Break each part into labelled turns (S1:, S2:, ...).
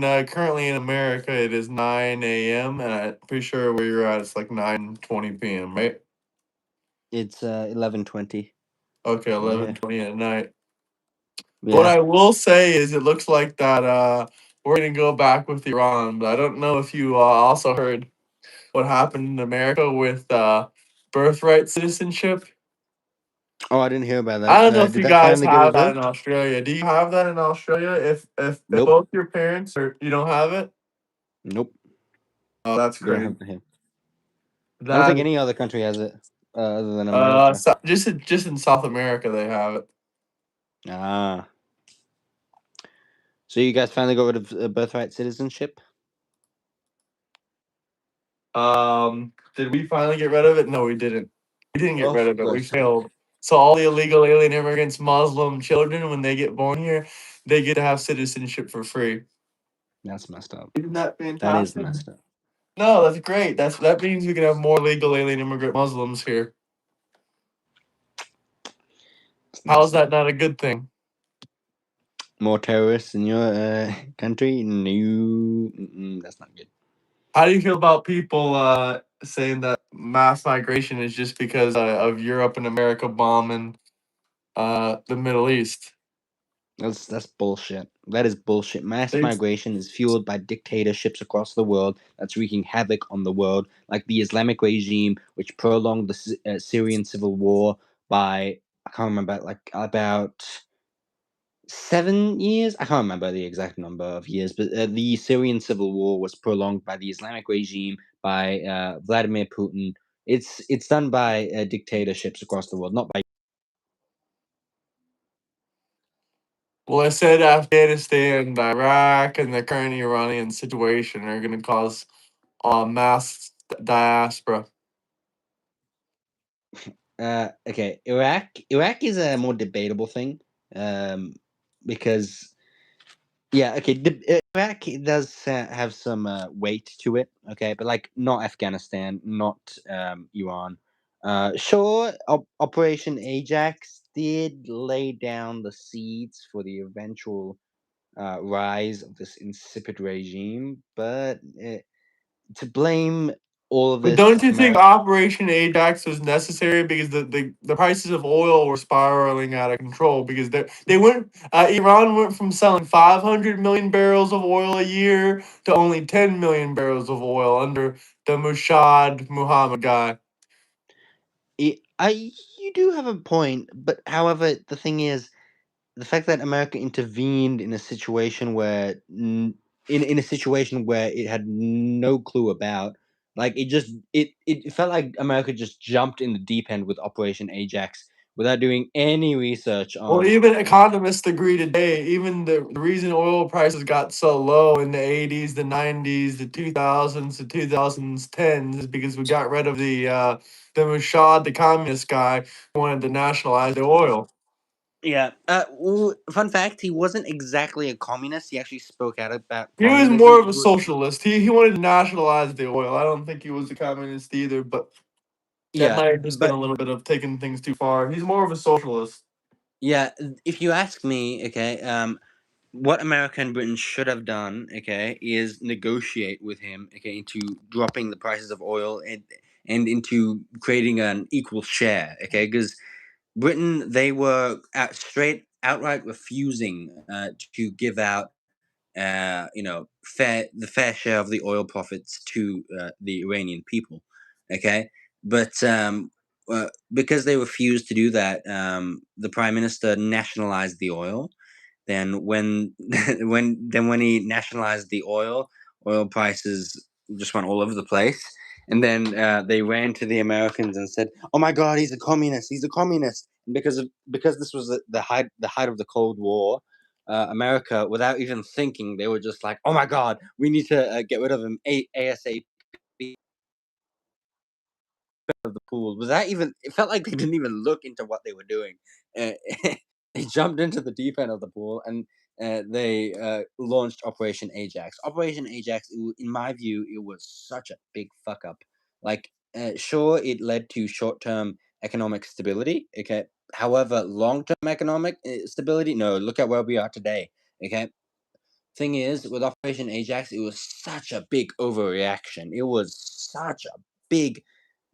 S1: currently in America it is 9 a.m. and I'm pretty sure where you're at it's like 9:20 p.m. Right?
S2: It's 11:20.
S1: Okay,
S2: Yeah.
S1: 11:20 at night. What
S2: Yeah.
S1: I will say is it looks like that we're gonna go back with Iran, but I don't know if you also heard what happened in America with birthright citizenship.
S2: Oh, I didn't hear about
S1: I
S2: that.
S1: don't know if
S2: Did
S1: you
S2: that
S1: guys
S2: finally get
S1: have that in
S2: revoked?
S1: Australia. Do you have that in Australia? If
S2: Nope.
S1: both your parents or you don't have it?
S2: Nope.
S1: Oh, that's
S2: Don't
S1: crazy.
S2: have him. I don't think
S1: That
S2: any other country has it other than America.
S1: just in South America they have it.
S2: Ah. So you guys finally got rid of birthright citizenship?
S1: Did we finally get rid of it? No, we didn't. We didn't get rid
S2: Of
S1: of it. We
S2: course.
S1: failed. So all the illegal alien immigrants, Muslim children, when they get born here, they get to have citizenship for free.
S2: That's messed up.
S1: Isn't that
S2: That is
S1: fantastic?
S2: messed up.
S1: No, that's great. That means we can have more legal alien immigrant Muslims here.
S2: It's
S1: How is
S2: messed
S1: that
S2: up.
S1: not a good thing?
S2: More terrorists in your country? No, that's not good.
S1: How do you feel about people saying that mass migration is just because of Europe and America bombing the Middle East?
S2: That's bullshit. That is bullshit. Mass
S1: They,
S2: migration is fueled by dictatorships across the world that's wreaking havoc on the world, like the Islamic regime, which prolonged the Syrian civil war by I can't remember, like about 7 years. I can't remember the exact number of years, but the Syrian civil war was prolonged by the Islamic regime by Vladimir Putin. It's done by dictatorships across the world, not by.
S1: well, I said Afghanistan, Iraq, and the current Iranian situation are going to cause mass diaspora.
S2: Okay, Iraq is a more debatable thing, um, because yeah, okay, Iraq does have some weight to it, okay, but like not Afghanistan, not Iran. Sure, Operation Ajax did lay down the seeds for the eventual rise of this insipid regime, but to blame all of
S1: But
S2: this
S1: don't you think
S2: America.
S1: Operation Ajax was necessary because the prices of oil were spiraling out of control because they went Iran went from selling 500 million barrels of oil a year to only 10 million barrels of oil under the Mushad Muhammad guy.
S2: You do have a point, but however, the thing is, the fact that America intervened in a situation where in a situation where it had no clue about, like it felt like America just jumped in the deep end with Operation Ajax without doing any research
S1: Well,
S2: on.
S1: even economists agree today, even the reason oil prices got so low in the 80s, the 90s, the 2000s, the 2010s is because we got rid of the Mushad, the communist guy, who wanted to nationalize the oil.
S2: Yeah. Fun fact: he wasn't exactly a communist. He actually spoke out about
S1: He was more
S2: communism.
S1: of a socialist. He wanted to nationalize the oil. I don't think he was a communist either, but that
S2: Yeah,
S1: might have just been a
S2: but
S1: little bit of taking things too far. He's more of a socialist.
S2: yeah, if you ask me, okay, what America and Britain should have done, okay, is negotiate with him, okay, into dropping the prices of oil and into creating an equal share, okay, because Britain, they were outright refusing to give out the fair share of the oil profits to the Iranian people. Okay, but because they refused to do that, the prime minister nationalized the oil. Then when he nationalized the oil prices just went all over the place. And then they ran to the Americans and said, "Oh my God, he's a communist! He's a communist!" And because this was the height of the Cold War, America, without even thinking, they were just like, "Oh my God, we need to get rid of him ASAP." Of the pool, was that even? It felt like they didn't even look into what they were doing. Uh, they jumped into the deep end of the pool and they launched Operation Ajax. Operation Ajax, in my view, it was such a big fuck up. Like, sure, it led to short-term economic stability. Okay, however, long-term economic stability, no. Look at where we are today. Okay, thing is, with Operation Ajax, it was such a big overreaction. It was such a big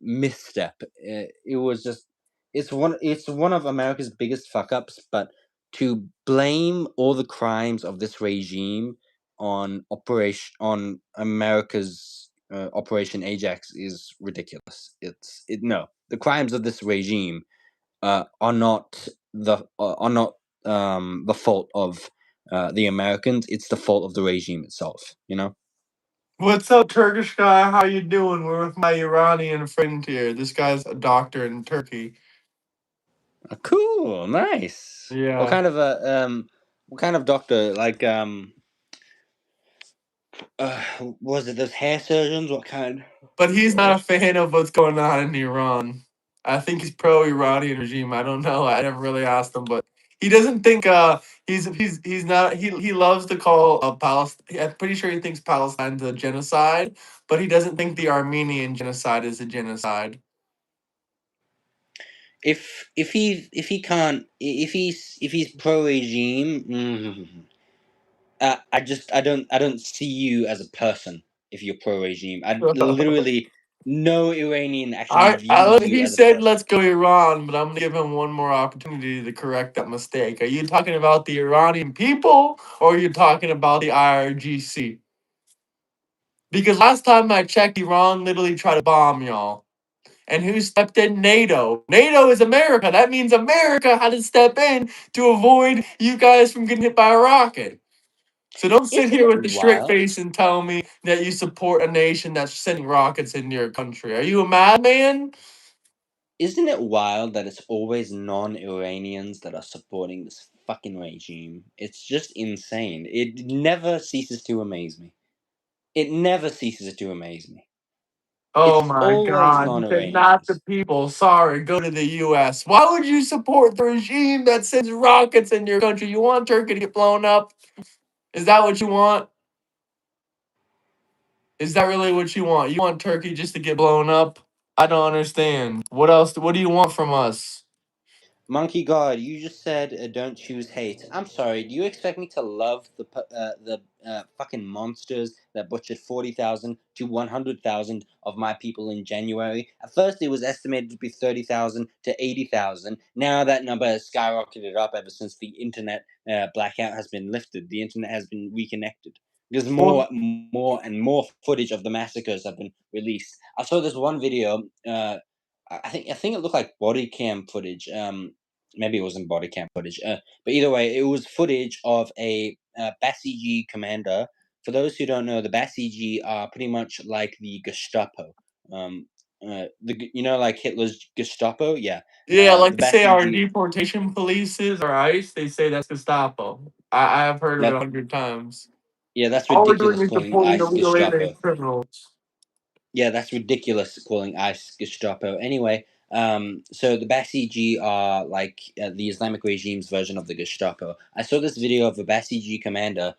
S2: misstep. It was just it's one of America's biggest fuck ups. But to blame all the crimes of this regime on America's Operation Ajax is ridiculous. No, the crimes of this regime are not the fault of the Americans. It's the fault of the regime itself. You know.
S1: What's up, Turkish guy? How you doing? We're with my Iranian friend here. This guy's a doctor in Turkey.
S2: Cool, nice.
S1: Yeah.
S2: What kind of doctor? Like was it those hair surgeons? What kind?
S1: But he's not a
S2: Or
S1: fan of what's going on in Iran. I think he's pro Iranian regime. I don't know. I never really asked him, but he doesn't think he's not he loves to call Palestine. I'm pretty sure he thinks Palestine's a genocide, but he doesn't think the Armenian genocide is a genocide.
S2: if he's pro regime, I don't see you as a person if you're pro regime. I literally no Iranian actually views you
S1: He
S2: as a
S1: said
S2: person.
S1: let's go Iran, but I'm gonna give him one more opportunity to correct that mistake. Are you talking about the Iranian people or are you talking about the IRGC? Because last time I checked, Iran literally tried to bomb y'all. And who stepped in? NATO. NATO is America. That means America had to step in to avoid you guys from getting hit by a rocket. So don't sit
S2: Isn't
S1: here
S2: it
S1: with the straight
S2: wild?
S1: face and tell me that you support a nation that's sending rockets into your country. Are you a madman?
S2: Isn't it wild that it's always non-Iranians that are supporting this fucking regime? It's just insane. It never ceases to amaze me. It never ceases to amaze me.
S1: Oh
S2: It's
S1: my
S2: always
S1: god. You said not the
S2: non-Iranians.
S1: people. Sorry, go to the US. Why would you support the regime that sends rockets in your country? You want Turkey to get blown up? Is that what you want? Is that really what you want? You want Turkey just to get blown up? I don't understand. What else? What do you want from us?
S2: Monkey God, you just said don't choose hate. I'm sorry. Do you expect me to love the fucking monsters that butchered 40,000 to 100,000 of my people in January? At first, it was estimated to be 30,000 to 80,000. Now that number has skyrocketed up ever since the internet blackout has been lifted. The internet has been reconnected. Because
S1: Well,
S2: more and more footage of the massacres have been released. I saw this one video. I think it looked like body cam footage. Maybe it wasn't body cam footage. But either way, it was footage of a Basiji commander. For those who don't know, the Basiji are pretty much like the Gestapo. Like Hitler's Gestapo. Yeah.
S1: yeah, like
S2: The
S1: they say our
S2: Basiji.
S1: deportation polices or ICE, they say that's Gestapo. I have heard of it
S2: That
S1: 100 times.
S2: Yeah, that's
S1: All we're doing
S2: ridiculous
S1: is
S2: calling
S1: deporting
S2: ICE
S1: illegal alien
S2: Gestapo.
S1: criminals.
S2: Yeah, that's ridiculous calling ICE Gestapo. Anyway, so the Basiji are like the Islamic regime's version of the Gestapo. I saw this video of a Basiji commander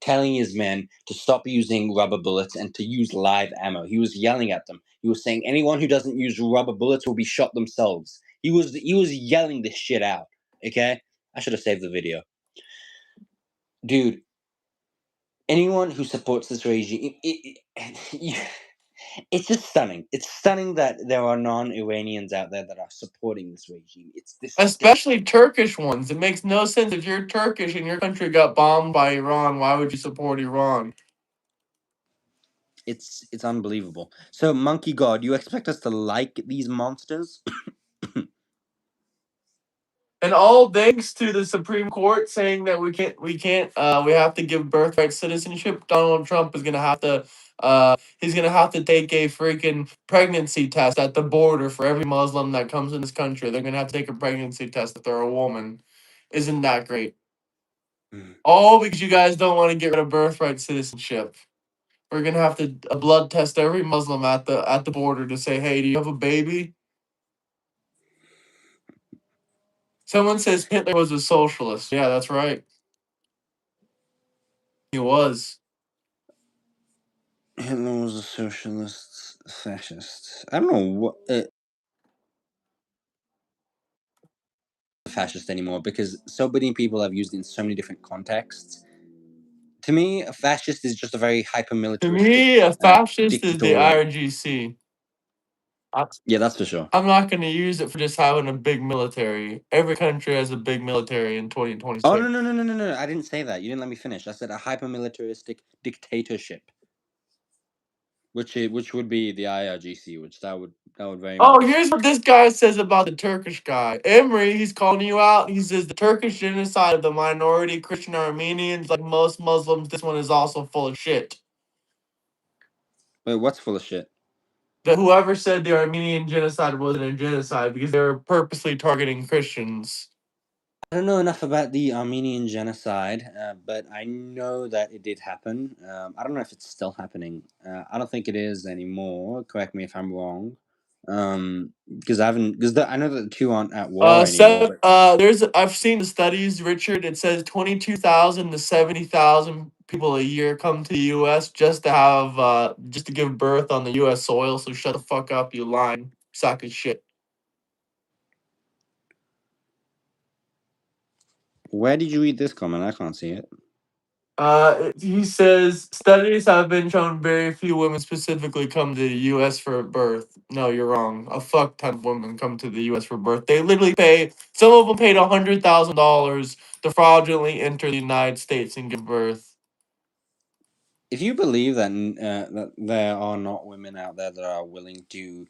S2: telling his men to stop using rubber bullets and to use live ammo. He was yelling at them. He was saying anyone who doesn't use rubber bullets will be shot themselves. He was yelling this shit out. Okay, I should have saved the video, dude. Anyone who supports this regime, it's just stunning. It's stunning that there are non-Iranians out there that are supporting this regime. It's
S1: Especially
S2: disgusting.
S1: Turkish ones. It makes no sense if you're Turkish and your country got bombed by Iran, why would you support Iran?
S2: It's unbelievable. So, Monkey God, you expect us to like these monsters?
S1: And all thanks to the Supreme Court saying that we have to give birthright citizenship. Donald Trump is gonna have to he's gonna have to take a freaking pregnancy test at the border for every Muslim that comes in this country. They're gonna have to take a pregnancy test if they're a woman. Isn't that great?
S2: Mm.
S1: All because you guys don't want to get rid of birthright citizenship. We're gonna have to blood test every Muslim at the border to say, hey, do you have a baby? Someone says Hitler was a socialist. Yeah, that's right. He was.
S2: Hitler was a socialist, fascist. I don't know what fascist anymore because so many people have used it in so many different contexts To me, a fascist is just a very hyper
S1: To
S2: militaristic
S1: me, a fascist is the
S2: dictatorial.
S1: IRGC. I,
S2: Yeah, that's for sure.
S1: I'm not going to use it for just having a big military. Every country has a big military in
S2: Oh
S1: 2026.
S2: no! I didn't say that. You didn't let me finish. I said a hyper militaristic dictatorship, which would be the IRGC, which that would very
S1: Oh,
S2: much.
S1: here's what this guy says about the Turkish guy. Emery, he's calling you out. He says the Turkish genocide of the minority Christian Armenians, like most Muslims, this one is also full of shit.
S2: Wait, what's full of shit?
S1: That whoever said the Armenian genocide wasn't a genocide because they were purposely targeting Christians.
S2: I don't know enough about the Armenian genocide, but I know that it did happen. I don't know if it's still happening. I don't think it is anymore. Correct me if I'm wrong. Because I know that the two aren't at war anymore. But
S1: I've seen the studies, Richard. It says 22,000 to 70,000 people a year come to the U.S. Just to give birth on the U.S. soil. So shut the fuck up, you lying sack of shit.
S2: where did you read this comment? I can't see it.
S1: He says studies have been shown very few women specifically come to the U.S. for birth. No, you're wrong. A fuck ton of women come to the U.S. for birth. They literally pay. Some of them paid $100,000 to fraudulently enter the United States and give birth.
S2: If you believe that there are not women out there that are willing to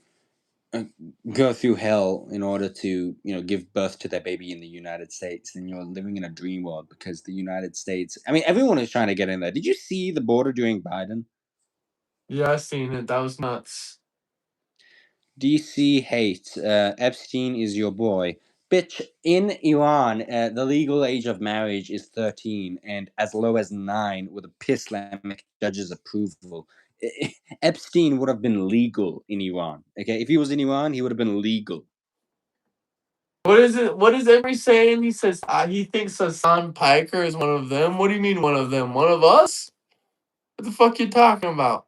S2: uh, go through hell in order to give birth to their baby in the United States, then you're living in a dream world because the United States. I mean, everyone is trying to get in there. Did you see the border during Biden?
S1: Yeah, I seen it. That was nuts.
S2: DC hate. Epstein is your boy. Bitch, in Iran, the legal age of marriage is 13 and as low as 9 with a Islamic judge's approval. Epstein would have been legal in Iran. Okay, if he was in Iran, he would have been legal.
S1: What is it? What is Emery saying? He says he thinks Hassan Piker is one of them. What do you mean one of them? One of us? What the fuck you talking about?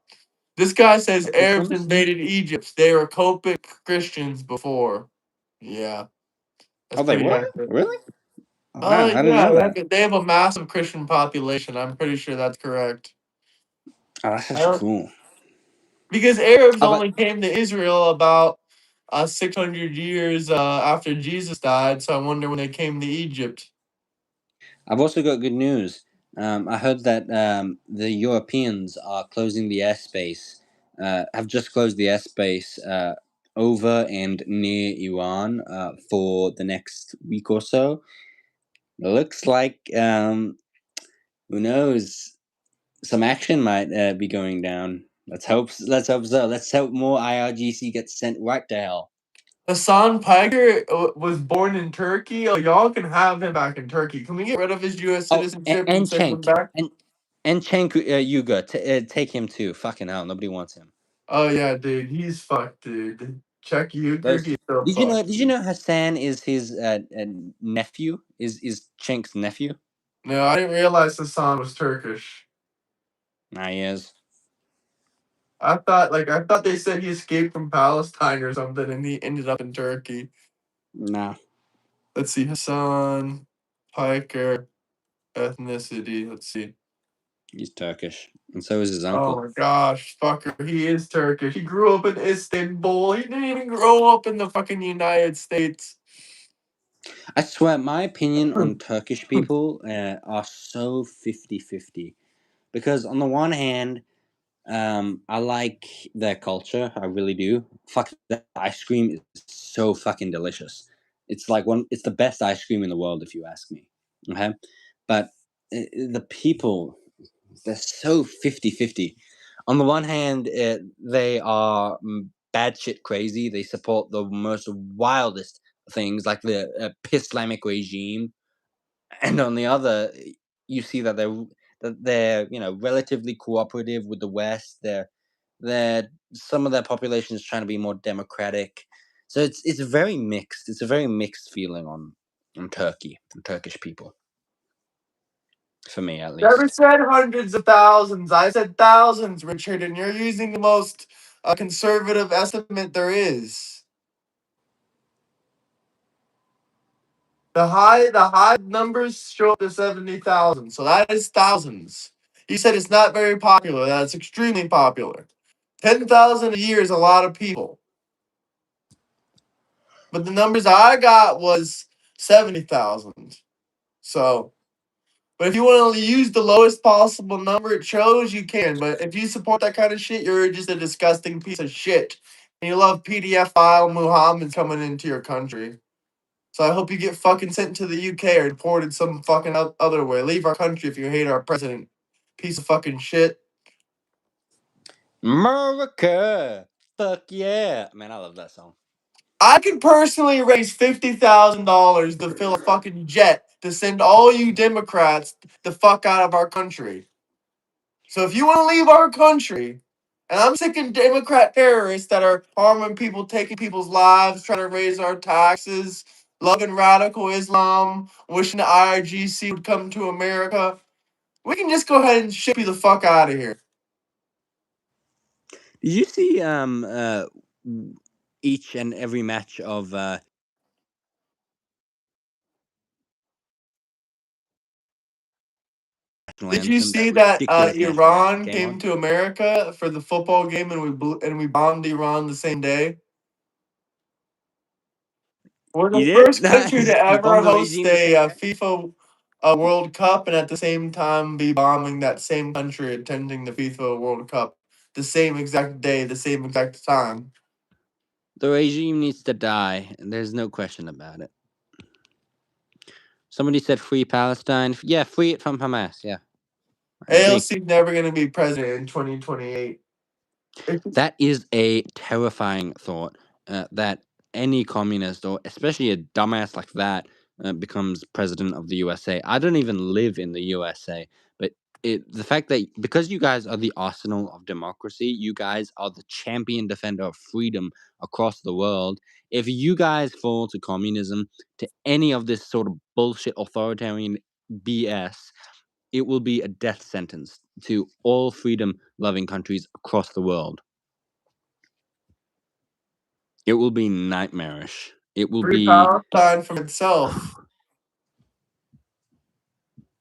S1: This guy says Arabs
S2: Muslims?
S1: invaded Egypt. They were Coptic Christians before. Yeah, that's
S2: Oh, they
S1: pretty
S2: were?
S1: accurate.
S2: Really? Wow, I didn't
S1: Yeah,
S2: know that.
S1: they have a massive Christian population. I'm pretty sure that's correct.
S2: Oh, that's
S1: I
S2: actually
S1: don't
S2: cool.
S1: because Arabs
S2: Oh, but
S1: only came to Israel about 600 years after Jesus died. So I wonder when they came to Egypt.
S2: I've also got good news. I heard that the Europeans are closing the airspace, have just closed the airspace over and near Iran for the next week or so. Looks like, who knows, some action might be going down. Let's hope. Let's hope so. Let's hope more IRGC gets sent right to hell.
S1: Hassan Piker was born in Turkey. Oh, y'all can have him back in Turkey. Can we get rid of his U.S.
S2: Oh,
S1: citizenship and
S2: and
S1: send him
S2: Cenk
S1: back?
S2: and Cenk Uygur, take him too. Fucking hell, nobody wants him.
S1: Oh yeah, dude, he's fucked, dude. Check Euchre,
S2: Those.
S1: he's so
S2: Did you know?
S1: fucked.
S2: Did you know Hassan is his nephew? Is Cenk's nephew?
S1: No, I didn't realize Hassan was Turkish.
S2: Nah, he is.
S1: I thought they said he escaped from Palestine or something, and he ended up in Turkey.
S2: Nah,
S1: Let's see, Hassan Piker ethnicity. Let's see.
S2: he's Turkish, and so is his
S1: Oh
S2: uncle.
S1: my gosh, fucker, he is Turkish. He grew up in Istanbul. He didn't even grow up in the fucking United States.
S2: I swear, my opinion on Turkish people are so 50-50. Because on the one hand, I like their culture. I really do. Fuck, that ice cream is so fucking delicious. It's like it's the best ice cream in the world, if you ask me. Okay, but the people, they're so 50-50. On the one hand, they are bad shit crazy. They support the most wildest things, like the Islamic regime, and on the other, you see that they're relatively cooperative with the West. They're some of their population is trying to be more democratic, so it's very mixed. It's a very mixed feeling on Turkey and Turkish people, for me at
S1: Never
S2: least.
S1: said hundreds of thousands. I said thousands, Richard, and you're using the most conservative estimate there is. The high numbers show up to 70,000, so that is thousands. He said it's not very popular. That it's extremely popular. 10,000 a year is a lot of people. But the numbers I got was 70,000. So, but if you want to use the lowest possible number it shows, you can. But if you support that kind of shit, you're just a disgusting piece of shit. And you love PDF file Muhammad coming into your country. So I hope you get fucking sent to the UK or deported some fucking other way. Leave our country if you hate our president. Piece of fucking shit.
S2: America, fuck yeah, man! I love that song.
S1: I could personally raise $50,000 to fill a fucking jet to send all you Democrats the fuck out of our country. So if you want to leave our country, and I'm sick of Democrat terrorists that are harming people, taking people's lives, trying to raise our taxes, loving radical Islam, wishing the IRGC would come to America, we can just go ahead and ship you the fuck out of here.
S2: Did you see each and every match of national
S1: Did you
S2: anthem?
S1: see
S2: That
S1: that
S2: ridiculous national anthem
S1: Iran
S2: came
S1: came
S2: on.
S1: to America for the football game and we bombed Iran the same day? We're
S2: You
S1: the
S2: did?
S1: first country
S2: Nice.
S1: to
S2: You
S1: ever
S2: bombed the
S1: host
S2: regime the
S1: a
S2: same day.
S1: FIFA World Cup and at the same time be bombing that same country attending the FIFA World Cup the same exact day, the same exact time.
S2: The regime needs to die. There's no question about it. Somebody said free Palestine. Yeah, free it from Hamas. Yeah, I agree.
S1: ALC's never going to be president in 2028.
S2: That is a terrifying thought. That any communist or especially a dumbass like that becomes president of the USA. I don't even live in the USA, but the fact that because you guys are the arsenal of democracy, you guys are the champion defender of freedom across the world. If you guys fall to communism, to any of this sort of bullshit authoritarian BS, it will be a death sentence to all freedom loving countries across the world. It will be nightmarish. It will
S1: Free
S2: be.
S1: Palestine from itself.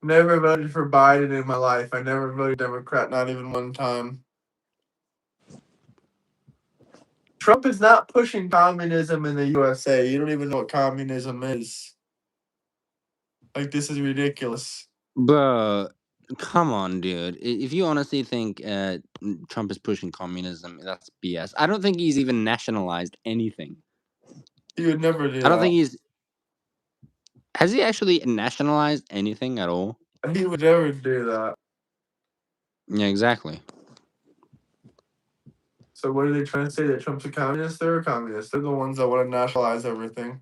S1: Never voted for Biden in my life. I never voted Democrat, not even one time. Trump is not pushing communism in the USA. You don't even know what communism is. Like, this is ridiculous.
S2: Bruh, come on, dude. If you honestly think Trump is pushing communism, that's BS. I don't think he's even nationalized anything.
S1: He would never do
S2: I don't think
S1: that.
S2: he's. Has he actually nationalized anything at all?
S1: He would never do that.
S2: Yeah, exactly.
S1: So what are they trying to say? That Trump's a communist? They're a communist. They're the ones that want to nationalize everything.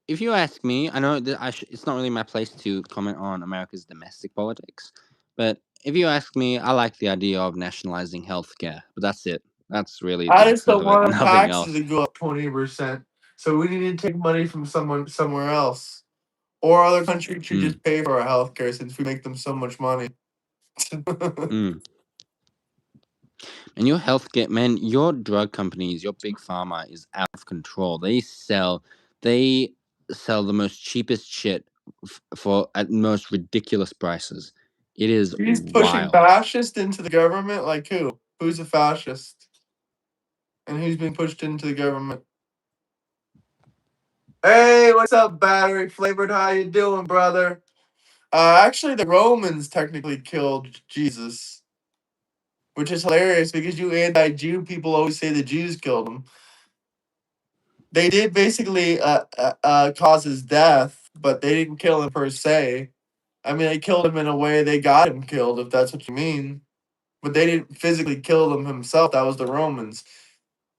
S2: If you ask me, I know that it's not really my place to comment on America's domestic politics, but if you ask me, I like the idea of nationalizing healthcare, but that's it. That's really the
S1: I just
S2: extent
S1: don't
S2: of it.
S1: want our
S2: Nothing
S1: taxes
S2: else.
S1: to go up 20%. So we need to take money from someone somewhere else. Or other countries should
S2: Mm,
S1: just pay for our healthcare since we make them so much money.
S2: mm. And your healthcare, man, your drug companies, your big pharma is out of control. They sell the most cheapest shit for at most ridiculous prices. It is
S1: He's pushing
S2: wild.
S1: fascist into the government? Like who? Who's a fascist? And who's been pushed into the government? Hey, what's up, battery flavored? How you doing, brother? Actually, the Romans technically killed Jesus, which is hilarious because you anti-Jew people always say the Jews killed him. They did basically cause his death, but they didn't kill him per se. I mean, they killed him in a way they got him killed, if that's what you mean. But they didn't physically kill him himself. That was the Romans.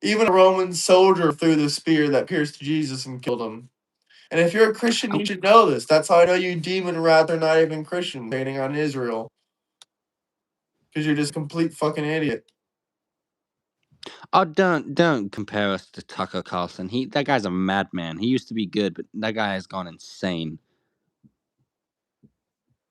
S1: Even a Roman soldier threw the spear that pierced Jesus and killed him. And if you're a Christian, you should know this. That's how I know you demon rat. They're not even Christian, hating on Israel. Because you're just a complete fucking idiot.
S2: Oh, don't compare us to Tucker Carlson. That guy's a madman. He used to be good, but that guy has gone insane.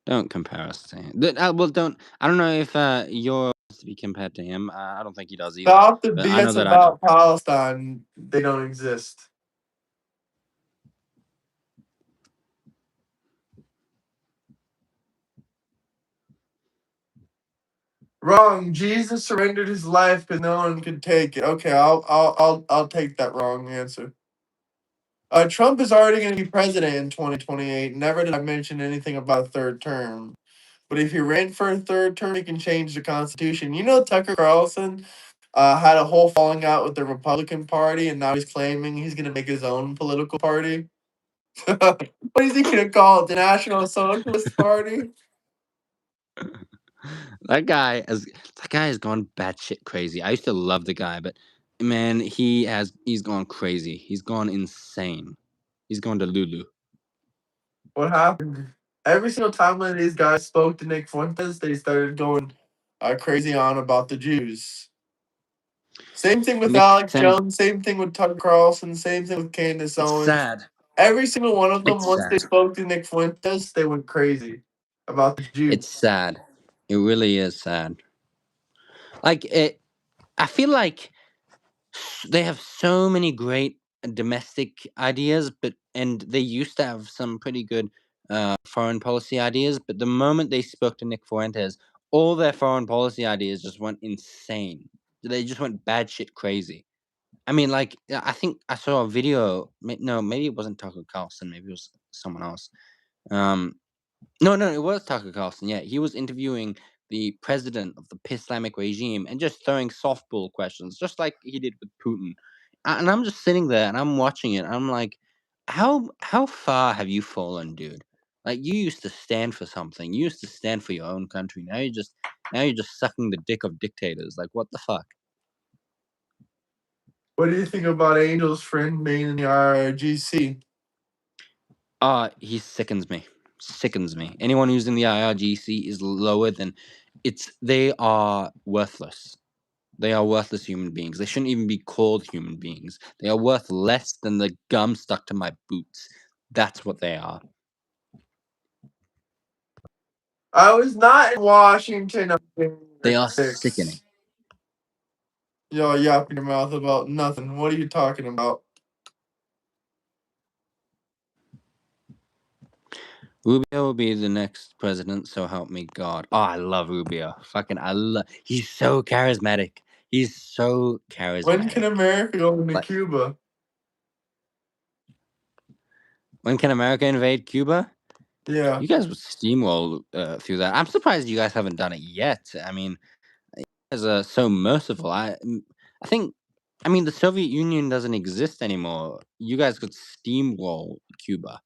S2: Don't compare us to him. Well, don't. I don't know if you're to be compared to him. I don't think he does either.
S1: Stop the
S2: But I know
S1: BS
S2: that I don't.
S1: about Palestine. They don't exist. Wrong. Jesus surrendered his life because no one could take it. Okay, I'll take that wrong answer. Trump is already going to be president in 2028. Never did I mention anything about a third term. But if he ran for a third term, he can change the Constitution. You know, Tucker Carlson had a whole falling out with the Republican Party, and now he's claiming he's going to make his own political party. What is he going to call it? The National Socialist Party?
S2: That guy has gone batshit crazy. I used to love the guy, but man, he's gone crazy. He's gone insane. He's gone to Lulu.
S1: What happened? Every single time one of these guys spoke to Nick Fuentes, they started going crazy on about the Jews. Same thing with
S2: Nick
S1: Alex
S2: sent.
S1: Jones. Same thing with Tucker Carlson. Same thing with Candace
S2: It's
S1: Owens.
S2: sad.
S1: Every single one of them,
S2: It's
S1: once they
S2: sad.
S1: spoke to Nick Fuentes, they went crazy about the Jews.
S2: It's sad. It really is sad. Like I feel like they have so many great domestic ideas, and they used to have some pretty good foreign policy ideas. But the moment they spoke to Nick Fuentes, all their foreign policy ideas just went insane. They just went bad shit crazy. I mean, like I think I saw a video. No, maybe it wasn't Tucker Carlson. Maybe it was someone else. Um, no, it was Tucker Carlson. Yeah, he was interviewing the president of the Islamic regime and just throwing softball questions, just like he did with Putin. And I'm just sitting there and I'm watching it. And I'm like, how far have you fallen, dude? Like you used to stand for something. You used to stand for your own country. Now you're just sucking the dick of dictators. Like what the fuck?
S1: What do you think about Angel's friend being in the IRGC?
S2: He sickens me. Sickens me. Anyone who's in the IRGC is lower than they are worthless. They are worthless human beings. They shouldn't even be called human beings. They are worth less than the gum stuck to my boots. That's what they are.
S1: I was not in Washington on
S2: They
S1: January
S2: are
S1: 6th.
S2: sickening.
S1: Y'all yapping your mouth about nothing. What are you talking about?
S2: Rubio will be the next president, so help me God. Oh, I love Rubio. He's so charismatic. He's so
S1: When can
S2: charismatic.
S1: America go into
S2: Like,
S1: Cuba?
S2: when can America invade Cuba?
S1: Yeah.
S2: You guys would steamroll through that. I'm surprised you guys haven't done it yet. I mean, you guys are so merciful. I think, the Soviet Union doesn't exist anymore. You guys could steamroll Cuba,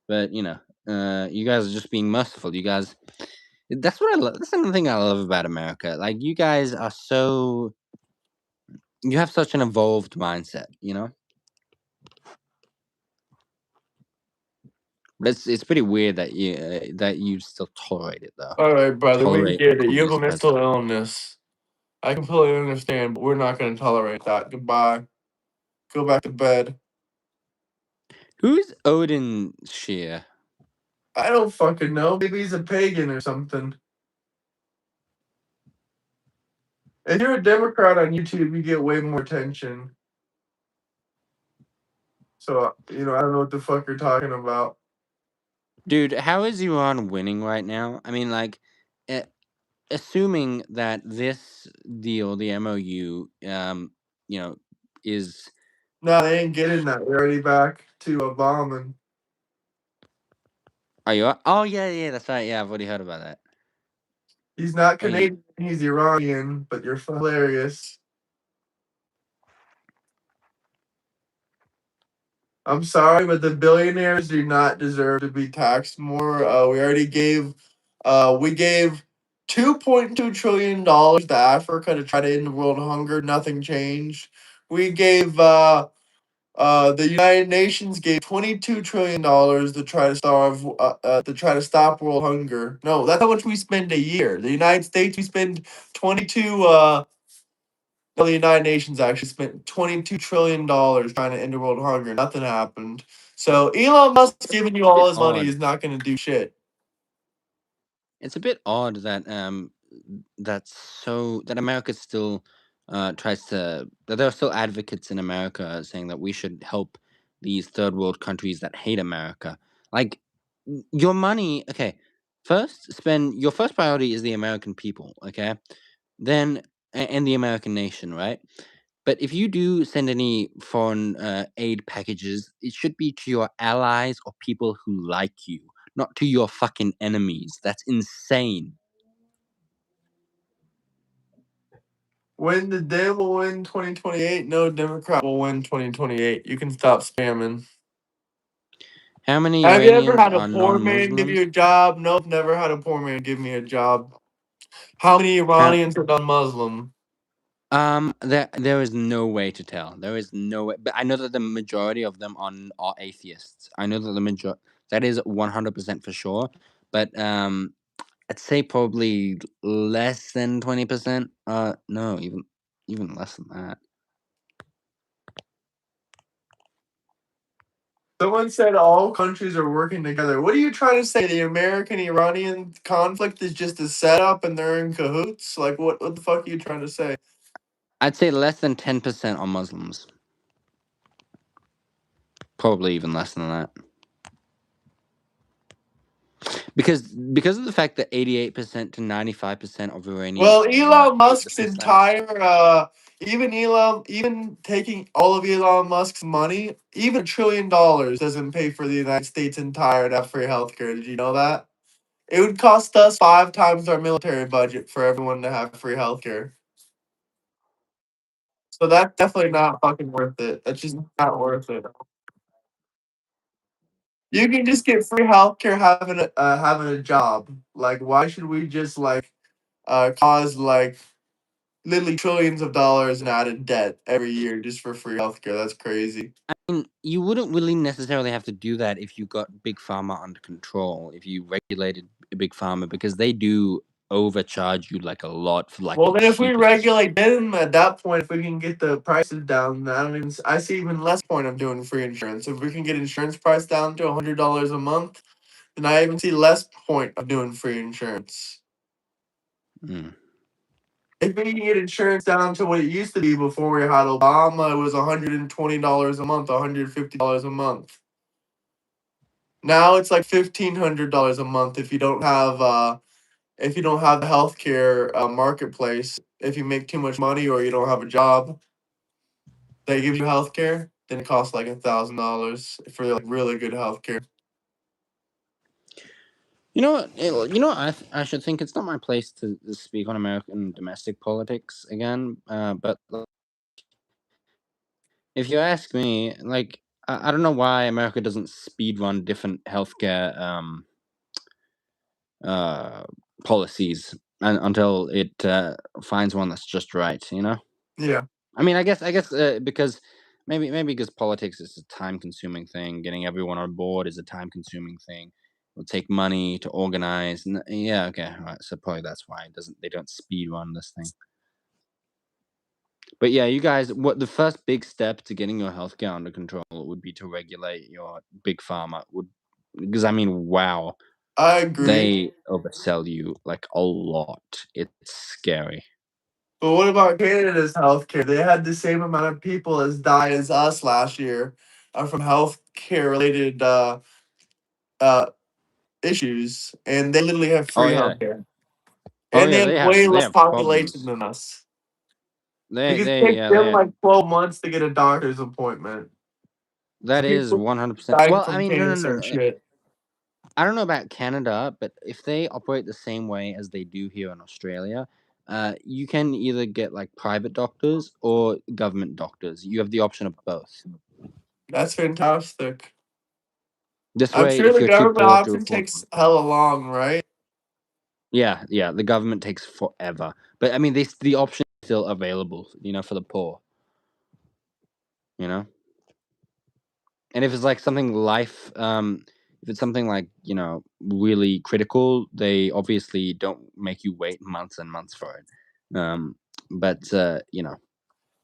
S2: but you guys are just being merciful. You guys, that's what I love. That's another thing I love about America. Like you guys are you have such an evolved mindset. But it's pretty weird that you still tolerate it though.
S1: All right, brother. We
S2: Tolerate
S1: get it. You
S2: Putin
S1: have
S2: as
S1: a
S2: president.
S1: mental illness. I completely understand, but we're not going to tolerate that. Goodbye. Go back to bed.
S2: Who's Odin Shear?
S1: I don't fucking know. Maybe he's a pagan or something. If you're a Democrat on YouTube, you get way more attention. So, I don't know what the fuck you're talking about.
S2: Dude, how is Iran winning right now? I mean, like, eh, assuming that this deal, the MOU, is.
S1: No, they ain't getting that. They're already back to bombing.
S2: Are you? Oh yeah, that's right. Yeah, I've already heard about that.
S1: He's not
S2: Are you?
S1: Canadian, he's Iranian, but you're hilarious. I'm sorry, but the billionaires do not deserve to be taxed more. We gave $2.2 trillion to Africa to try to end world hunger. Nothing changed. We gave the United Nations gave $22 trillion to try to stop world hunger. No, that's how much we spend a year. The United States we spend 22. No, the United Nations actually spent $22 trillion trying to end world hunger. Nothing happened. So Elon Musk giving you
S2: It's a
S1: all
S2: bit
S1: his money
S2: odd.
S1: is not going to do shit.
S2: It's a bit odd that that America still tries to that there are still advocates in America saying that we should help these third world countries that hate America. Like your money, okay. Your first priority is the American people, okay? then and the American nation, right? But if you do send any foreign aid packages, it should be to your allies or people who like you, not to your fucking enemies. That's insane.
S1: When the Dem will win 2028, no Democrat will win 2028. You can stop spamming.
S2: How many
S1: Have you ever
S2: Iranians
S1: had a
S2: are
S1: poor man give you
S2: non-Muslims?
S1: a job? Nope, never had a poor man give me a job. How many
S2: How
S1: Iranians are non-Muslim?
S2: there is no way to tell. There is no way, but I know that the majority of them are atheists. I know that that is 100% for sure. But I'd say probably less than 20%. No, even less than that.
S1: Someone said all countries are working together. What are you trying to say? The American-Iranian conflict is just a setup and they're in cahoots? Like, what the fuck are you trying to say?
S2: I'd say less than 10% are Muslims. Probably even less than that. Because of the fact that 88% to 95% of Iranians
S1: Well,
S2: want
S1: Elon
S2: the
S1: Musk's
S2: Islamic.
S1: entire, even taking all of Elon Musk's money, even $1 trillion doesn't pay for the United States entire to have free healthcare. Did you know that? It would cost us 5 times our military budget for everyone to have free healthcare. So that's definitely not fucking worth it. That's just not worth it. You can just get free healthcare having a job. Like, why should we just like cause like literally trillions of dollars in added debt every year just for free healthcare? That's crazy.
S2: I mean, you wouldn't really necessarily have to do that if you got big pharma under control. If you regulated big pharma, because they do overcharge you like a lot for like
S1: Well,
S2: the
S1: then if we
S2: cheapest.
S1: regulate them at that point, if we can get the prices down, I see even less point of doing free insurance. If we can get insurance price down to $100 a month, then I even see less point of doing free insurance.
S2: Mm.
S1: If we can get insurance down to what it used to be before we had Obama, it was $120 a month, $150 a month. Now it's like $1,500 a month if you don't have the healthcare marketplace. If you make too much money or you don't have a job, they give you healthcare, then it costs like $1,000 for like really good healthcare.
S2: You know what? You know what? I should think it's not my place to speak on American domestic politics again. But if you ask me, like, I don't know why America doesn't speed run different healthcare uh, policies until it finds one that's just right. You know.
S1: Yeah.
S2: I mean, I guess because maybe because politics is a time consuming thing. Getting everyone on board is a time consuming thing. It'll take money to organize. Yeah, okay, all right. So probably that's why they don't speed run this thing. But yeah, you guys, what the first big step to getting your healthcare under control would be to regulate your big pharma. Would Because I mean, wow,
S1: I agree.
S2: they oversell you like a lot. It's scary.
S1: But what about Canada's healthcare? They had the same amount of people as died as us last year from healthcare related uh, issues, and they literally have
S2: Oh
S1: free
S2: yeah,
S1: healthcare, and they have way
S2: they
S1: less
S2: have
S1: population
S2: problems.
S1: than us. Because it takes
S2: Yeah, they
S1: them
S2: have.
S1: like 12 months to get a doctor's appointment.
S2: That is
S1: People
S2: 100%.
S1: dying
S2: Well, I
S1: from
S2: mean,
S1: cancer and
S2: no.
S1: shit.
S2: I don't know about Canada, but if they operate the same way as they do here in Australia, you can either get like private doctors or government doctors. You have the option of both.
S1: That's fantastic.
S2: This
S1: I'm
S2: way,
S1: sure
S2: if
S1: the
S2: you're too
S1: government
S2: poor to
S1: option
S2: afford
S1: takes
S2: one,
S1: hella long, right?
S2: yeah, the government takes forever. But I mean, the option is still available, for the poor. You know, and if it's like something if it's something like really critical, they obviously don't make you wait months and months for it. But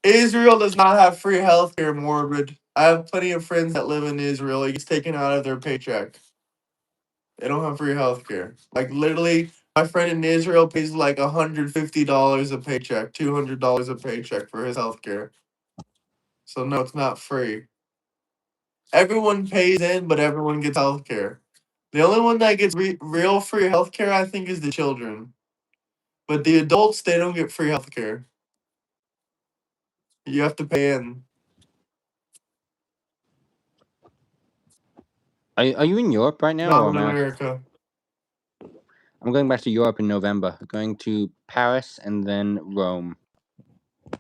S1: Israel does not have free healthcare, morbid. I have plenty of friends that live in Israel. It gets taken out of their paycheck. They don't have free healthcare. Like literally, my friend in Israel pays like $150 a paycheck, $200 a paycheck for his healthcare. So no, it's not free. Everyone pays in, but everyone gets healthcare. The only one that gets real free healthcare, I think, is the children. But the adults, they don't get free healthcare. You have to pay in.
S2: Are you in Europe right now
S1: No,
S2: or
S1: I'm in
S2: America?
S1: America.
S2: I'm going back to Europe in November. Going to Paris and then Rome.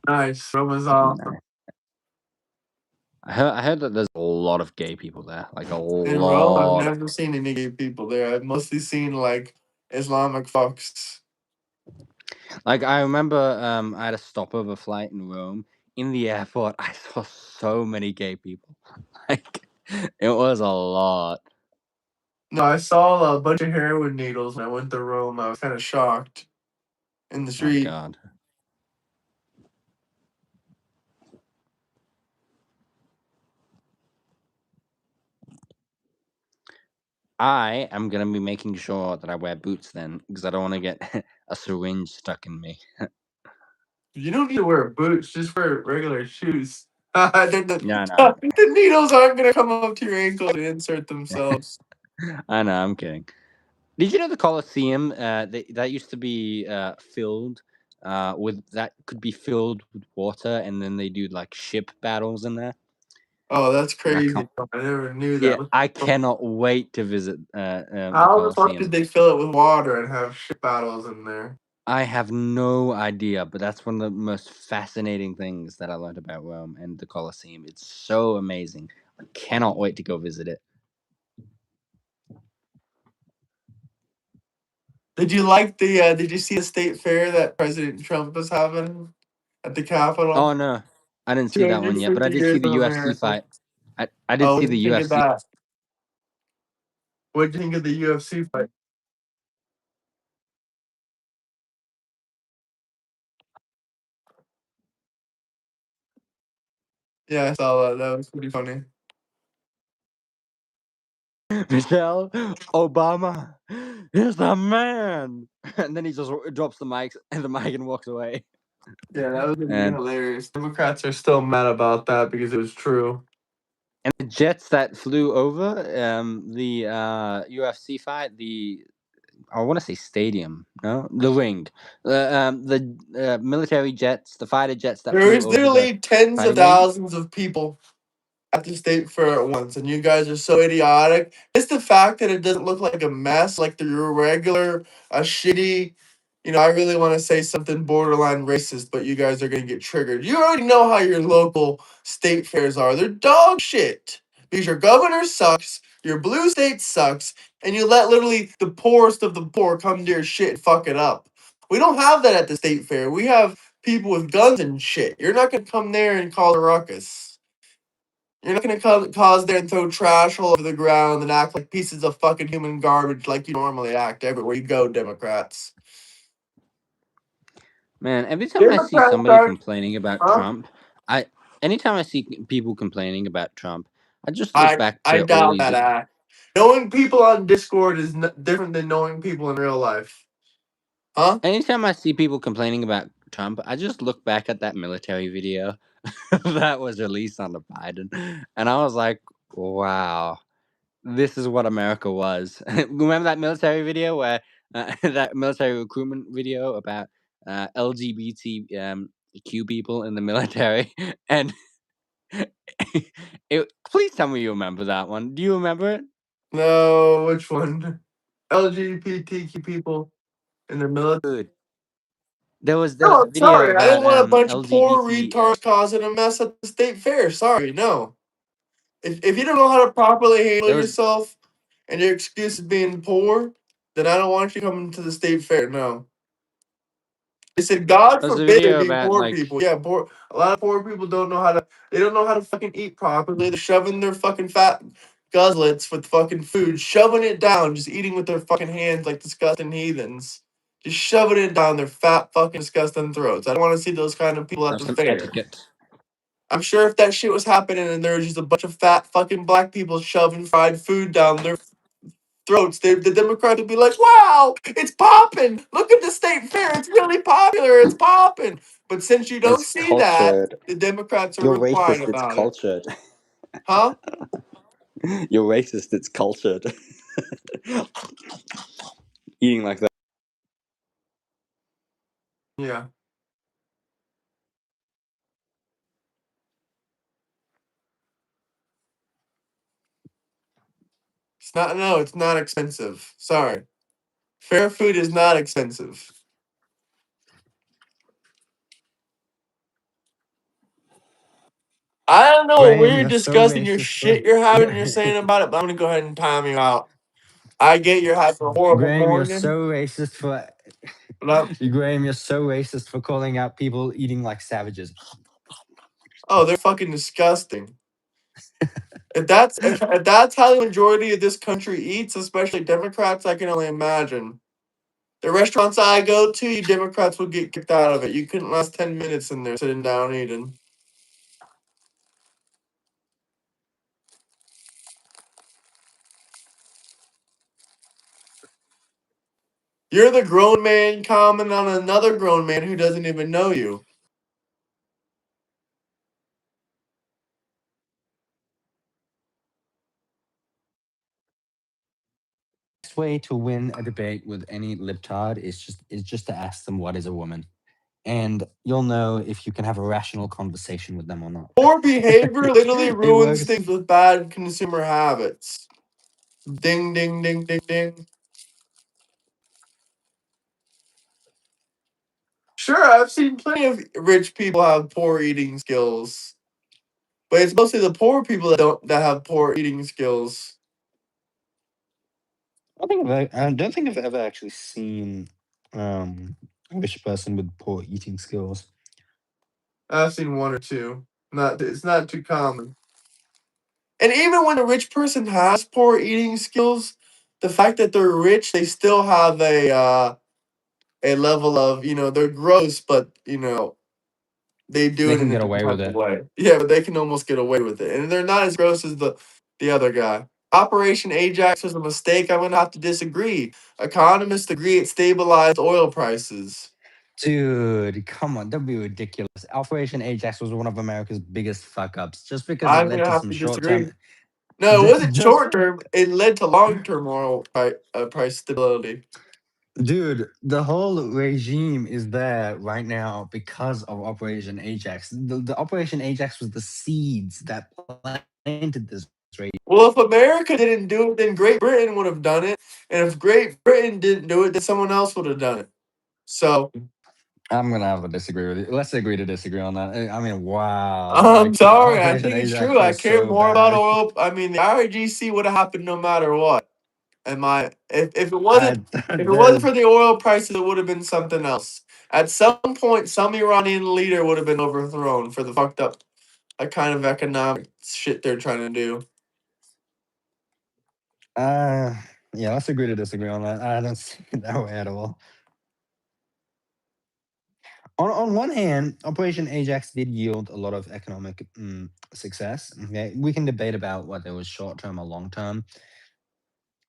S1: Nice. Rome is
S2: Nice.
S1: awesome.
S2: I heard that there's a lot of gay people there, like a
S1: In Rome, I've
S2: lot.
S1: never seen any gay people there. I've mostly seen like Islamic fucks.
S2: Like I remember, I had a stopover flight in Rome. In the airport, I saw so many gay people. Like it was a lot.
S1: No, I saw a bunch of heroin needles when I went to Rome. I was kind of shocked in the
S2: Oh
S1: street.
S2: God. I am gonna be making sure that I wear boots then, because I don't want to get a syringe stuck in me.
S1: You don't need to wear boots, just wear regular shoes.
S2: Yeah, I know.
S1: The needles aren't gonna come up to your ankle and insert themselves.
S2: I know. I'm kidding. Did you know the Colosseum? That used to be filled with that could be filled with water, and then they do like ship battles in there.
S1: Oh, that's
S2: And I
S1: crazy.
S2: can't.
S1: I never knew
S2: Yeah,
S1: that.
S2: I cannot wait to visit the
S1: How the fuck did
S2: Colosseum.
S1: they fill it with water and have ship battles in there?
S2: I have no idea, but that's one of the most fascinating things that I learned about Rome and the Colosseum. It's so amazing. I cannot wait to go visit it.
S1: Did you like the? Did you see the state fair that President Trump was having at the Capitol?
S2: Oh no, I didn't see that one yet, but I
S1: 250
S2: did see
S1: years
S2: the
S1: of
S2: UFC
S1: America.
S2: fight. I did
S1: Oh,
S2: see
S1: what did
S2: the
S1: you think of
S2: UFC.
S1: that? What did you think of the UFC fight? Yeah, I saw that. That was pretty funny.
S2: Michelle Obama is the man, and then he just drops the mic and walks away.
S1: Yeah, that was pretty
S2: And
S1: hilarious. Democrats are still mad about that because it was true.
S2: the jets that flew over the UFC fight, I want to say stadium, no, the ring, the military jets, the fighter jets that
S1: There
S2: flew
S1: is
S2: over the
S1: literally tens of
S2: fighting ring.
S1: thousands of people at the state fair at once, and you guys are so idiotic. It's the fact that it doesn't look like a mess, like the regular, a shitty. I really want to say something borderline racist, but you guys are gonna get triggered. You already know how your local state fairs are. They're dog shit because your governor sucks, your blue state sucks, and you let literally the poorest of the poor come to your shit and fuck it up. We don't have that at the state fair. We have people with guns and shit. You're not gonna come there and cause a ruckus. You're not gonna cause there and throw trash all over the ground and act like pieces of fucking human garbage like you normally act everywhere you go, Democrats.
S2: Man, every time I see
S1: Democrats
S2: somebody
S1: are,
S2: complaining about
S1: huh?
S2: Trump, I anytime I see people complaining about Trump, I just look
S1: I
S2: back
S1: I
S2: to all
S1: doubt
S2: these.
S1: that act. Knowing people on Discord is different than knowing people in real life, huh?
S2: Anytime I see people complaining about Trump, I just look back at that military video that was released on the Biden, and I was like, wow, this is what America was. Remember that military video where that military recruitment video about LGBT Q people in the military, and please tell me you remember that one. Do you remember it?
S1: No, which one? LGBTQ people in the military.
S2: Good. There was
S1: No,
S2: a
S1: I'm
S2: video
S1: sorry. I
S2: about
S1: didn't want a bunch of poor
S2: LGBT.
S1: retards causing a mess at the state fair. Sorry, no. If you don't know how to properly handle
S2: There was
S1: yourself and your excuse is being poor, then I don't want you coming to the state fair. No. They said, God
S2: there was a
S1: forbid there
S2: video
S1: be
S2: about
S1: poor
S2: like
S1: people. Yeah, poor. A lot of poor people don't know how to. They don't know how to fucking eat properly. They're shoving their fucking fat guzzlets with fucking food, shoving it down, just eating with their fucking hands like disgusting heathens. Just shoving it down their fat fucking disgusting throats. I don't want to see those kind of people at
S2: have
S1: the
S2: some
S1: fair.
S2: etiquette.
S1: I'm sure if that shit was happening and there was just a bunch of fat fucking black people shoving fried food down their throats, the Democrats would be like, wow, it's popping. Look at the state fair. It's really popular. It's popping. But since you don't
S2: It's
S1: see that,
S2: cultured.
S1: the Democrats are
S2: You're
S1: real quiet
S2: racist. It's
S1: about it.
S2: cultured.
S1: Huh?
S2: You're racist. It's cultured. Eating like that.
S1: Yeah. It's not. No, it's not expensive. Sorry. Fair food is not expensive. I don't know what
S3: Graham,
S1: weird,
S3: you're so
S1: disgusting your
S3: racist for
S1: shit you're having. You're saying about it, but I'm gonna go ahead and time you out. I get you're having a horrible
S3: Graham, you're
S1: morning,
S3: so racist for
S1: but
S3: Graham, you're so racist for calling out people eating like savages.
S1: oh, they're fucking disgusting. If that's how the majority of this country eats, especially Democrats, I can only imagine. The restaurants I go to, you Democrats would get kicked out of it. You couldn't last 10 minutes in there sitting down eating. You're the grown man commenting on another grown man who doesn't even know you.
S3: Best way to win a debate with any libtard is just to ask them what is a woman, and you'll know if you can have a rational conversation with them or not.
S1: Poor behavior literally
S3: It
S1: ruins
S3: works.
S1: things with bad consumer habits. Ding, ding, ding, ding, ding. Sure, I've seen plenty of rich people have poor eating skills, but it's mostly the poor people that have poor eating skills.
S3: I don't think I've ever actually seen a rich person with poor eating skills.
S1: I've seen one or two. Not it's not too common. And even when a rich person has poor eating skills, the fact that they're rich, they still have a level of, they're gross, but they do
S3: They
S1: it
S3: can
S1: in a
S3: get
S1: different
S3: away with
S1: type of
S3: it.
S1: way. Yeah, but they can almost get away with it, and they're not as gross as the other guy. Operation Ajax was a mistake. I'm gonna have to disagree. Economists agree it stabilized oil prices.
S3: Dude, come on, don't be ridiculous. Operation Ajax was one of America's biggest fuck ups, just because it
S1: I'm
S3: led
S1: gonna
S3: to
S1: have
S3: some
S1: to
S3: short term.
S1: disagree. No, it wasn't
S3: Just
S1: short term. It led to long term oil price stability.
S3: Dude, the whole regime is there right now because of Operation Ajax. The Operation Ajax was the seeds that planted this regime.
S1: Well, if America didn't do it, then Great Britain would have done it, and if Great Britain didn't do it, then someone else would have done it. So
S3: I'm gonna have to disagree with you. Let's agree to disagree on that. I mean, wow,
S1: I'm
S3: like
S1: sorry. I
S3: Operation
S1: think it's
S3: Ajax
S1: true. I
S3: was
S1: care
S3: so
S1: more about
S3: bad.
S1: oil. I mean, the IRGC would have happened no matter what. Am I? If it
S3: I
S1: wasn't, if it wasn't
S3: there's
S1: for the oil prices, it would have been something else. At some point, some Iranian leader would have been overthrown for the fucked up, kind of economic shit they're trying to do.
S3: uh yeah, let's agree to disagree on that. I don't see it that way at all. On one hand, Operation Ajax did yield a lot of economic success. Okay, we can debate about whether it was short term or long term.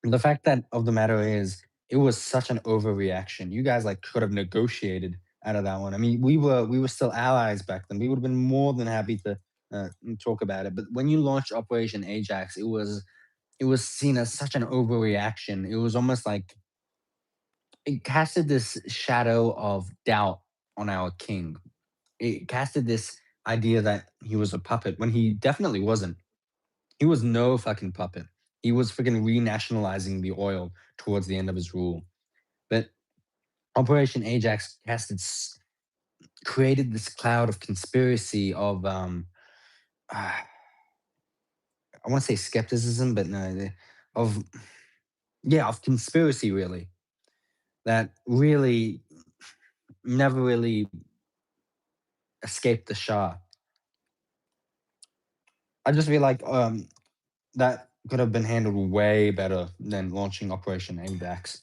S3: The fact that of the matter is, it was such an overreaction. You guys like could have negotiated out of that one. I mean, we were still allies back then. We would have been more than happy to talk about it. But when you launched Operation Ajax, it was seen as such an overreaction. It was almost like it casted this shadow of doubt on our king. It casted this idea that he was a puppet when he definitely wasn't. He was no fucking puppet. He was freaking renationalizing the oil towards the end of his rule. But Operation Ajax created this cloud of conspiracy of I want to say skepticism, but no, of yeah, of conspiracy really that really never really escaped the Shah. I just feel like that could have been handled way better than launching Operation Ajax.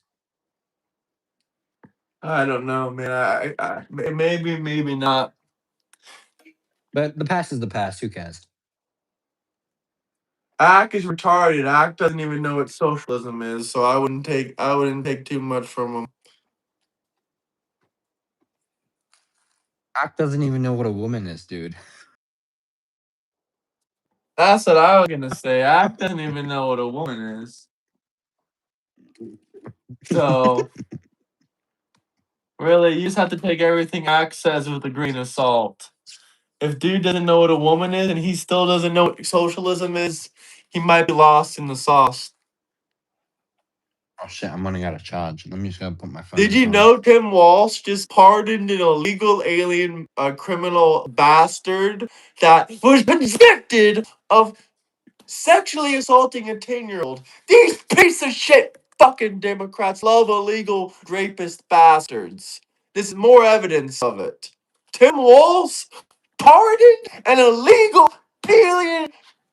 S1: I don't know, man. Maybe, maybe not.
S3: But the past is the past. Who cares?
S1: Ack is retarded. Ack doesn't even know what socialism is, so I wouldn't take too much from him.
S3: Ak doesn't even know what a woman is, dude.
S1: That's what I was gonna say. Ack doesn't even know what a woman is. So Really, you just have to take everything Max says with a grain of salt. If dude doesn't know what a woman is and he still doesn't know what socialism is, he might be lost in the sauce.
S3: Oh shit! I'm running out of charge. Let me just go put my phone
S1: Did
S3: back
S1: you
S3: on.
S1: know Tim Walsh just pardoned an illegal alien criminal bastard that was convicted of sexually assaulting a 10-year-old? These piece of shit fucking Democrats love illegal rapist bastards. This is more evidence of it. Tim Walsh pardoned an illegal alien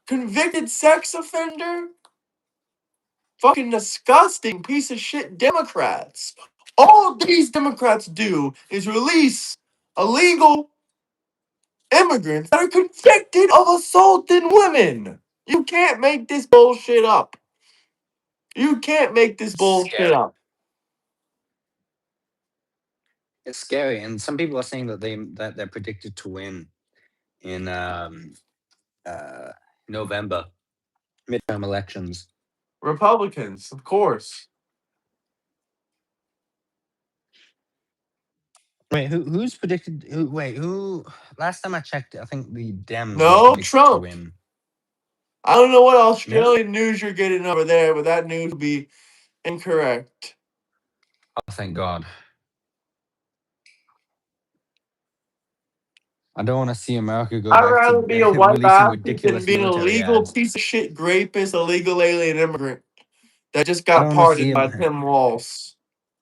S1: convicted sex offender? Fucking disgusting piece of shit Democrats. All these Democrats do is release illegal immigrants that are convicted of assaulting women. You can't make this bullshit up. You can't make this bullshit
S3: Scary.
S1: up.
S3: It's scary, and some people are saying that they're predicted to win in uh, November midterm elections.
S1: Republicans, of course.
S3: Wait, who's predicted? Who? Last time I checked, I think the Dems were
S1: No,
S3: predicted to
S1: Trump.
S3: win.
S1: I don't know what
S3: Yeah.
S1: Australian news you're getting over there, but that news will be incorrect.
S3: Oh, thank God. I don't want to see America go
S1: I'd
S3: back
S1: rather
S3: to
S1: be a white
S3: releasing
S1: bastard than
S3: ridiculous
S1: be an
S3: military
S1: illegal
S3: ads.
S1: piece of shit rapist, illegal alien immigrant that just
S3: I
S1: got
S3: don't want to see
S1: pardoned by
S3: him.
S1: Tim Walsh.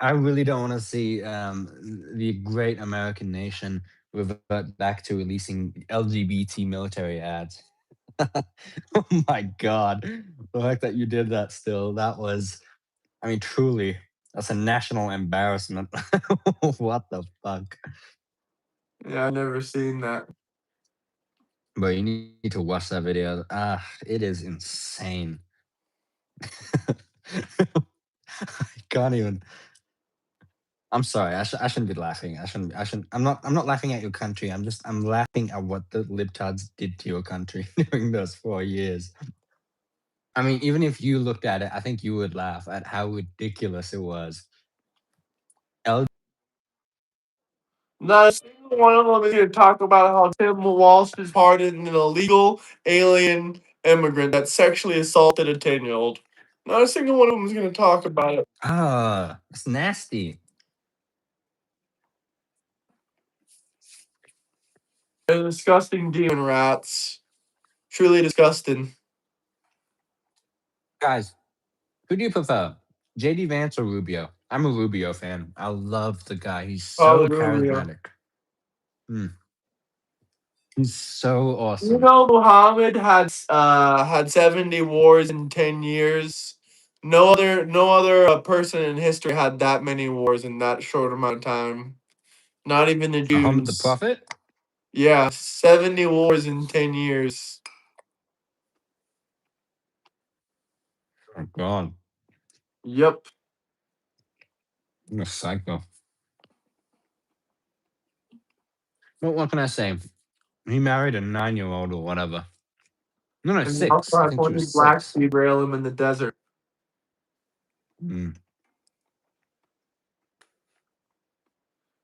S3: I really don't want to see the great American nation revert back to releasing LGBT military ads. Oh my God. The fact that you did that still, that was, I mean, truly, that's a national embarrassment. What the fuck?
S1: Yeah, I've never seen that.
S3: But you need to watch that video. Ah, it is insane. I can't even. I'm sorry. I shouldn't be laughing. I shouldn't. I'm not laughing at your country. I'm laughing at what the libtards did to your country during those 4 years. I mean, even if you looked at it, I think you would laugh at how ridiculous it was. L-
S1: Not a single one of them is here to talk about how Tim Walsh is pardoned an illegal alien immigrant that sexually assaulted a 10-year-old. Not a single one of them is going to talk about it.
S3: it's nasty.
S1: They're disgusting demon rats. Truly disgusting.
S3: Guys, who do you prefer? JD Vance or Rubio? I'm a Rubio fan. I love the guy. He's so
S1: Probably Rubio.
S3: charismatic. Mm, he's so
S1: You
S3: awesome.
S1: know, Muhammad had 70 wars in 10 years. No other person in history had that many wars in that short amount of time. Not even the
S3: Muhammad the
S1: Jews.
S3: Prophet?
S1: Yeah, 70 wars in 10 years.
S3: Oh, God.
S1: Yep.
S3: I'm a psycho. But what can I say? He married a 9-year-old or whatever. No,
S1: And he also
S3: six. I
S1: had
S3: think she
S1: 20
S3: was
S1: blacks
S3: 6.
S1: derail him in the desert.
S3: Mm.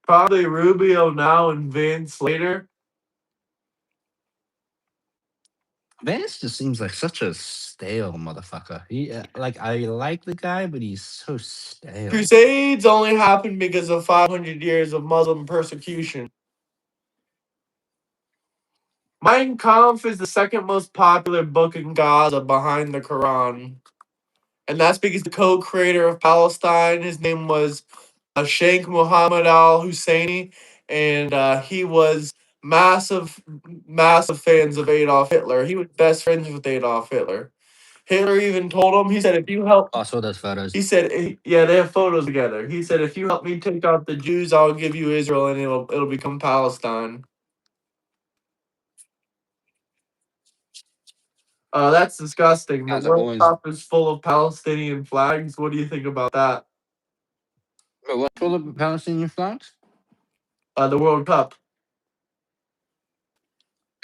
S1: Probably Rubio now and Vince later.
S3: Vance just seems like such a stale motherfucker. I like the guy, but he's so stale.
S1: Crusades only happened because of 500 years of Muslim persecution. Mein Kampf is the second most popular book in Gaza behind the Quran. And that's because the co-creator of Palestine, his name was Sheikh Mohammed Al Husseini, and he was massive fans of Adolf Hitler. He was best friends with Adolf Hitler. Hitler even told him, he said, if you help,
S3: Oh, I saw those photos.
S1: he said, yeah, they have photos together. He said, if you help me take out the Jews, I'll give you Israel, and it'll become Palestine. That's disgusting. The
S3: Guys are
S1: World
S3: always.
S1: Cup is full of Palestinian flags. What do you think about that?
S3: Wait, what's all the Palestinian flags?
S1: The World Cup.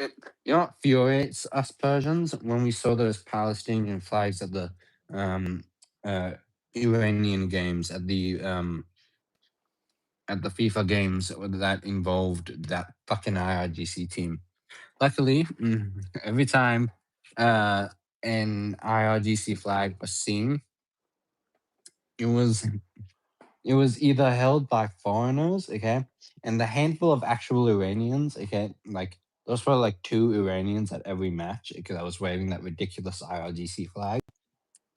S3: You know what infuriates us Persians when we saw those Palestinian flags at the um, uh, Iranian games at the at the FIFA games that involved that fucking IRGC team. Luckily, every time uh, an IRGC flag was seen, it was it was either held by foreigners, okay, and the handful of actual Iranians, okay, like those were like two Iranians at every match, because I was waving that ridiculous IRGC flag.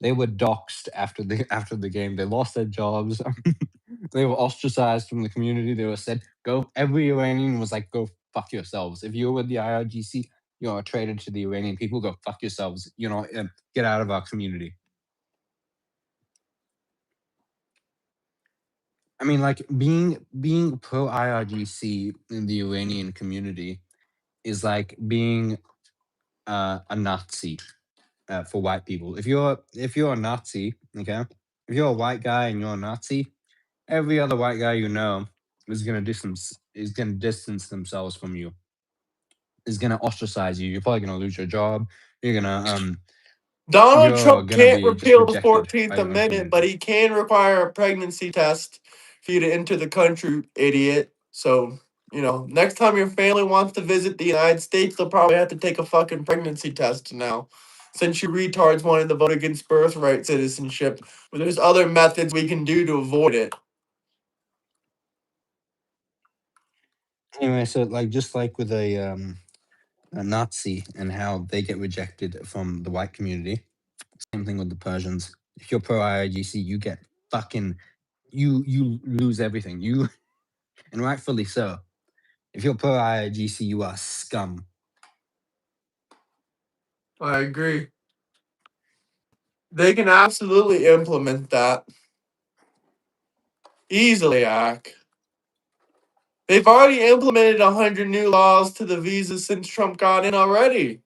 S3: They were doxxed after the game. They lost their jobs. They were ostracized from the community. They were said, "Go." Every Iranian was like, "Go fuck yourselves. If you're with the IRGC, you're a traitor to the Iranian people. Go fuck yourselves. You know, get out of our community." I mean, like being pro IRGC in the Iranian community is like being a Nazi for white people. If you're a Nazi, okay, if you're a white guy and you're a Nazi, every other white guy you know is gonna distance themselves from you. Is gonna ostracize you. You're probably gonna lose your job. You're gonna
S1: Donald
S3: you're
S1: Trump
S3: gonna
S1: can't
S3: be just
S1: repeal the
S3: rejected
S1: 14th
S3: by your own
S1: Amendment, but
S3: community.
S1: he can require a pregnancy test for you to enter the country, idiot. So, next time your family wants to visit the United States, they'll probably have to take a fucking pregnancy test now. Since you retards wanted to vote against birthright citizenship, but there's other methods we can do to avoid it.
S3: Anyway, so like just like with a Nazi and how they get rejected from the white community. Same thing with the Persians. If you're pro IRGC, you get fucking you lose everything. You and rightfully so. If you're pro IRGC, you are scum.
S1: I agree. They can absolutely implement that easily, Ak. They've already implemented 100 new laws to the visa since Trump got in already.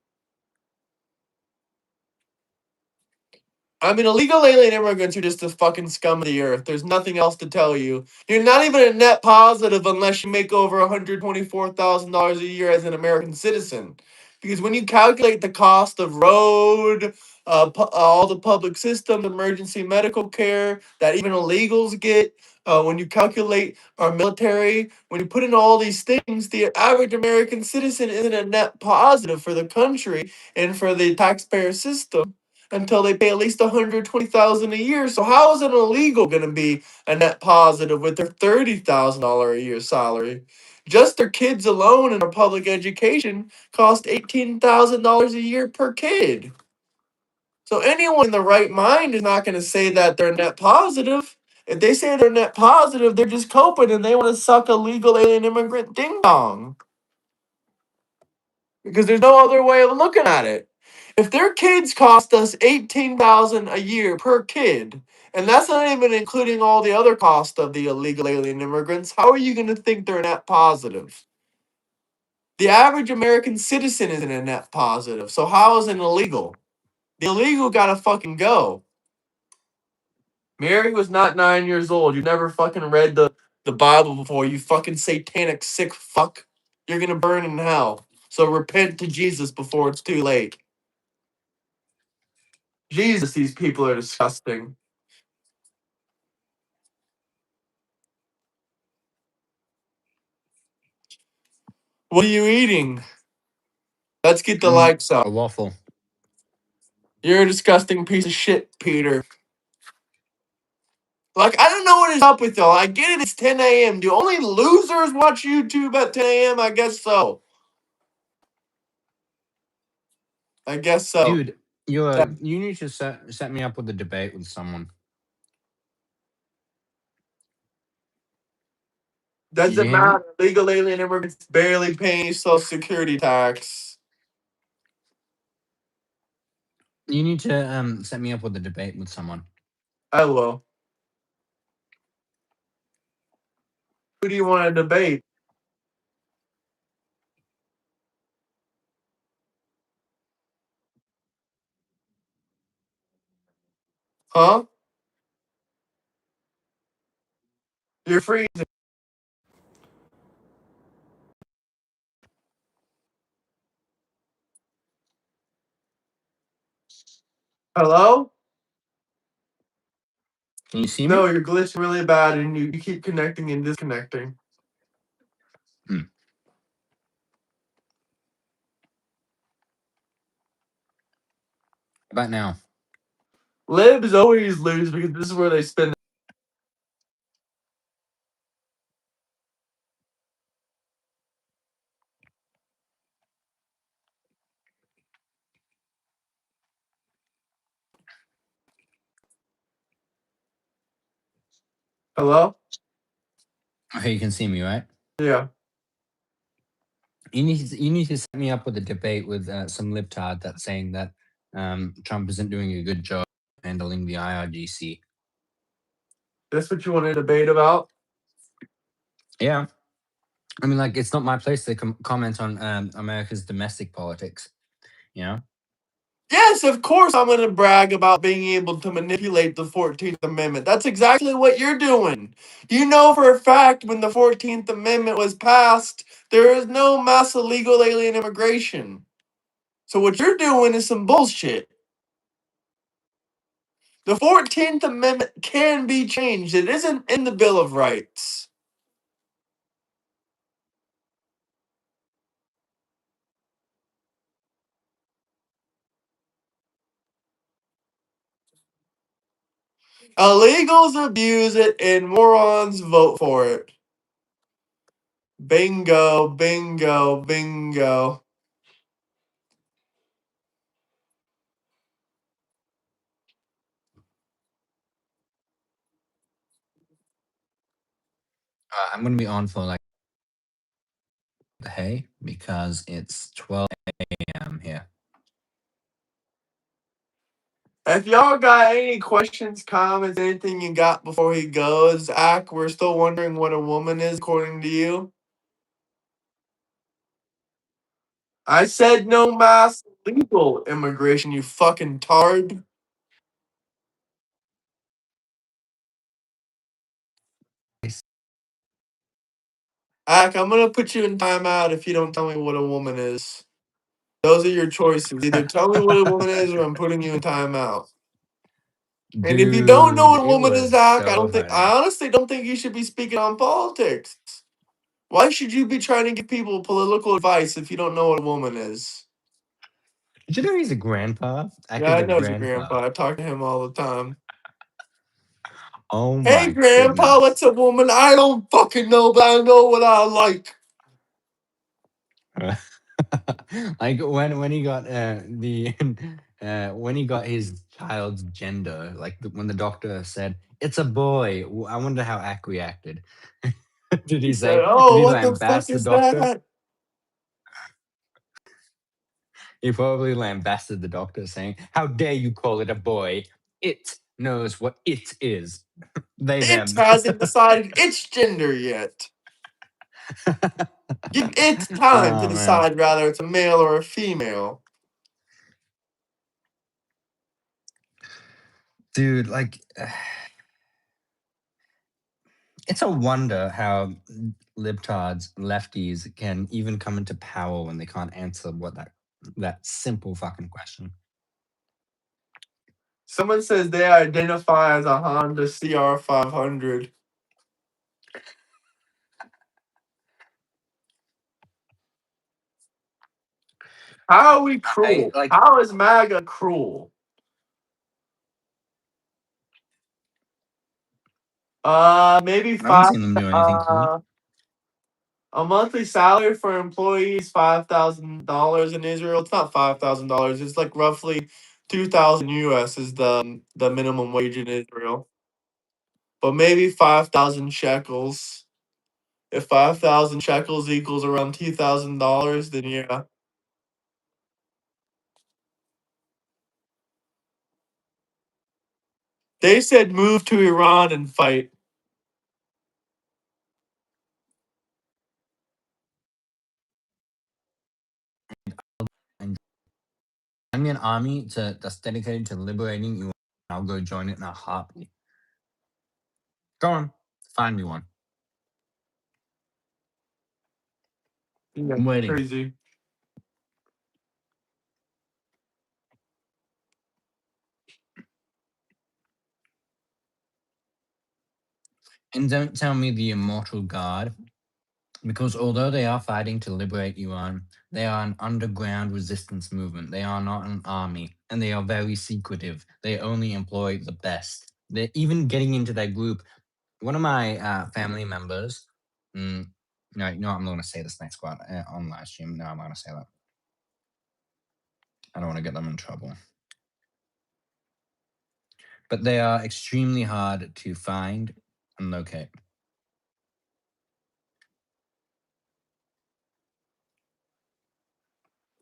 S1: I mean, illegal alien immigrants are just the fucking scum of the earth. There's nothing else to tell you. You're not even a net positive unless you make over $124,000 a year as an American citizen. Because when you calculate the cost of road, all the public systems, emergency medical care that even illegals get, when you calculate our military, when you put in all these things, the average American citizen isn't a net positive for the country and for the taxpayer system until they pay at least 120,000 a year. So how is an illegal going to be a net positive with their $30,000 a year salary? Just their kids alone in a public education cost $18,000 a year per kid. So anyone in the right mind is not going to say that they're net positive. If they say they're net positive, they're just coping and they want to suck a legal alien immigrant ding dong. Because there's no other way of looking at it. If their kids cost us 18,000 a year per kid, and that's not even including all the other cost of the illegal alien immigrants, how are you going to think they're net positive? The average American citizen isn't a net positive, so how is an illegal? The illegal gotta fucking go. Mary was not 9 years old. You never fucking read the Bible before, you fucking satanic sick fuck. You're gonna burn in hell. So repent to Jesus before it's too late. Jesus, these people are disgusting. What are you eating? Let's get the likes
S3: A
S1: up.
S3: waffle.
S1: You're a disgusting piece of shit, Peter. Like, I don't know what is up with y'all. I get it, it's 10 a.m. Do only losers watch YouTube at 10 a.m.? I guess so. I guess so.
S3: Dude, you need to set me up with a debate with someone. Did you
S1: Doesn't
S3: hear me?
S1: matter. Legal alien immigrants barely paying social security tax.
S3: You need to set me up with a debate with someone.
S1: I will. Who do you want to debate? Huh? You're freezing. Hello?
S3: Can you see
S1: No,
S3: me?
S1: you're glitching really bad, and you keep connecting and disconnecting.
S3: Hmm. How about now?
S1: Libs always lose because this is where they spend. Hello?
S3: Okay, you can see me, right?
S1: Yeah.
S3: You need to set me up with a debate with some libtard that's saying that Trump isn't doing a good job handling the IRGC.
S1: That's what you want to debate about?
S3: Yeah, I mean, like, it's not my place to comment on America's domestic politics. You know,
S1: Yes, of course I'm going to brag about being able to manipulate the 14th Amendment. That's exactly what you're doing. You know for a fact when the 14th Amendment was passed, there is no mass illegal alien immigration. So what you're doing is some bullshit. The 14th Amendment can be changed. It isn't in the Bill of Rights. Illegals abuse it and morons vote for it. Bingo, bingo, bingo.
S3: I'm gonna be on for like the hay because it's 12 a.m. here.
S1: If y'all got any questions, comments, anything you got before he goes, Ack, we're still wondering what a woman is according to you. I said no mass legal immigration, you fucking tard. Ack, I'm gonna put you in timeout if you don't tell me what a woman is. Those are your choices. Either tell me what a woman is or I'm putting you in timeout. And if you don't know
S3: Dude,
S1: what a
S3: it
S1: woman is,
S3: was
S1: Ack,
S3: so
S1: I
S3: funny.
S1: honestly don't think you should be speaking on politics. Why should you be trying to give people political advice if you don't know what a woman is?
S3: Did you know he's a grandpa?
S1: Yeah,
S3: Actor's
S1: I
S3: a
S1: know your
S3: grandpa.
S1: grandpa. I talk to him all the time.
S3: Oh
S1: Hey,
S3: my
S1: grandpa,
S3: goodness.
S1: what's a woman? I don't fucking know, but I know what I like.
S3: Like when he got the when he got his child's gender, like when the doctor said it's a boy, I wonder how Ack reacted. Did
S1: He
S3: he
S1: said,
S3: say? Did
S1: "Oh,
S3: he
S1: what the fuck
S3: lambaste the
S1: is
S3: doctor?
S1: that?"
S3: He probably lambasted the doctor, saying, "How dare you call it a boy? It knows what it is. They
S1: It
S3: them."
S1: hasn't decided its gender yet. Give it time to
S3: Oh man,
S1: decide whether it's a male or a female.
S3: dude, like. It's a wonder how libtards, lefties can even come into power when they can't answer what that simple fucking question.
S1: Someone says they identify as a Honda CR500. How are we
S3: I
S1: cruel?
S3: like.
S1: How is MAGA cruel? Maybe
S3: I haven't
S1: five.
S3: seen them do anything cruel.
S1: Uh, a monthly salary for employees $5,000 in Israel. It's not $5,000. It's like roughly 2,000 US is the minimum wage in Israel. But maybe 5,000 shekels. If 5,000 shekels equals around $2,000, then yeah. They said move to Iran and fight.
S3: And find me an army that's dedicated to liberating you. I'll go join it in a heartbeat. Go on, find me one.
S1: Yeah,
S3: I'm waiting.
S1: crazy.
S3: And don't tell me the immortal god, because although they are fighting to liberate Iran, they are an underground resistance movement. They are not an army, and they are very secretive. They only employ the best. They're even getting into that group. One of my family members, mm, no, no, I'm not going to say this next one on live stream. No, I'm not going to say that. I don't want to get them in trouble. But they are extremely hard to find and locate.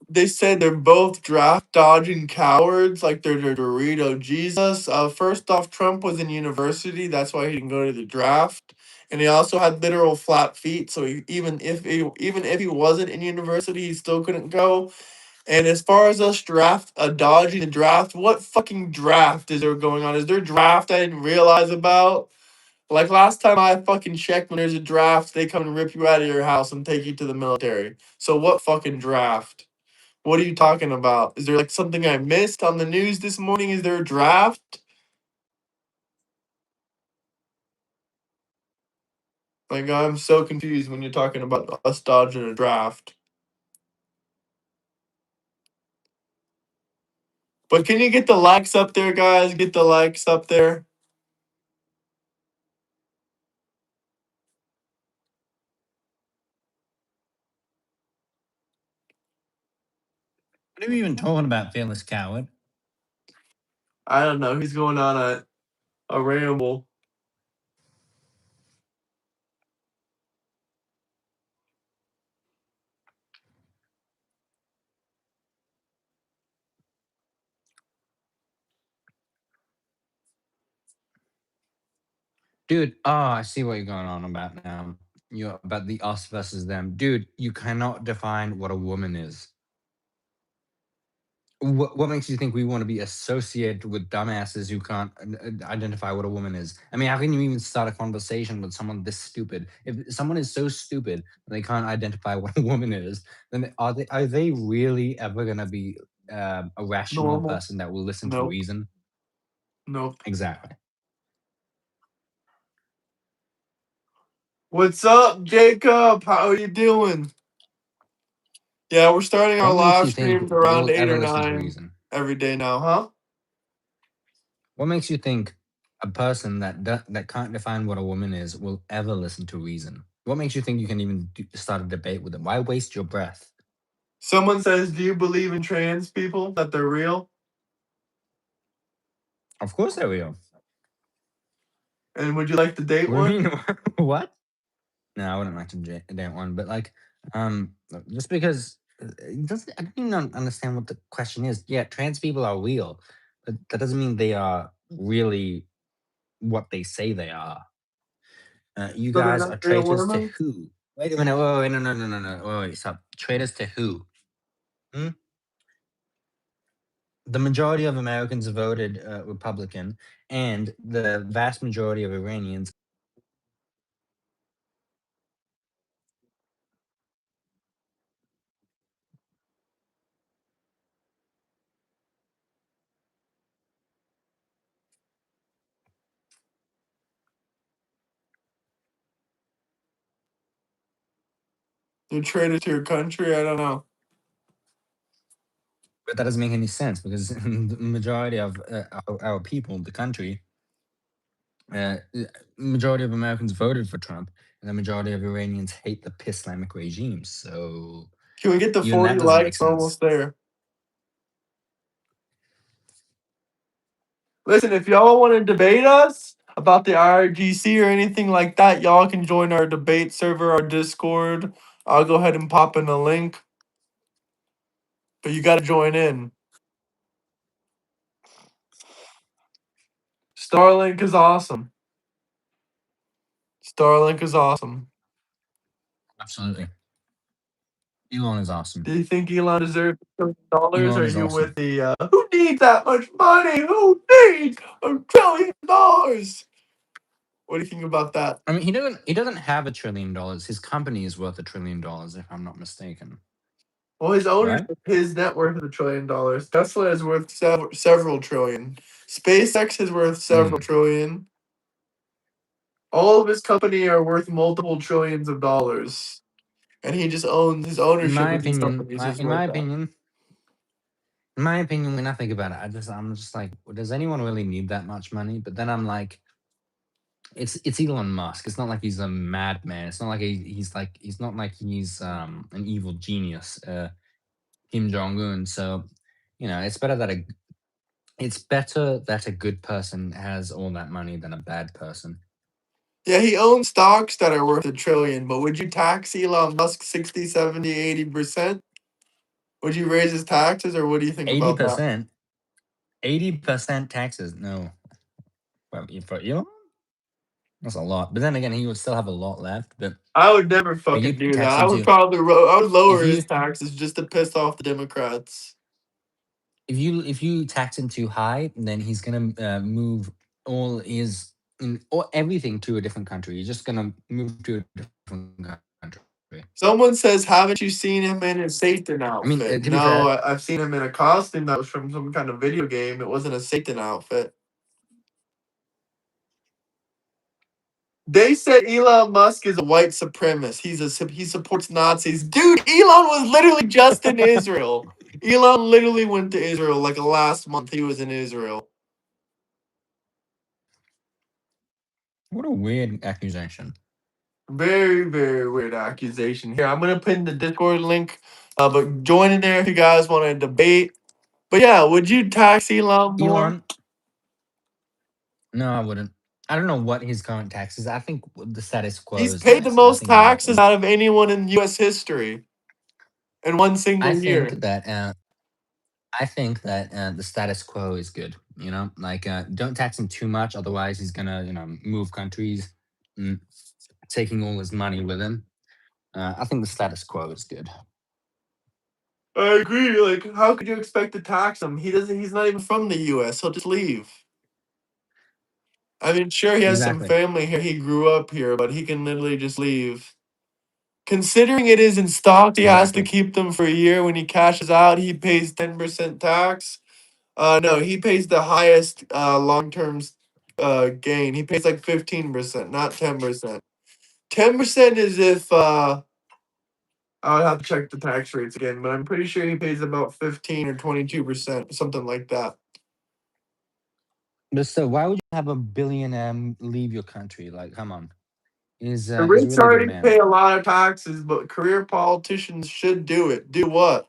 S1: They said they're both draft dodging cowards, like they're the Dorito Jesus. First off, Trump was in university, that's why he didn't go to the draft, and he also had literal flat feet. So even if he wasn't in university, he still couldn't go. And as far as us dodging the draft, what fucking draft is there going on? Is there a draft I didn't realize about? Like last time I fucking checked, when there's a draft, they come and rip you out of your house and take you to the military. So what fucking draft? What are you talking about? Is there like something I missed on the news this morning? Is there a draft? Like I'm so confused when you're talking about us dodging a draft. But can you get the likes up there, guys? Get the likes up there.
S3: What are you even talking about, fearless coward?
S1: I don't know. He's going on a ramble.
S3: Dude, oh, I see what you're going on about now. You're about the us versus them. Dude, you cannot define what a woman is. What makes you think we want to be associated with dumbasses who can't identify what a woman is? I mean, how can you even start a conversation with someone this stupid? If someone is so stupid and they can't identify what a woman is, then are they really ever gonna be a rational
S1: Normal.
S3: person that will listen to
S1: Nope.
S3: reason?
S1: Nope.
S3: Exactly.
S1: What's up, Jacob? How are you doing? Yeah, we're starting our
S3: What makes
S1: live
S3: you think
S1: streams
S3: they
S1: around
S3: will
S1: 8
S3: ever
S1: or
S3: listen to
S1: 9
S3: reason?
S1: every day now, huh?
S3: What makes you think a person that can't define what a woman is will ever listen to reason? What makes you think you can even start a debate with them? Why waste your breath?
S1: Someone says, "Do you believe in trans people, that they're real?
S3: Of course they're real.
S1: And would you like to date
S3: What do you
S1: one?"
S3: mean? What? No, I wouldn't like to date one. But like, just because it doesn't, I don't even understand what the question is. Yeah, trans people are real, but that doesn't mean they are really what they say they are. You
S1: So they're
S3: guys
S1: not
S3: are
S1: real
S3: traitors to
S1: women?
S3: who? Wait a minute. Wait, no, no, no, no, no. Wait, stop. Traitors to who? Hmm? The majority of Americans voted Republican, and the vast majority of Iranians.
S1: You're traitor to your country? I don't know.
S3: But that doesn't make any sense because the majority of our people, the country, majority of Americans voted for Trump, and the majority of Iranians hate the Islamic regime. So
S1: Can we get the
S3: even
S1: 40
S3: that doesn't make
S1: likes? We're
S3: sense.
S1: almost there. Listen, if y'all want to debate us about the IRGC or anything like that, y'all can join our debate server, our Discord. I'll go ahead and pop in a link, but you got to join in. Starlink is awesome. Starlink is awesome.
S3: Absolutely, Elon is awesome.
S1: Do you think Elon deserves $1 trillion? Or
S3: Elon
S1: are
S3: is
S1: you with
S3: awesome.
S1: the who needs that much money? Who needs $1 trillion? What do you think about that?
S3: I mean, he doesn't have $1 trillion. His company is worth $1 trillion, if I'm not mistaken.
S1: Well, his
S3: Right?
S1: ownership, his net worth is $1 trillion. Tesla is worth several trillion. SpaceX is worth several
S3: Mm.
S1: trillion. All of his company are worth multiple trillions of dollars, and he just owns his ownership of these companies is
S3: In my
S1: worth that.
S3: opinion, in my opinion, when I think about it, I'm just like, does anyone really need that much money? But then I'm like, it's Elon Musk. It's not like he's a madman. It's not like he's not like he's an evil genius, Kim Jong Un. So, it's better that a good person has all that money than a bad person.
S1: Yeah, he owns stocks that are worth a trillion, but would you tax Elon Musk 60, 70, 80%? Would you raise his taxes, or what do you think
S3: Eighty
S1: about that?
S3: percent, 80% taxes. No, well, for Elon, that's a lot. But then again, he would still have a lot left.
S1: I would never
S3: But you
S1: fucking do that.
S3: tax
S1: I
S3: him
S1: would
S3: too.
S1: probably I would
S3: If
S1: lower his
S3: you
S1: taxes just to piss off the Democrats.
S3: if you tax him too high, then he's gonna move all his or everything to a different country. He's just gonna move to a different country.
S1: Someone says, "Haven't you seen him in his Satan
S3: I mean, to
S1: outfit?"
S3: be
S1: No,
S3: fair,
S1: I've seen him in a costume that was from some kind of video game. It wasn't a Satan outfit. They said Elon Musk is a white supremacist. He supports Nazis. Dude, Elon was literally just in Israel. Elon literally went to Israel like last month. He was in Israel.
S3: what a weird accusation.
S1: Very, very weird accusation. Here, I'm gonna pin the Discord link. But join in there if you guys want to debate. But yeah, would you tax Elon more?
S3: Elon, no, I wouldn't. I don't know what his current tax is. I think the status quo
S1: He's
S3: is
S1: paid the
S3: nice. I
S1: most
S3: think he's like,
S1: taxes out of anyone in U.S. history in one
S3: I
S1: single
S3: think
S1: year.
S3: that uh, the status quo is good. Like don't tax him too much, otherwise he's gonna move countries, mm, taking all his money with him. I think the status quo is good.
S1: I agree. Like, how could you expect to tax him? He doesn't. He's not even from the U.S. He'll just leave. I mean, sure, he has some
S3: Exactly.
S1: family here. He grew up here, but he can literally just leave. Considering it is in stocks, he has to
S3: Exactly.
S1: keep them for a year. When he cashes out, he pays 10% tax. No, he pays the highest long term gain. He pays like 15%, not 10%. 10% is if I would have to check the tax rates again, but I'm pretty sure he pays about 15 or 22%, something like that.
S3: But so why would you have a billionaire leave your country? Like, come on.
S1: The
S3: He's a
S1: rich
S3: really good
S1: already pay
S3: man.
S1: a lot of taxes, but career politicians should do it. Do what?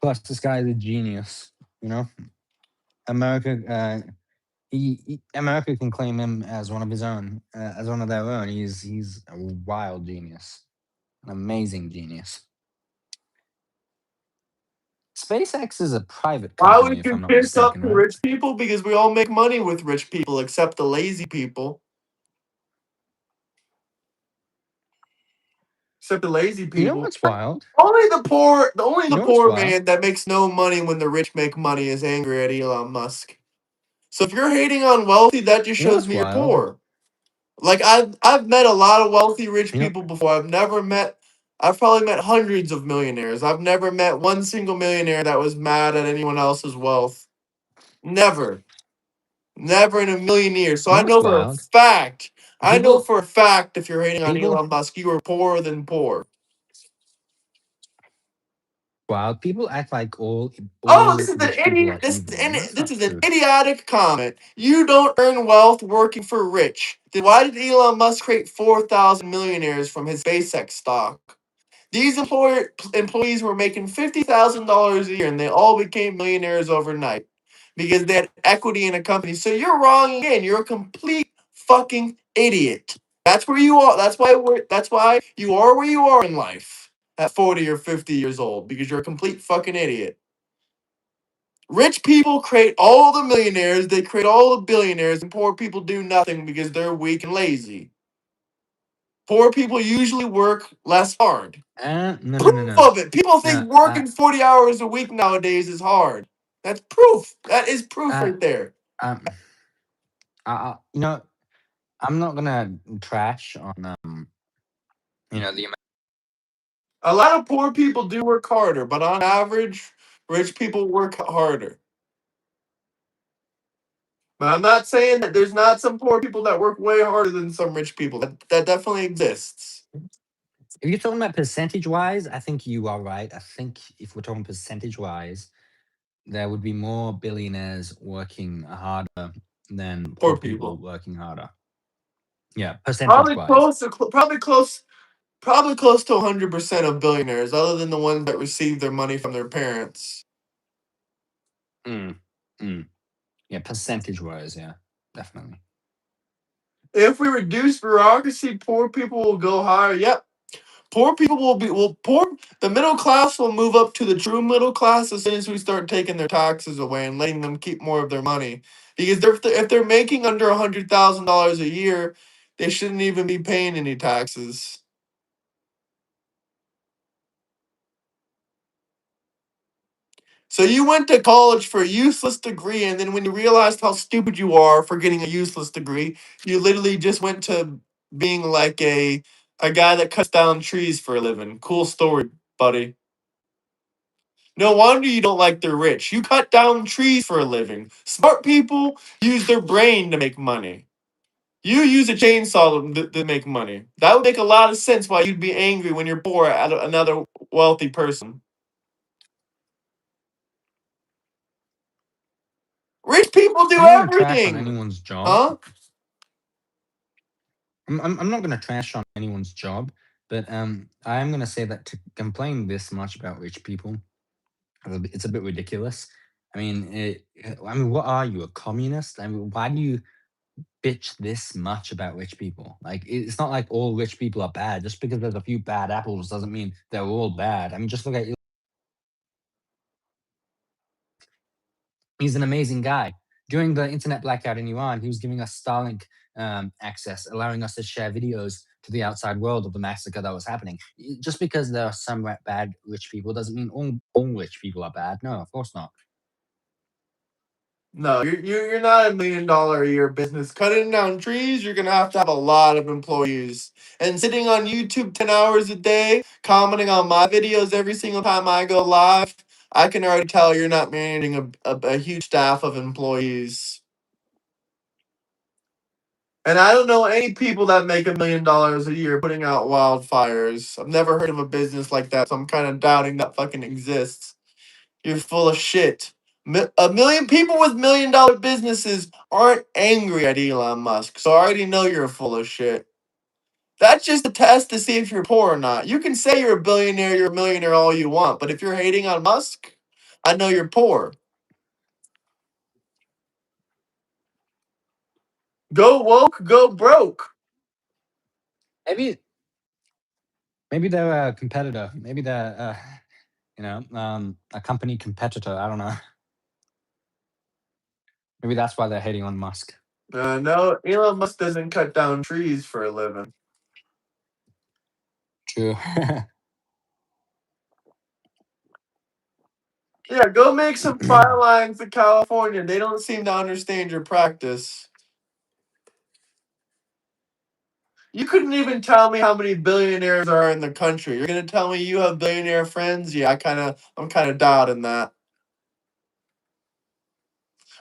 S3: Plus, this guy is a genius. You know, America. America can claim him as one of his own, as one of their own. He's a wild genius, an amazing genius. SpaceX is a private
S1: Why
S3: company,
S1: would
S3: if
S1: you
S3: I'm not
S1: piss off
S3: mistaken,
S1: the
S3: right?
S1: rich people? Because we all make money with rich people, except the lazy people. Except the lazy
S3: You know
S1: people.
S3: what's wild?
S1: Only
S3: You
S1: the
S3: know what's
S1: poor
S3: wild?
S1: man that makes no money when the rich make money is angry at Elon Musk. So if you're hating on wealthy, that just
S3: You know
S1: shows
S3: what's
S1: me you're
S3: wild?
S1: poor. Like I've met a lot of wealthy rich
S3: You know,
S1: people before. I've probably met hundreds of millionaires. I've never met one single millionaire that was mad at anyone else's wealth. Never. Never in a million years. So
S3: you
S1: I
S3: know what's
S1: know for a
S3: wild?
S1: fact. I know
S3: People,
S1: for a fact if you're hating on
S3: people,
S1: Elon Musk, you are poorer than poor.
S3: wild. People act like
S1: Oh, this
S3: all
S1: is an
S3: rich people
S1: idiot.
S3: are evil, and that's
S1: This
S3: not
S1: is an
S3: true.
S1: idiotic comment. You don't earn wealth working for rich. Then why did Elon Musk create 4,000 millionaires from his SpaceX stock? These employees were making $50,000 a year, and they all became millionaires overnight because they had equity in a company. So you're wrong again. You're a complete fucking idiot. That's where you are. That's why you are where you are in life at 40 or 50 years old, because you're a complete fucking idiot. Rich people create all the millionaires, they create all the billionaires, and poor people do nothing because they're weak and lazy. Poor people usually work less hard.
S3: No, no, no,
S1: Proof
S3: no,
S1: of it. People
S3: no.
S1: think working 40 hours a week nowadays is hard. That's proof. That is proof
S3: Uh,
S1: right there.
S3: um, you know, I'm not gonna trash on the
S1: A lot of poor people do work harder, but on average, Rich people work harder. But I'm not saying that there's not some poor people that work way harder than some rich people. That definitely exists.
S3: If you're talking about percentage wise, I think you are right. I think if we're talking percentage wise, there would be more billionaires working harder than
S1: Poor
S3: poor people
S1: people.
S3: working harder. Yeah, percentage
S1: Probably
S3: wise.
S1: close to probably close to 100% of billionaires, other than the ones that receive their money from their parents.
S3: Mm, mm. Yeah, percentage wise, yeah, definitely.
S1: If we reduce bureaucracy, poor people will go higher. Yep. Poor people will poor the middle class will move up to the true middle class as soon as we start taking their taxes away and letting them keep more of their money. Because if they're making under $100,000 a year, they shouldn't even be paying any taxes. So you went to college for a useless degree, and then when you realized how stupid you are for getting a useless degree, you literally just went to being like a guy that cuts down trees for a living. Cool story, buddy. No wonder you don't like the rich. You cut down trees for a living. Smart people use their brain to make money. You use a chainsaw to make money. That would make a lot of sense why you'd be angry when you're poor at another wealthy person. Rich people do
S3: I'm not gonna trash on
S1: everything.
S3: anyone's job.
S1: Huh?
S3: I'm not gonna trash on anyone's job, but I am gonna say that to complain this much about rich people, it's a bit ridiculous. I mean, what are you, a communist? I mean, why do you bitch this much about rich people? Like, it's not like all rich people are bad. Just because there's a few bad apples doesn't mean they're all bad. I mean, just look at, he's an amazing guy. During the internet blackout in Iran, he was giving us Starlink access, allowing us to share videos to the outside world of the massacre that was happening. Just because there are some bad rich people doesn't mean all rich people are bad. No, of course not.
S1: No, you're not $1 million a year business. Cutting down trees, you're gonna have to have a lot of employees. And sitting on YouTube 10 hours a day, commenting on my videos every single time I go live, I can already tell you're not managing a huge staff of employees. And I don't know any people that make $1 million a year putting out wildfires. I've never heard of a business like that, so I'm kind of doubting that fucking exists. You're full of shit. A million people with $1 million businesses aren't angry at Elon Musk, so I already know you're full of shit. That's just a test to see if you're poor or not. You can say you're a billionaire, you're a millionaire all you want, but if you're hating on Musk, I know you're poor. Go woke, go broke.
S3: Maybe maybe they're a competitor. Maybe they're a company competitor. I don't know. Maybe that's why they're hating on Musk.
S1: No, Elon Musk doesn't cut down trees for a living.
S3: True.
S1: Yeah, go make some fire lines in California. They don't seem to understand your practice. You couldn't even tell me how many billionaires are in the country. You're gonna tell me you have billionaire friends? Yeah, I'm kind of doubting that.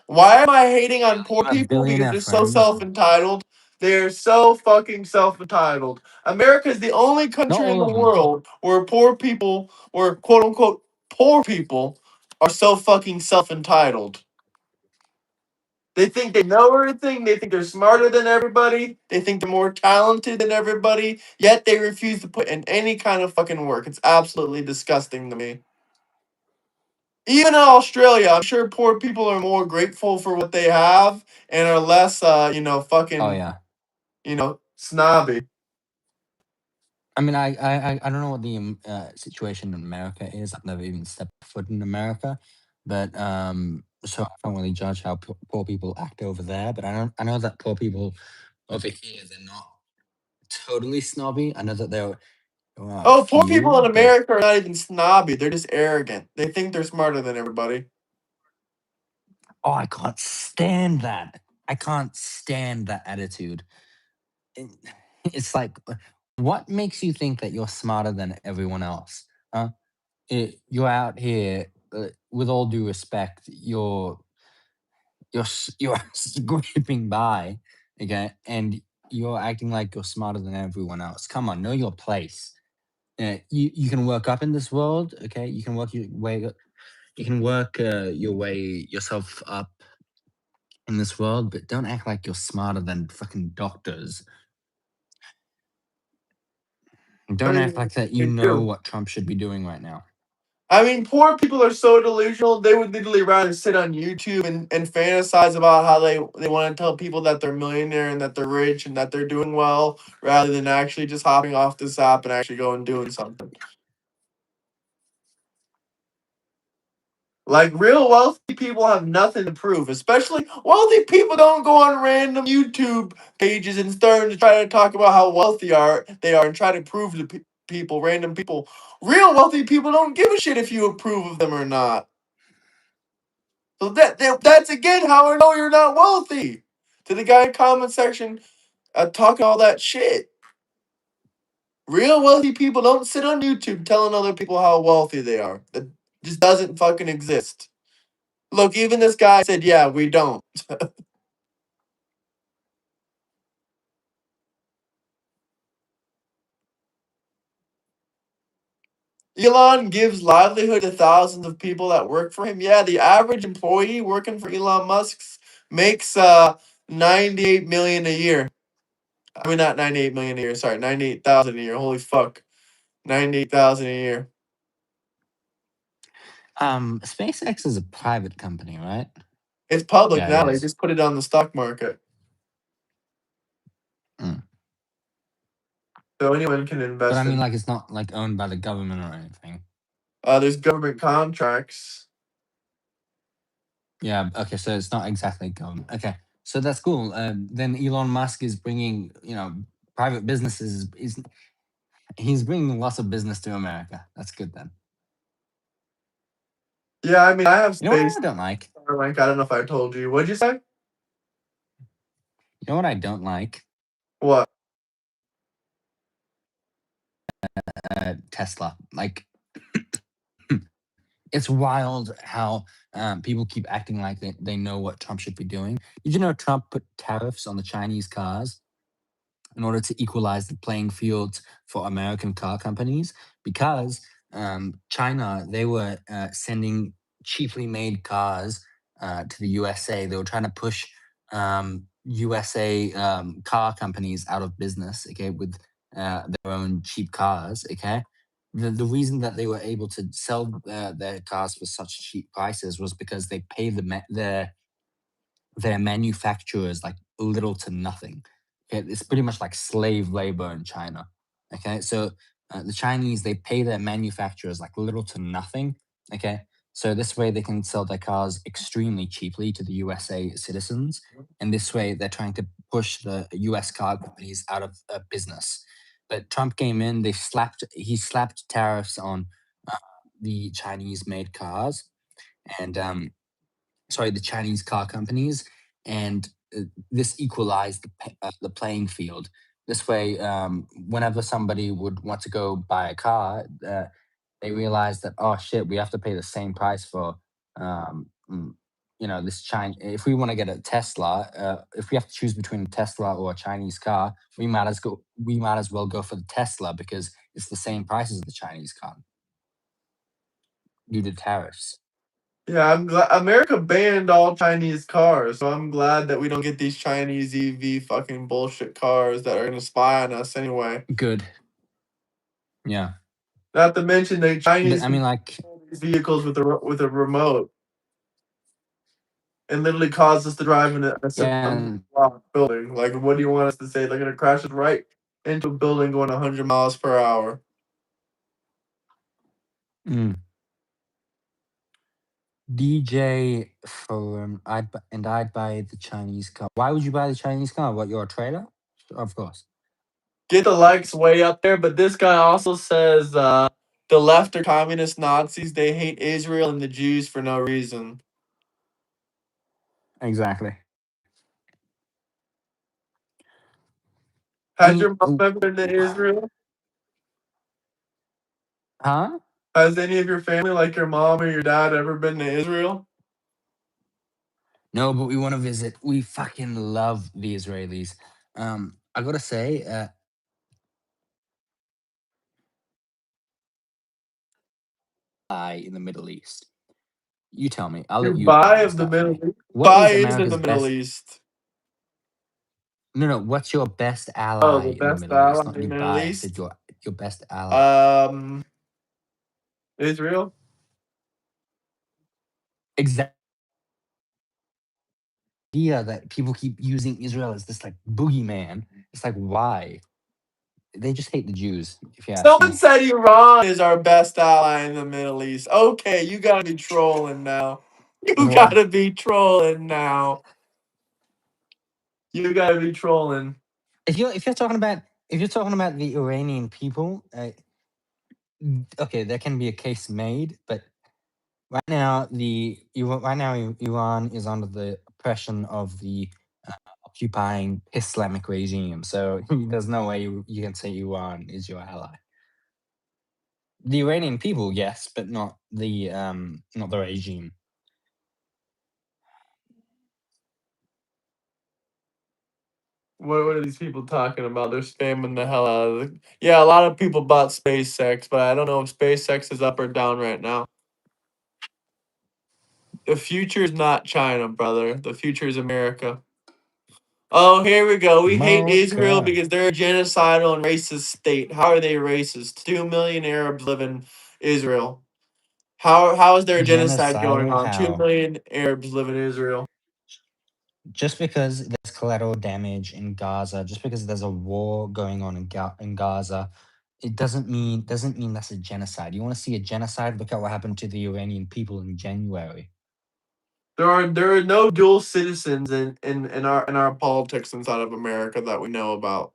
S1: Why am I hating on
S3: You
S1: poor
S3: have
S1: people? Because
S3: billionaire
S1: they're so
S3: friends.
S1: self entitled. They're so fucking self entitled. America is the only
S3: Not
S1: country in
S3: all
S1: the
S3: of them.
S1: world where poor people, or quote unquote poor people, are so fucking self entitled. They think they know everything. They think they're smarter than everybody. They think they're more talented than everybody. Yet they refuse to put in any kind of fucking work. It's absolutely disgusting to me. Even in Australia, I'm sure poor people are more grateful for what they have and are less,
S3: Oh
S1: fucking,
S3: yeah.
S1: snobby.
S3: I mean, I don't know what the situation in America is. I've never even stepped foot in America, but so I can't really judge how poor people act over there. But I know that poor people over here, they're not totally snobby. I know that there are a
S1: Oh, poor people in
S3: few, but
S1: America are not even snobby. They're just arrogant. They think they're smarter than everybody.
S3: oh, I can't stand that. I can't stand that attitude. it- it's like, what makes you think that you're smarter than everyone else? Huh? You're out here. with all due respect, you're scraping by, okay, and you're acting like you're smarter than everyone else. Come on, know your place. You can work up in this world, okay. You can work your way. You can work your way yourself up in this world, but don't act like you're smarter than fucking doctors.
S1: What
S3: Don't
S1: do
S3: act
S1: you
S3: like that. You
S1: mean
S3: know
S1: do?
S3: what Trump should be doing right now.
S1: I mean, poor people are so delusional. They would literally rather sit on YouTube and fantasize about how they want to tell people that they're millionaire and that they're rich and that they're doing well, rather than actually just hopping off this app and actually going and doing something. Like real wealthy people have nothing to prove. Especially wealthy people don't go on random YouTube pages and start to try to talk about how wealthy they are and try to prove to people, random people. Real wealthy people don't give a shit if you approve of them or not. So that's again how I know you're not wealthy. To the guy in comment section talking all that shit. Real wealthy people don't sit on YouTube telling other people how wealthy they are. That just doesn't fucking exist. Look, even this guy said, "Yeah, we don't." Elon gives livelihood to thousands of people that work for him. Yeah, the average employee working for Elon Musk's makes 98 million a year. I mean, not 98 million a year. Sorry, 98,000 a year. Holy fuck, 98,000 a year.
S3: SpaceX is a private company, right?
S1: It's public
S3: Yeah, it
S1: now. They
S3: is.
S1: just put it on the stock market,
S3: Mm.
S1: so anyone can
S3: But I
S1: invest
S3: mean,
S1: in.
S3: like, it's not like owned by the government or anything.
S1: There's government contracts.
S3: Yeah. Okay. So it's not exactly government. Okay. So that's cool. Then Elon Musk is bringing, private businesses. Is He's bringing lots of business to America. That's good then.
S1: Yeah, I mean, I have
S3: You know what I
S1: space.
S3: don't like?
S1: Starlink. I don't know if I told you. What'd you say?
S3: You know what I don't like?
S1: What?
S3: Tesla. Like, it's wild how people keep acting like they know what Trump should be doing. Did you know Trump put tariffs on the Chinese cars in order to equalize the playing field for American car companies? Because China, they were sending cheaply made cars to the USA. They were trying to push USA car companies out of business, okay, with their own cheap cars, okay. The reason that they were able to sell their cars for such cheap prices was because they pay their manufacturers like little to nothing. Okay, it's pretty much like slave labor in China. Okay, so the Chinese, they pay their manufacturers like little to nothing. Okay, so this way they can sell their cars extremely cheaply to the USA citizens, and this way they're trying to push the US car companies out of business. But Trump came in, he slapped tariffs on uh, the Chinese made cars, and sorry, the Chinese car companies, and this equalized the playing field. This way, whenever somebody would want to go buy a car, they realize that, oh shit, we have to pay the same price for this China. If we want to get a Tesla, if we have to choose between a Tesla or a Chinese car, we might as well go for the Tesla because it's the same price as the Chinese car due to tariffs.
S1: Yeah, I'm glad America banned all Chinese cars, so I'm glad that we don't get these Chinese EV fucking bullshit cars that are gonna spy on us anyway.
S3: Good. Yeah.
S1: Not to mention the
S3: But
S1: Chinese
S3: I mean, like,
S1: control these vehicles with a remote and literally cause us to drive in a
S3: yeah,
S1: cement block building. Like, what do you want us to say? They're gonna crash us right into a building going 100 miles per hour.
S3: mm. DJ from I'd buy the Chinese car. Why would you buy the Chinese car? What, you're a trader? Of course.
S1: Get the likes way up there, but this guy also says the left are communist Nazis. They hate Israel and the Jews for no reason.
S3: Exactly. I
S1: Has
S3: mean,
S1: your mom ever been to Israel?
S3: huh?
S1: Has any of your family, like your mom or your dad, ever been to Israel?
S3: No, but we want to visit. We fucking love the Israelis. I gotta say, in the Middle East. You tell me. I'll let you
S1: Dubai
S3: answer
S1: of the
S3: that for
S1: Middle
S3: me.
S1: East.
S3: What is
S1: Dubai is in
S3: America's
S1: the Middle
S3: best?
S1: East.
S3: No, no. What's your best
S1: Oh,
S3: ally
S1: the
S3: in the
S1: best
S3: Middle East?
S1: ally in
S3: Not
S1: the Middle
S3: Dubai. I said
S1: East.
S3: your best ally.
S1: Um, Israel.
S3: Exactly. Idea that people keep using Israel as this like boogeyman. It's like why? They just hate the Jews, if you ask
S1: Someone
S3: me.
S1: said Iran is our best ally in the Middle East. Okay, you gotta be trolling now. You
S3: What?
S1: gotta be trolling now. You gotta be trolling.
S3: If you're talking about the Iranian people, okay, there can be a case made, but right now Iran is under the oppression of the occupying Islamic regime. So there's no way you can say Iran is your ally. The Iranian people, yes, but not the regime.
S1: What are these people talking about? They're spamming the hell out of it. Yeah, a lot of people bought SpaceX, but I don't know if SpaceX is up or down right now. The future is not China, brother. The future is America. Oh, here we go. We hate Israel
S3: America.
S1: because they're a genocidal and racist state. How are they racist? 2 million Arabs live in Israel. How is there a genocide going
S3: Genocidal
S1: on? Two
S3: how?
S1: million Arabs live in Israel.
S3: Just because there's collateral damage in Gaza, just because there's a war going on in Gaza, it doesn't mean that's a genocide. You want to see a genocide? Look at what happened to the Iranian people in January.
S1: There are no dual citizens in our politics inside of America that we know about.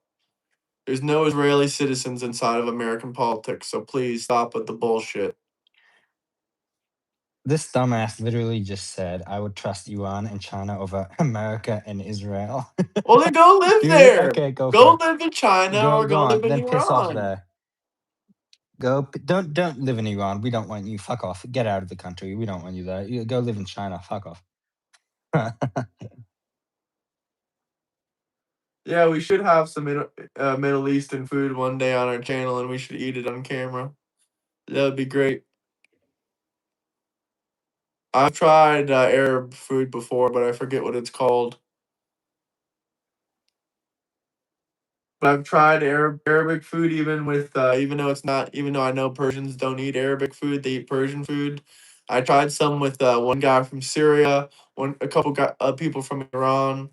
S1: There's no Israeli citizens inside of American politics, so please stop with the bullshit.
S3: This dumbass literally just said, "I would trust Iran and China over America and Israel."
S1: Well, then go live
S3: Dude,
S1: there.
S3: okay, go for
S1: Go
S3: it.
S1: live in China
S3: Go
S1: or
S3: go
S1: go live
S3: on.
S1: in
S3: Then piss off
S1: Iran.
S3: there. Don't live in Iran. We don't want you. Fuck off. Get out of the country. We don't want you there. You go live in China. Fuck off.
S1: Yeah, we should have some Middle Eastern food one day on our channel, and we should eat it on camera. That would be great. I've tried Arab food before, but I forget what it's called. But I've tried Arabic food even though it's not even though I know Persians don't eat Arabic food, they eat Persian food. I tried some with one guy from Syria, a couple people from Iran,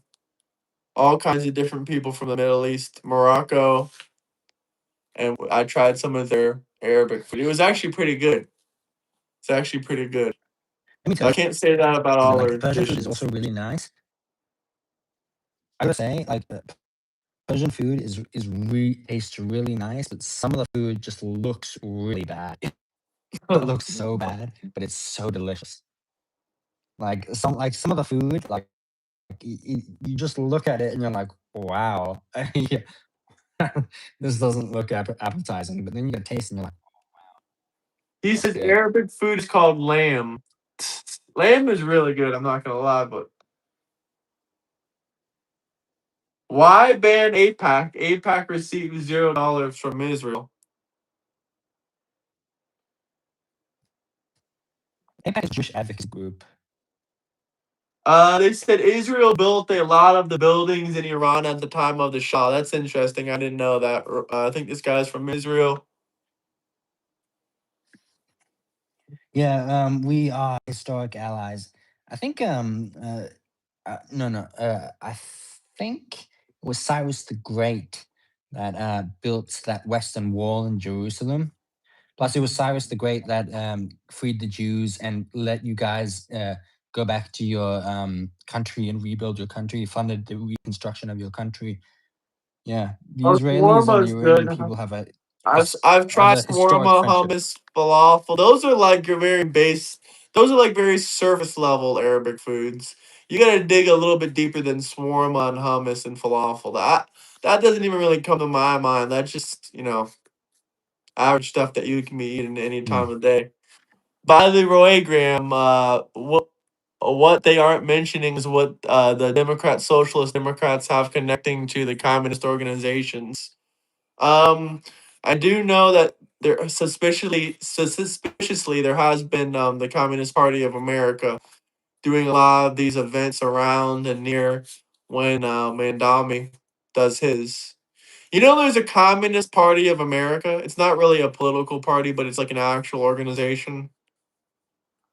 S1: all kinds of different people from the Middle East, Morocco, and I tried some of their Arabic food. It was actually pretty good. It's actually pretty good.
S3: Let me
S1: I
S3: tell
S1: can't say that about
S3: you,
S1: all
S3: like
S1: their
S3: Persian food is also
S1: dishes.
S3: really nice. I gotta say, like Persian food tastes really nice, but some of the food just looks really bad. It looks so bad, but it's so delicious. Some of the food, like you just look at it and you're like, wow, yeah, this doesn't look appetizing. But then you get a taste and you're like,
S1: He
S3: that's
S1: says
S3: good.
S1: Arabic food is called lamb. Lamb is really good. I'm not gonna lie, but why ban APAC? APAC received $0 from Israel.
S3: APAC is Jewish advocacy group.
S1: They said Israel built a lot of the buildings in Iran at the time of the Shah. That's interesting. I didn't know that. I think this guy's from Israel.
S3: Yeah, we are historic allies. I think no, no. I think it was Cyrus the Great that built that Western Wall in Jerusalem. Plus, it was Cyrus the Great that freed the Jews and let you guys go back to your country and rebuild your country. Funded the reconstruction of your country. Yeah, the
S1: Oh,
S3: Israelis and
S1: shawarma
S3: the
S1: is good.
S3: Iranian people have
S1: I've
S3: have
S1: tried
S3: a historic
S1: shawarma,
S3: friendship.
S1: hummus, falafel. Those are like your very base. Those are like very surface level Arabic foods. You gotta dig a little bit deeper than shawarma and hummus and falafel. That doesn't even really come to my mind. That's just average stuff that you can be eating any
S3: Mm.
S1: time of day. By the way, Graham, what they aren't mentioning is what the Socialist Democrats have connecting to the communist organizations. Um, I do know that there suspiciously there has been the Communist Party of America doing a lot of these events around and near when Mandami does his. You know, there's a Communist Party of America. It's not really a political party, but it's like an actual organization.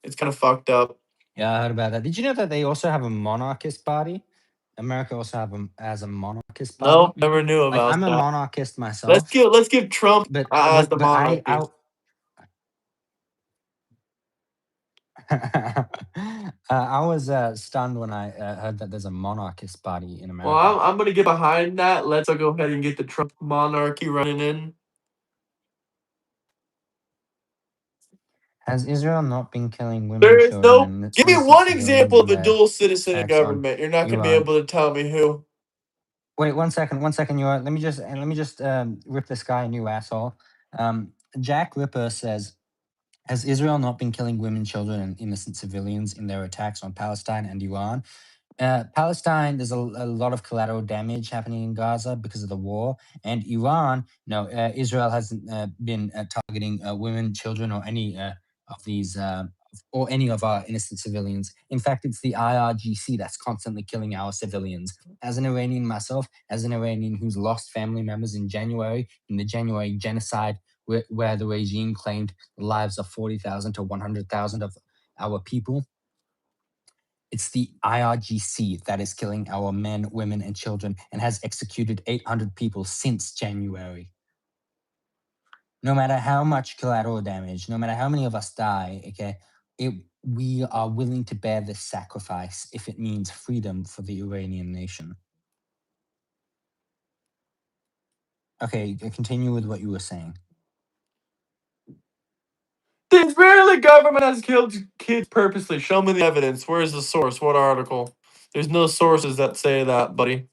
S1: It's kind of fucked up.
S3: Yeah, I heard about that. Did you know that they also have a monarchist party? America also have as a monarchist
S1: No,
S3: party.
S1: never knew
S3: Like
S1: about
S3: I'm a
S1: that.
S3: monarchist myself,
S1: Let's give Trump
S3: but
S1: as the monarchy.
S3: I was stunned when I heard that there's a monarchist party in
S1: Well,
S3: America.
S1: I'm gonna get behind that. Let's go ahead and get the Trump monarchy running in.
S3: Has Israel not been killing women,
S1: There is
S3: children,
S1: no.
S3: and
S1: Give me
S3: innocent
S1: one
S3: civilians
S1: example
S3: in
S1: of a
S3: their
S1: dual citizen
S3: attacks on
S1: government. You're not gonna be
S3: Iran?
S1: able to tell me who.
S3: Wait, 1 second, you are. Let me just rip this guy a new asshole. Jack Ripper says, has Israel not been killing women, children, and innocent civilians in their attacks on Palestine and Iran? Palestine, there's a lot of collateral damage happening in Gaza because of the war. And Iran, no, Israel hasn't been targeting women, children, or any of these, or any of our innocent civilians. In fact, it's the IRGC that's constantly killing our civilians. As an Iranian myself, as an Iranian who's lost family members in the January genocide, where the regime claimed the lives of 40,000 to 100,000 of our people, it's the IRGC that is killing our men, women, and children and has executed 800 people since January. No matter how much collateral damage, no matter how many of us die, okay, we are willing to bear this sacrifice if it means freedom for the Iranian nation. Okay, continue with what you were saying.
S1: The Israeli government has killed kids purposely. Show me the evidence. Where's the source? What article? There's no sources that say that, buddy.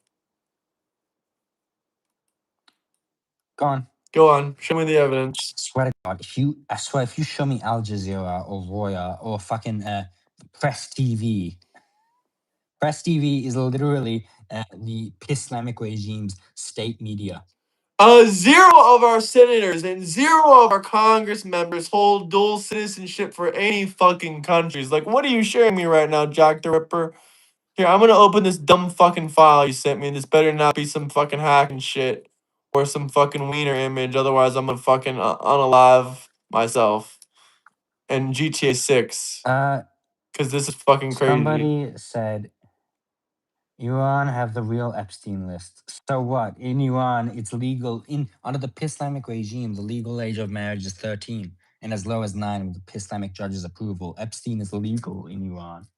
S3: Go on.
S1: Go on. Show me the evidence.
S3: Swear to God, I swear, if you show me Al Jazeera or Roya or fucking Press TV, Press TV is literally the Islamic regime's state media.
S1: Zero of our senators and zero of our Congress members hold dual citizenship for any fucking countries. Like, what are you sharing me right now, Jack the Ripper? Here, I'm gonna open this dumb fucking file you sent me. This better not be some fucking hacking shit or some fucking wiener image. Otherwise, I'm gonna fucking unalive myself. And GTA 6. Because this is fucking crazy.
S3: Somebody said Iran have the real Epstein list. So what? In Iran, it's legal under the Islamic regime. The legal age of marriage is 13, and as low as 9 with the Islamic judge's approval. Epstein is legal in Iran.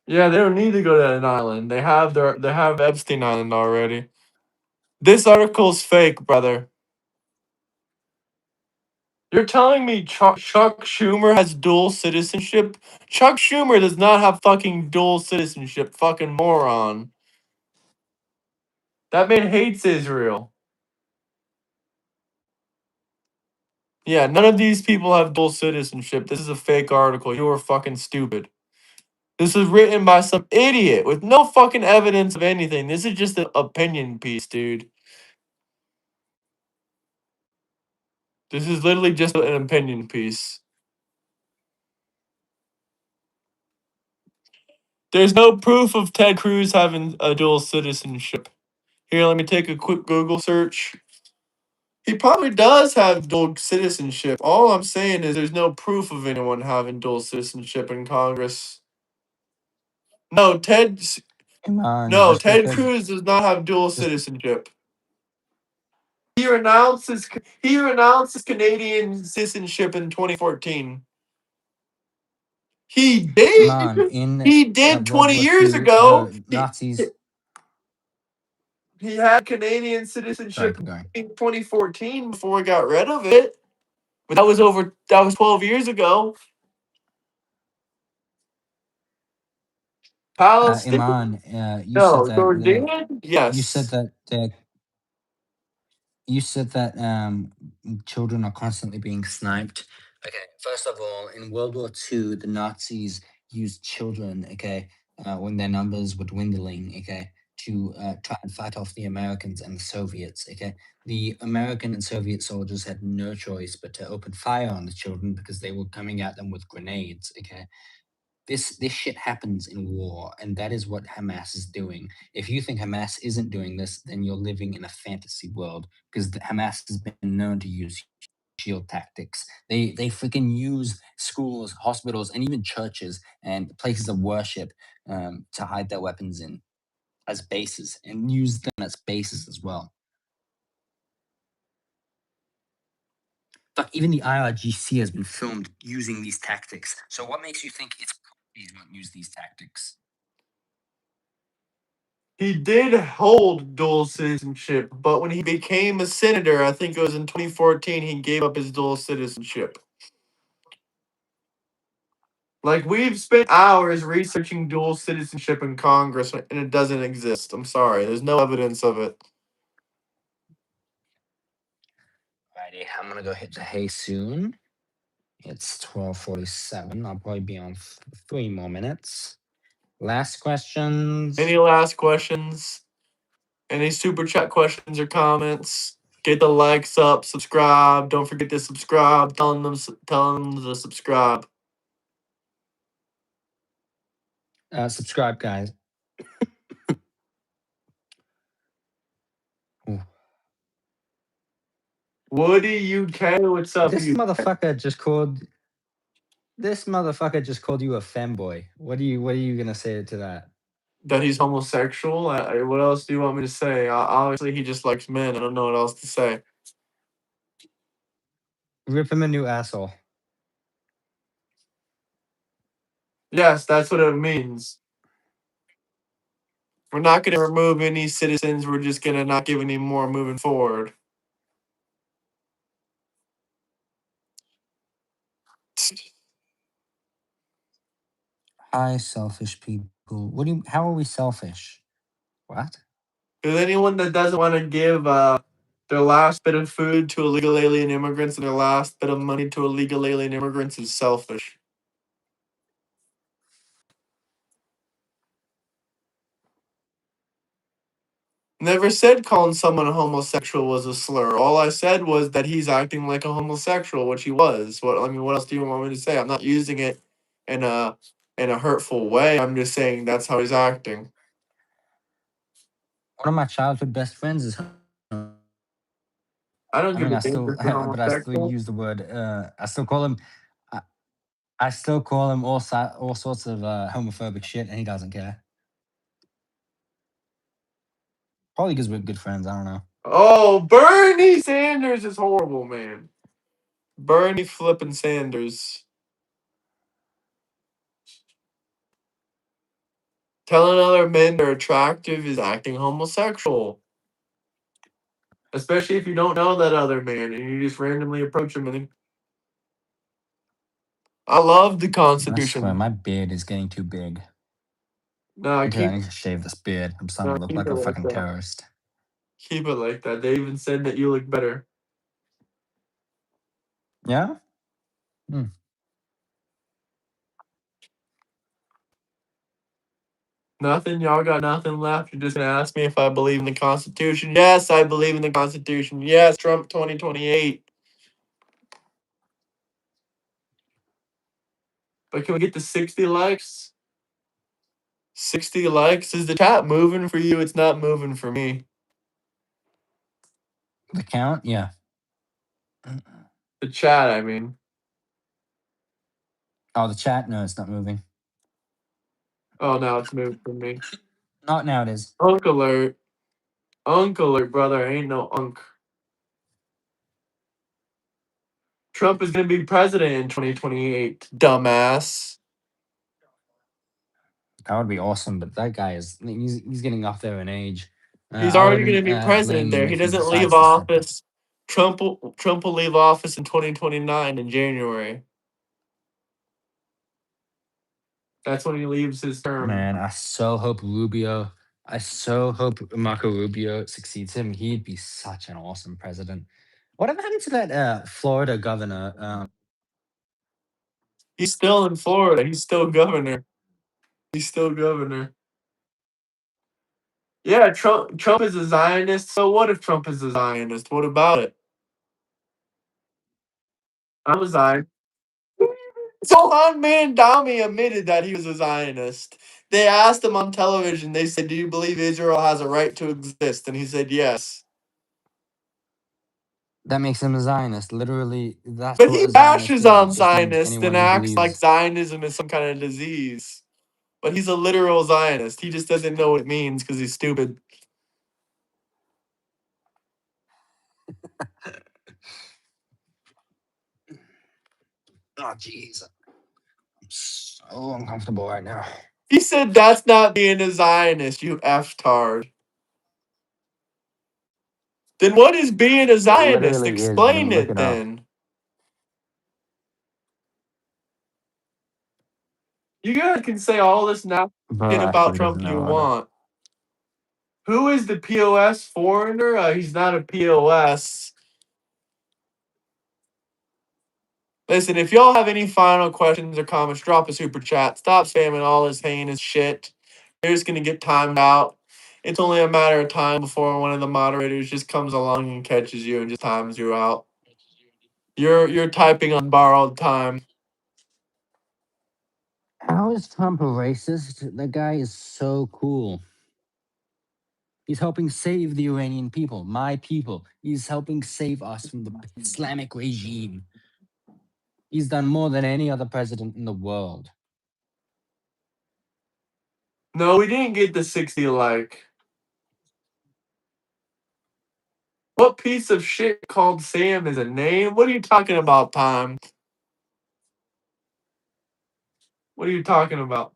S1: Yeah, they don't need to go to an island. They have Epstein Island already. This article's fake, brother. You're telling me Chuck Schumer has dual citizenship? Chuck Schumer does not have fucking dual citizenship, fucking moron. That man hates Israel. Yeah, none of these people have dual citizenship. This is a fake article. You are fucking stupid. This was written by some idiot with no fucking evidence of anything. This is just an opinion piece, dude. This is literally just an opinion piece. There's no proof of Ted Cruz having a dual citizenship. Here, let me take a quick Google search. He probably does have dual citizenship. All I'm saying is there's no proof of anyone having dual citizenship in Congress. No,
S3: Iran
S1: no,
S3: just
S1: Ted
S3: because
S1: Cruz does not have dual
S3: just
S1: citizenship. He renounced his Canadian citizenship in 2014. He did.
S3: Iman in
S1: He did
S3: World
S1: 20
S3: War
S1: years
S3: II,
S1: ago.
S3: the
S1: He
S3: Nazis.
S1: he had Canadian
S3: Sorry,
S1: citizenship
S3: keep going.
S1: in 2014 before he got rid of it. But that was 12 years ago. Palestine.
S3: Iman,
S1: No, Jordan.
S3: you said
S1: Yes.
S3: that you said that children are constantly being sniped. Okay, first of all, in World War II, the Nazis used children, okay, when their numbers were dwindling, okay, to try and fight off the Americans and the Soviets, okay. The American and Soviet soldiers had no choice but to open fire on the children because they were coming at them with grenades, okay. This shit happens in war, and that is what Hamas is doing. If you think Hamas isn't doing this, then you're living in a fantasy world, because Hamas has been known to use shield tactics. They freaking use schools, hospitals, and even churches and places of worship to hide their weapons in as bases, and use them as bases as well. Fuck, even the IRGC has been filmed using these tactics. So what makes you think its properties won't use these tactics?
S1: He did hold dual citizenship, but when he became a senator, I think it was in 2014, he gave up his dual citizenship. Like, we've spent hours researching dual citizenship in Congress, and it doesn't exist. I'm sorry. There's no evidence of it.
S3: Alrighty, I'm gonna go hit the hay soon. It's 12:47. I'll probably be on 3 more minutes. Last questions.
S1: Any last questions? Any super chat questions or comments? Get the likes up, subscribe. Don't forget to subscribe. Telling them to subscribe.
S3: Subscribe, guys. Ooh.
S1: Woody UK, what's up?
S3: This motherfucker just called. This motherfucker just called you a femboy. What are you gonna say to that?
S1: That he's homosexual. What else do you want me to say? Obviously, he just likes men. I don't know what else to say.
S3: Rip him a new asshole.
S1: Yes, that's what it means. We're not going to remove any citizens. We're just going to not give any more moving forward.
S3: Hi, selfish people. What do you? How are we selfish? What?
S1: Because anyone that doesn't want to give their last bit of food to illegal alien immigrants and their last bit of money to illegal alien immigrants is selfish. Never said calling someone a homosexual was a slur. All I said was that he's acting like a homosexual, which he was. What else do you want me to say? I'm not using it in a hurtful way. I'm just saying that's how he's acting.
S3: One of my childhood best friends is.
S1: I don't
S3: I
S1: give
S3: mean,
S1: a
S3: I
S1: damn
S3: still,
S1: if you're
S3: but I still
S1: homosexual.
S3: use the word. I still call him. I, I still call him all sorts of homophobic shit, and he doesn't care. Probably because we're good friends. I don't know.
S1: Oh, Bernie Sanders is horrible, man. Bernie flipping Sanders. Telling other men they're attractive is acting homosexual. Especially if you don't know that other man and you just randomly approach him and I love the
S3: I swear,
S1: Constitution.
S3: my beard is getting too big.
S1: No,
S3: Okay, I
S1: keep
S3: need to shave this beard. I'm starting
S1: no,
S3: to look
S1: keep
S3: like
S1: it
S3: a
S1: like
S3: fucking
S1: that.
S3: terrorist.
S1: Keep it like that. They even said that you look better.
S3: Yeah? Hmm.
S1: Nothing? Y'all got nothing left? You're just gonna ask me if I believe in the Constitution? Yes, I believe in the Constitution. Yes, Trump 2028. But can we get to 60 likes? 60 likes? Is the chat moving for you? It's not moving for me.
S3: The count? Yeah.
S1: The chat, I mean.
S3: Oh, the chat? No, it's not moving.
S1: Oh, now it's moved for me.
S3: Not now, it is.
S1: Unk alert. Unk alert, brother. Ain't no unk. Trump is gonna be president in 2028, dumbass.
S3: That would be awesome, but that guy is, he's getting up there in age.
S1: He's
S3: I
S1: already gonna
S3: wouldn't
S1: be
S3: blame
S1: president
S3: him
S1: there. He
S3: if he
S1: doesn't leave
S3: decides to step down.
S1: office. Trump will leave office in 2029 in January. That's when he leaves his term.
S3: Man, I so hope Rubio. I so hope Marco Rubio succeeds him. He'd be such an awesome president. Whatever happened to that Florida governor?
S1: He's still in Florida. He's still governor. He's still governor. Yeah, Trump is a Zionist. So what if Trump is a Zionist? What about it? I'm a Zionist. Sohan Mandami admitted that he was a Zionist. They asked him on television, they said, "Do you believe Israel has a right to exist?" And he said, "Yes."
S3: That makes him a Zionist. Literally, that's
S1: But
S3: what
S1: he
S3: a Zionist
S1: bashes
S3: is.
S1: on
S3: It just means
S1: Zionists and
S3: anyone who
S1: acts like
S3: believes.
S1: Zionism is some kind of disease. But he's a literal Zionist. He just doesn't know what it means because he's stupid.
S3: Oh, jeez. I'm so uncomfortable right now.
S1: He said that's not being a Zionist, you F-tard. Then what is being a
S3: It
S1: Zionist?
S3: literally is. You can
S1: Explain
S3: look
S1: it
S3: it up.
S1: then. You guys can say all this now
S3: Bro
S1: about
S3: actually doesn't
S1: Trump
S3: know
S1: you
S3: about it.
S1: want. Who is the POS foreigner? He's not a POS. Listen, if y'all have any final questions or comments, drop a super chat. Stop spamming all this heinous shit. You're just gonna get timed out. It's only a matter of time before one of the moderators just comes along and catches you and just times you out. You're typing on borrowed time.
S3: How is Trump a racist? That guy is so cool. He's helping save the Iranian people, my people. He's helping save us from the Islamic regime. He's done more than any other president in the world.
S1: No, we didn't get the 60 like. What piece of shit called Sam is a name? What are you talking about, Time? What are you talking about?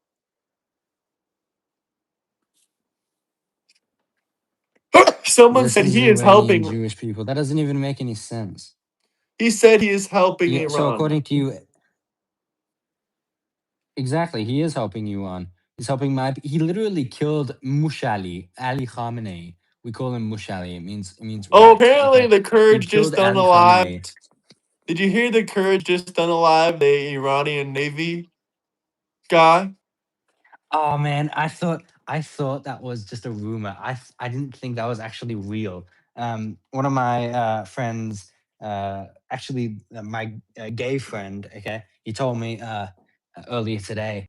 S1: Someone
S3: This
S1: said
S3: is
S1: he is
S3: Iranian
S1: helping.
S3: Jewish people. That doesn't even make any sense.
S1: He said he is helping
S3: Yeah, so
S1: Iran.
S3: according to you, exactly, he is helping you on. He's helping my. He literally killed Mushali, Ali Khamenei. We call him Mushali. It means
S1: Oh,
S3: rat.
S1: apparently
S3: Okay,
S1: the
S3: he
S1: Kurds
S3: killed
S1: just
S3: Ali Khamenei.
S1: unalived. Did you hear the Kurds just unalived the Iranian Navy guy?
S3: Oh man, I thought that was just a rumor. I didn't think that was actually real. One of my friends, actually my gay friend, okay, he told me earlier today.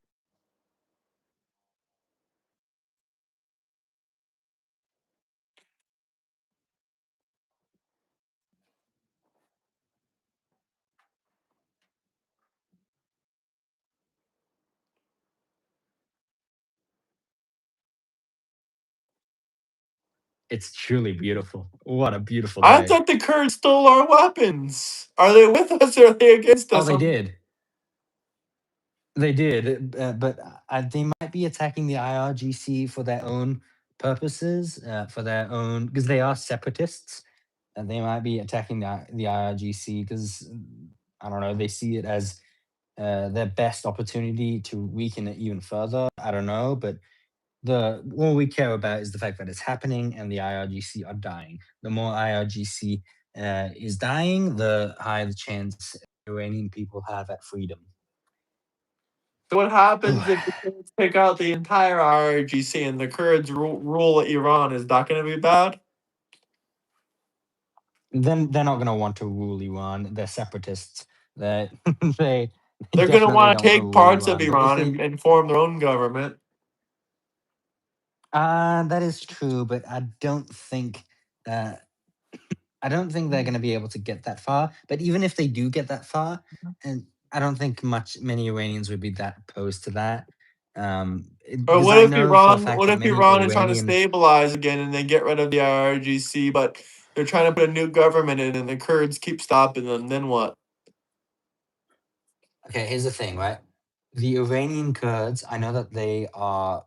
S3: It's truly beautiful. What a beautiful
S1: I
S3: day.
S1: thought the Kurds stole our weapons. Are they with us or are they against
S3: Oh,
S1: us?
S3: they did. They did, but they might be attacking the IRGC for their own purposes, for their own because they are separatists, and they might be attacking the IRGC because I don't know. They see it as their best opportunity to weaken it even further. I don't know, but the all we care about is the fact that it's happening and the IRGC are dying. The more IRGC is dying, the higher the chance Iranian people have at freedom.
S1: So what happens if the Kurds pick out the entire IRGC and the Kurds rule Iran? Is that going to be bad?
S3: Then they're not going to want to rule Iran. They're separatists. They they, they
S1: They're going to
S3: definitely
S1: want
S3: don't
S1: to
S3: want to
S1: take
S3: rule
S1: parts of
S3: Iran. But if
S1: Iran
S3: they,
S1: and form their own government.
S3: that is true. But uh, I don't think they're going to be able to get that far. But even if they do get that far, and I don't think many Iranians would be that opposed to that.
S1: Or
S3: Because I know for a fact
S1: What
S3: that
S1: if
S3: many
S1: Iran is trying to
S3: Iranian.
S1: stabilize again and they get rid of the IRGC, but they're trying to put a new government in and the Kurds keep stopping them? Then what?
S3: Okay, here's the thing, right? The Iranian Kurds, I know that they are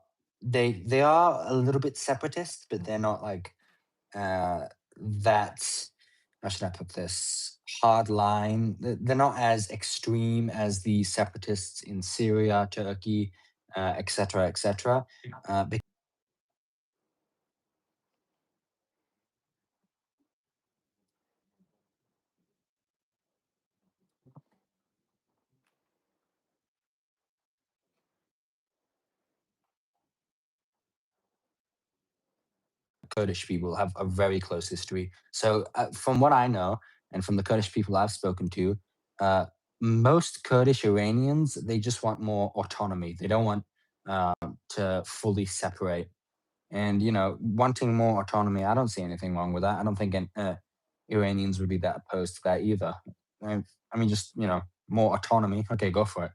S3: a little bit separatist, but they're not like that. How should I put this? Hard line. They're not as extreme as the separatists in Syria, Turkey, etc., etc. Kurdish people have a very close history. So, from what I know, and from the Kurdish people I've spoken to, uh, most Kurdish Iranians, they just want more autonomy. They don't want to fully separate. And wanting more autonomy, I don't see anything wrong with that. I don't think Iranians would be that opposed to that either. I, I mean, just more autonomy. Okay, go for it.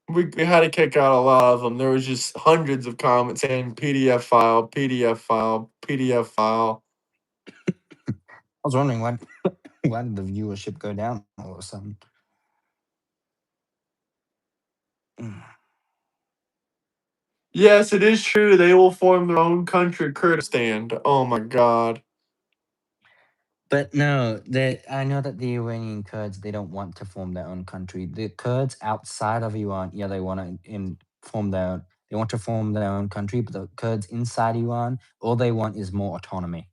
S1: We had to kick out a lot of them. There was just hundreds of comments saying PDF file, PDF file, PDF file.
S3: I was wondering why did the viewership go down all of a sudden?
S1: Yes, it is true. They will form their own country, Kurdistan. Oh my god.
S3: But no, I know that the Iranian Kurds, they don't want to form their own country. The Kurds outside of Iran, yeah, they want to form their own. They want to form their own country, but the Kurds inside Iran, all they want is more autonomy.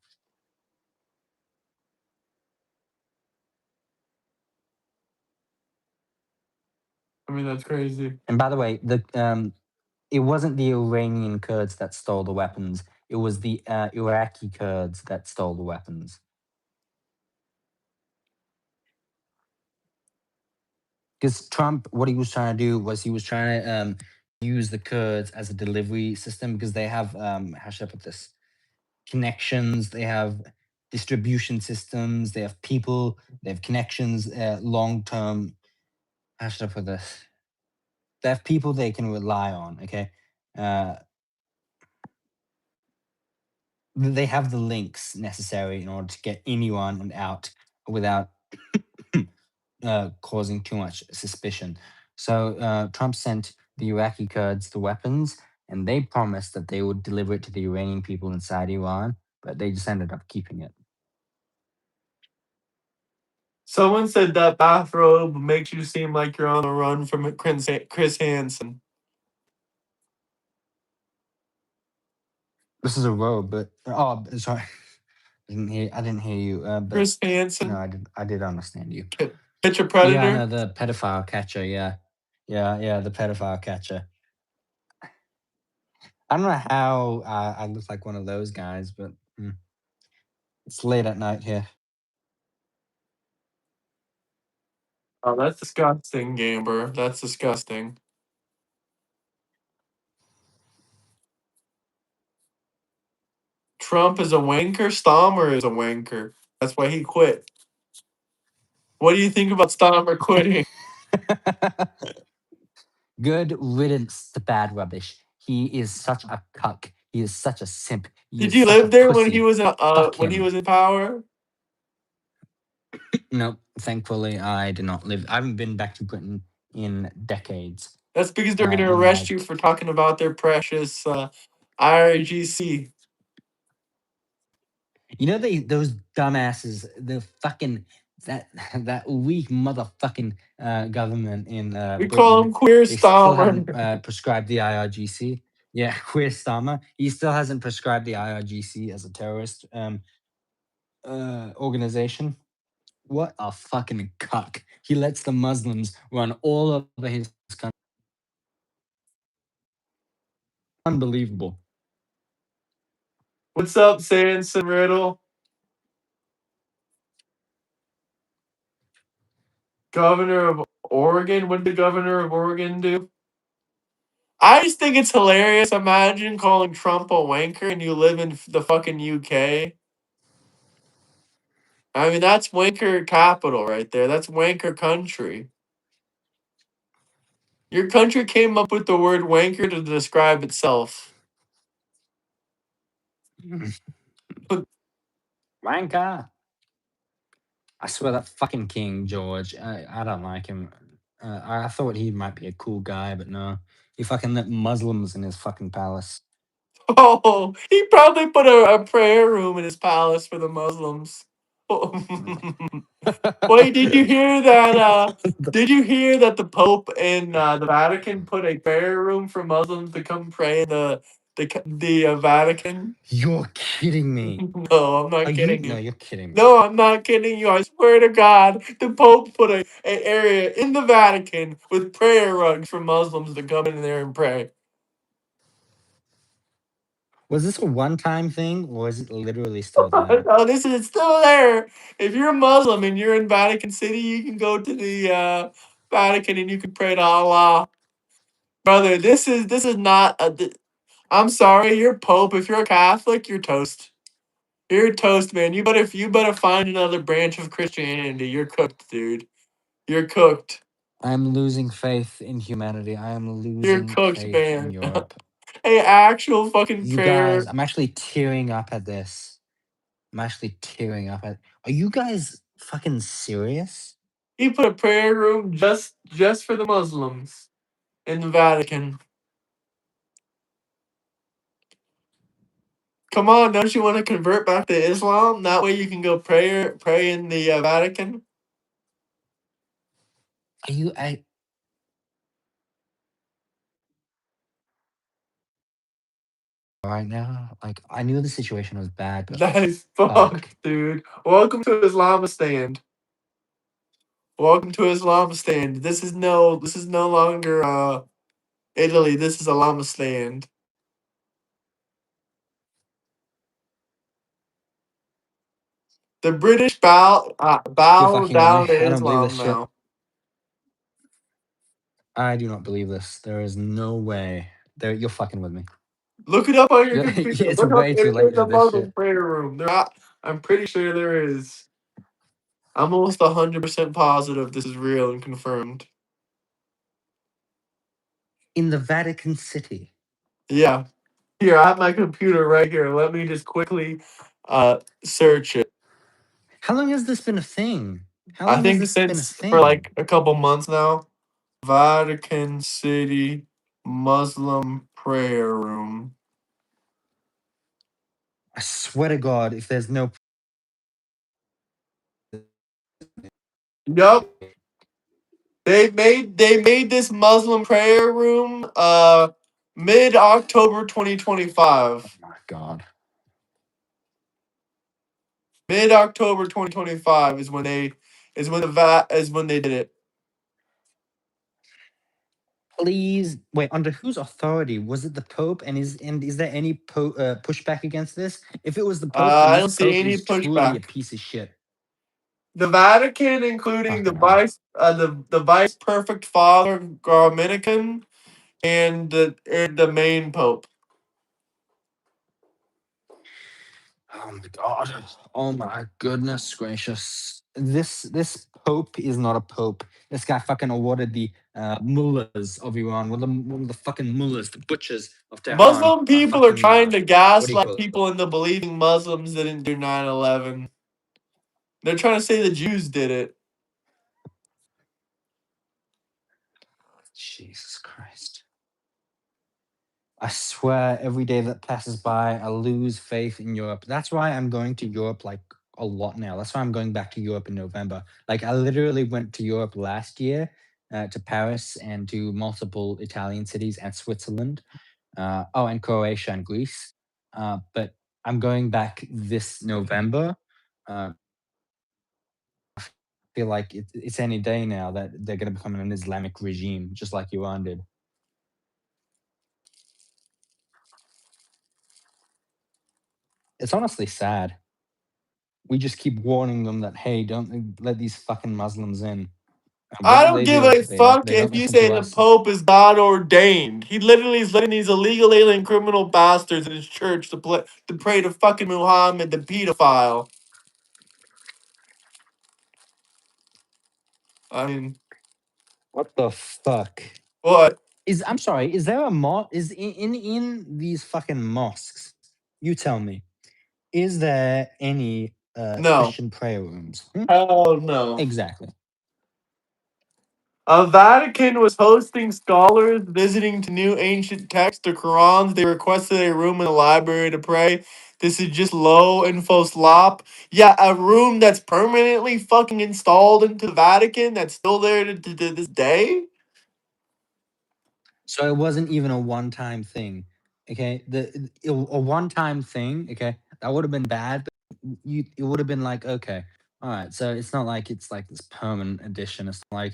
S1: I mean, that's crazy.
S3: And by the way, it wasn't the Iranian Kurds that stole the weapons. It was the Iraqi Kurds that stole the weapons. Because Trump, what he was trying to do was he was trying to use the Kurds as a delivery system because they have how should I put this? Connections. They have distribution systems. They have people. They have connections. Long term. How should I put this? They have people they can rely on. Okay. Uh, they have the links necessary in order to get anyone and out without causing too much suspicion. So Trump sent the Iraqi Kurds the weapons, and they promised that they would deliver it to the Iranian people inside Iran, but they just ended up keeping it.
S1: Someone said that bathrobe makes you seem like you're on the run from Chris Hansen.
S3: This is a robe, but sorry, I didn't hear you. But
S1: Chris Hansen,
S3: I did understand you.
S1: picture
S3: Yeah, I know
S1: predator.
S3: the pedophile catcher. Yeah, the pedophile catcher. I don't know how I look like one of those guys, but it's late at night here.
S1: Oh, that's disgusting, Gamber. That's disgusting. Trump is a wanker. Stommer is a wanker. That's why he quit. What do you think about Stommer quitting?
S3: Good riddance to bad rubbish. He is such a cuck. He is such a simp. He
S1: Did
S3: is
S1: you
S3: such
S1: live
S3: a
S1: there
S3: pussy. Fuck
S1: when he
S3: him.
S1: was in power?
S3: No, thankfully I did not live. I haven't been back to Britain in decades.
S1: That's because they're going to
S3: In
S1: arrest you
S3: like
S1: for talking about their precious IRGC.
S3: those dumbasses, the fucking that that weak motherfucking government in
S1: We call
S3: Britain.
S1: him Queer
S3: They still haven't
S1: Stommer.
S3: prescribed the IRGC. Yeah, Queer Starmer. He still hasn't prescribed the IRGC as a terrorist organization. What a fucking cuck. He lets the Muslims run all over his country. Unbelievable.
S1: What's up, Sanson Riddle? Governor of Oregon? What did the governor of Oregon do? I just think it's hilarious. Imagine calling Trump a wanker and you live in the fucking UK. I mean, that's wanker capital right there. That's wanker country. Your country came up with the word wanker to describe itself. But
S3: Wanker. I swear that fucking King George, I don't like him. I thought he might be a cool guy, but no. He fucking let Muslims in his fucking palace.
S1: oh, he probably put a prayer room in his palace for the Muslims. Wait, did you hear that? Did you hear that the Pope in the Vatican put a prayer room for Muslims to come pray in the the Vatican.
S3: You're kidding me.
S1: No, I'm
S3: Are
S1: not
S3: you?
S1: kidding
S3: No,
S1: you.
S3: you're kidding me.
S1: No, I'm not kidding you. I swear to God, the Pope put a area in the Vatican with prayer rugs for Muslims to come in there and pray.
S3: Was this a one-time thing, or is it literally still there?
S1: No, this is still there. If you're a Muslim and you're in Vatican City, you can go to the Vatican and you can pray to Allah, brother. This is not a. I'm sorry, you're Pope. If you're a Catholic, you're toast. You're toast, man. You better find another branch of Christianity. You're cooked, dude. You're cooked.
S3: I'm losing faith in humanity. I am
S1: You're
S3: losing
S1: cooked,
S3: faith in
S1: man.
S3: Europe.
S1: Hey, actual fucking
S3: You guys,
S1: prayer.
S3: I'm actually tearing up at this. I'm actually tearing up at. Are you guys fucking serious?
S1: He put a prayer room just for the Muslims in the Vatican. Come on, don't you want to convert back to Islam? That way you can go pray in the Vatican.
S3: Are you? I right now? Like, I knew the situation was bad, but
S1: That is
S3: fuck.
S1: fucked, dude. Welcome to Islamistan. Welcome to Islamistan. This is no longer Italy. This is Islamistan. The British
S3: You're
S1: bow
S3: fucking with me.
S1: down to
S3: I don't believe this
S1: Islam
S3: shit.
S1: now.
S3: I do not believe this. There is no way. You're fucking with me.
S1: Look it up on your computer.
S3: It's
S1: Look up
S3: way too
S1: if
S3: late
S1: there's
S3: for
S1: a
S3: this
S1: Muslim
S3: shit.
S1: prayer room. I'm pretty sure there is. I'm almost 100% positive this is real and confirmed.
S3: In the Vatican City.
S1: Yeah. Here, I have my computer right here. Let me just quickly search it.
S3: How long has this been a thing? How
S1: I
S3: long has
S1: think
S3: this been a
S1: since for
S3: thing?
S1: like a couple months now. Vatican City Muslim prayer room.
S3: I swear to God, if there's no.
S1: Yup. They made this Muslim prayer room mid October
S3: Oh
S1: 2025.
S3: my God.
S1: Mid October 2025 is when they did it.
S3: Please wait. Under whose authority was it? The Pope, and is there any pushback against this? If it was the Pope, then
S1: I
S3: this
S1: don't see
S3: Pope
S1: any
S3: is truly a
S1: pushback.
S3: piece of shit.
S1: The Vatican, including the
S3: Fucking hell.
S1: vice perfect father Dominican and the main pope.
S3: Oh my God. Oh my goodness gracious. This Pope is not a Pope. This guy fucking awarded the mullahs of Iran, one of the fucking mullahs, the butchers of Tehran,
S1: Muslim people are
S3: fucking
S1: trying to
S3: what do you
S1: gaslight
S3: call it?
S1: people into believing Muslims didn't do 9/11. They're trying to say the Jews did it.
S3: Jesus Christ. I swear every day that passes by, I lose faith in Europe. That's why I'm going to Europe like a lot now. That's why I'm going back to Europe in November. Like, I literally went to Europe last year, to Paris and to multiple Italian cities and Switzerland. And Croatia and Greece. But I'm going back this November. Uh, feel like it's any day now that they're going to become an Islamic regime, just like Iran did. It's honestly sad. We just keep warning them that, hey, don't let these fucking Muslims in. And what
S1: I
S3: do
S1: don't
S3: they
S1: give
S3: do?
S1: a
S3: They don't.
S1: fuck
S3: They don't
S1: if you
S3: listen
S1: say
S3: to
S1: the
S3: us.
S1: Pope is God ordained. He literally is letting these illegal alien criminal bastards in his church to pray to fucking Muhammad, the pedophile. I mean,
S3: What the fuck?
S1: what?
S3: I'm sorry. Is there a Is in these fucking mosques? You tell me. Is there any
S1: No.
S3: Christian prayer rooms? Hmm?
S1: Hell no.
S3: Exactly.
S1: Vatican was hosting scholars visiting to new ancient texts, the Qurans. They requested a room in the library to pray. This is just low info slop. Yeah, a room that's permanently fucking installed into the Vatican that's still there to this day.
S3: So it wasn't even a one-time thing. Okay, a one-time thing. Okay, that would have been bad, but it would have been like, okay, all right. So it's not like it's like this permanent addition. It's not like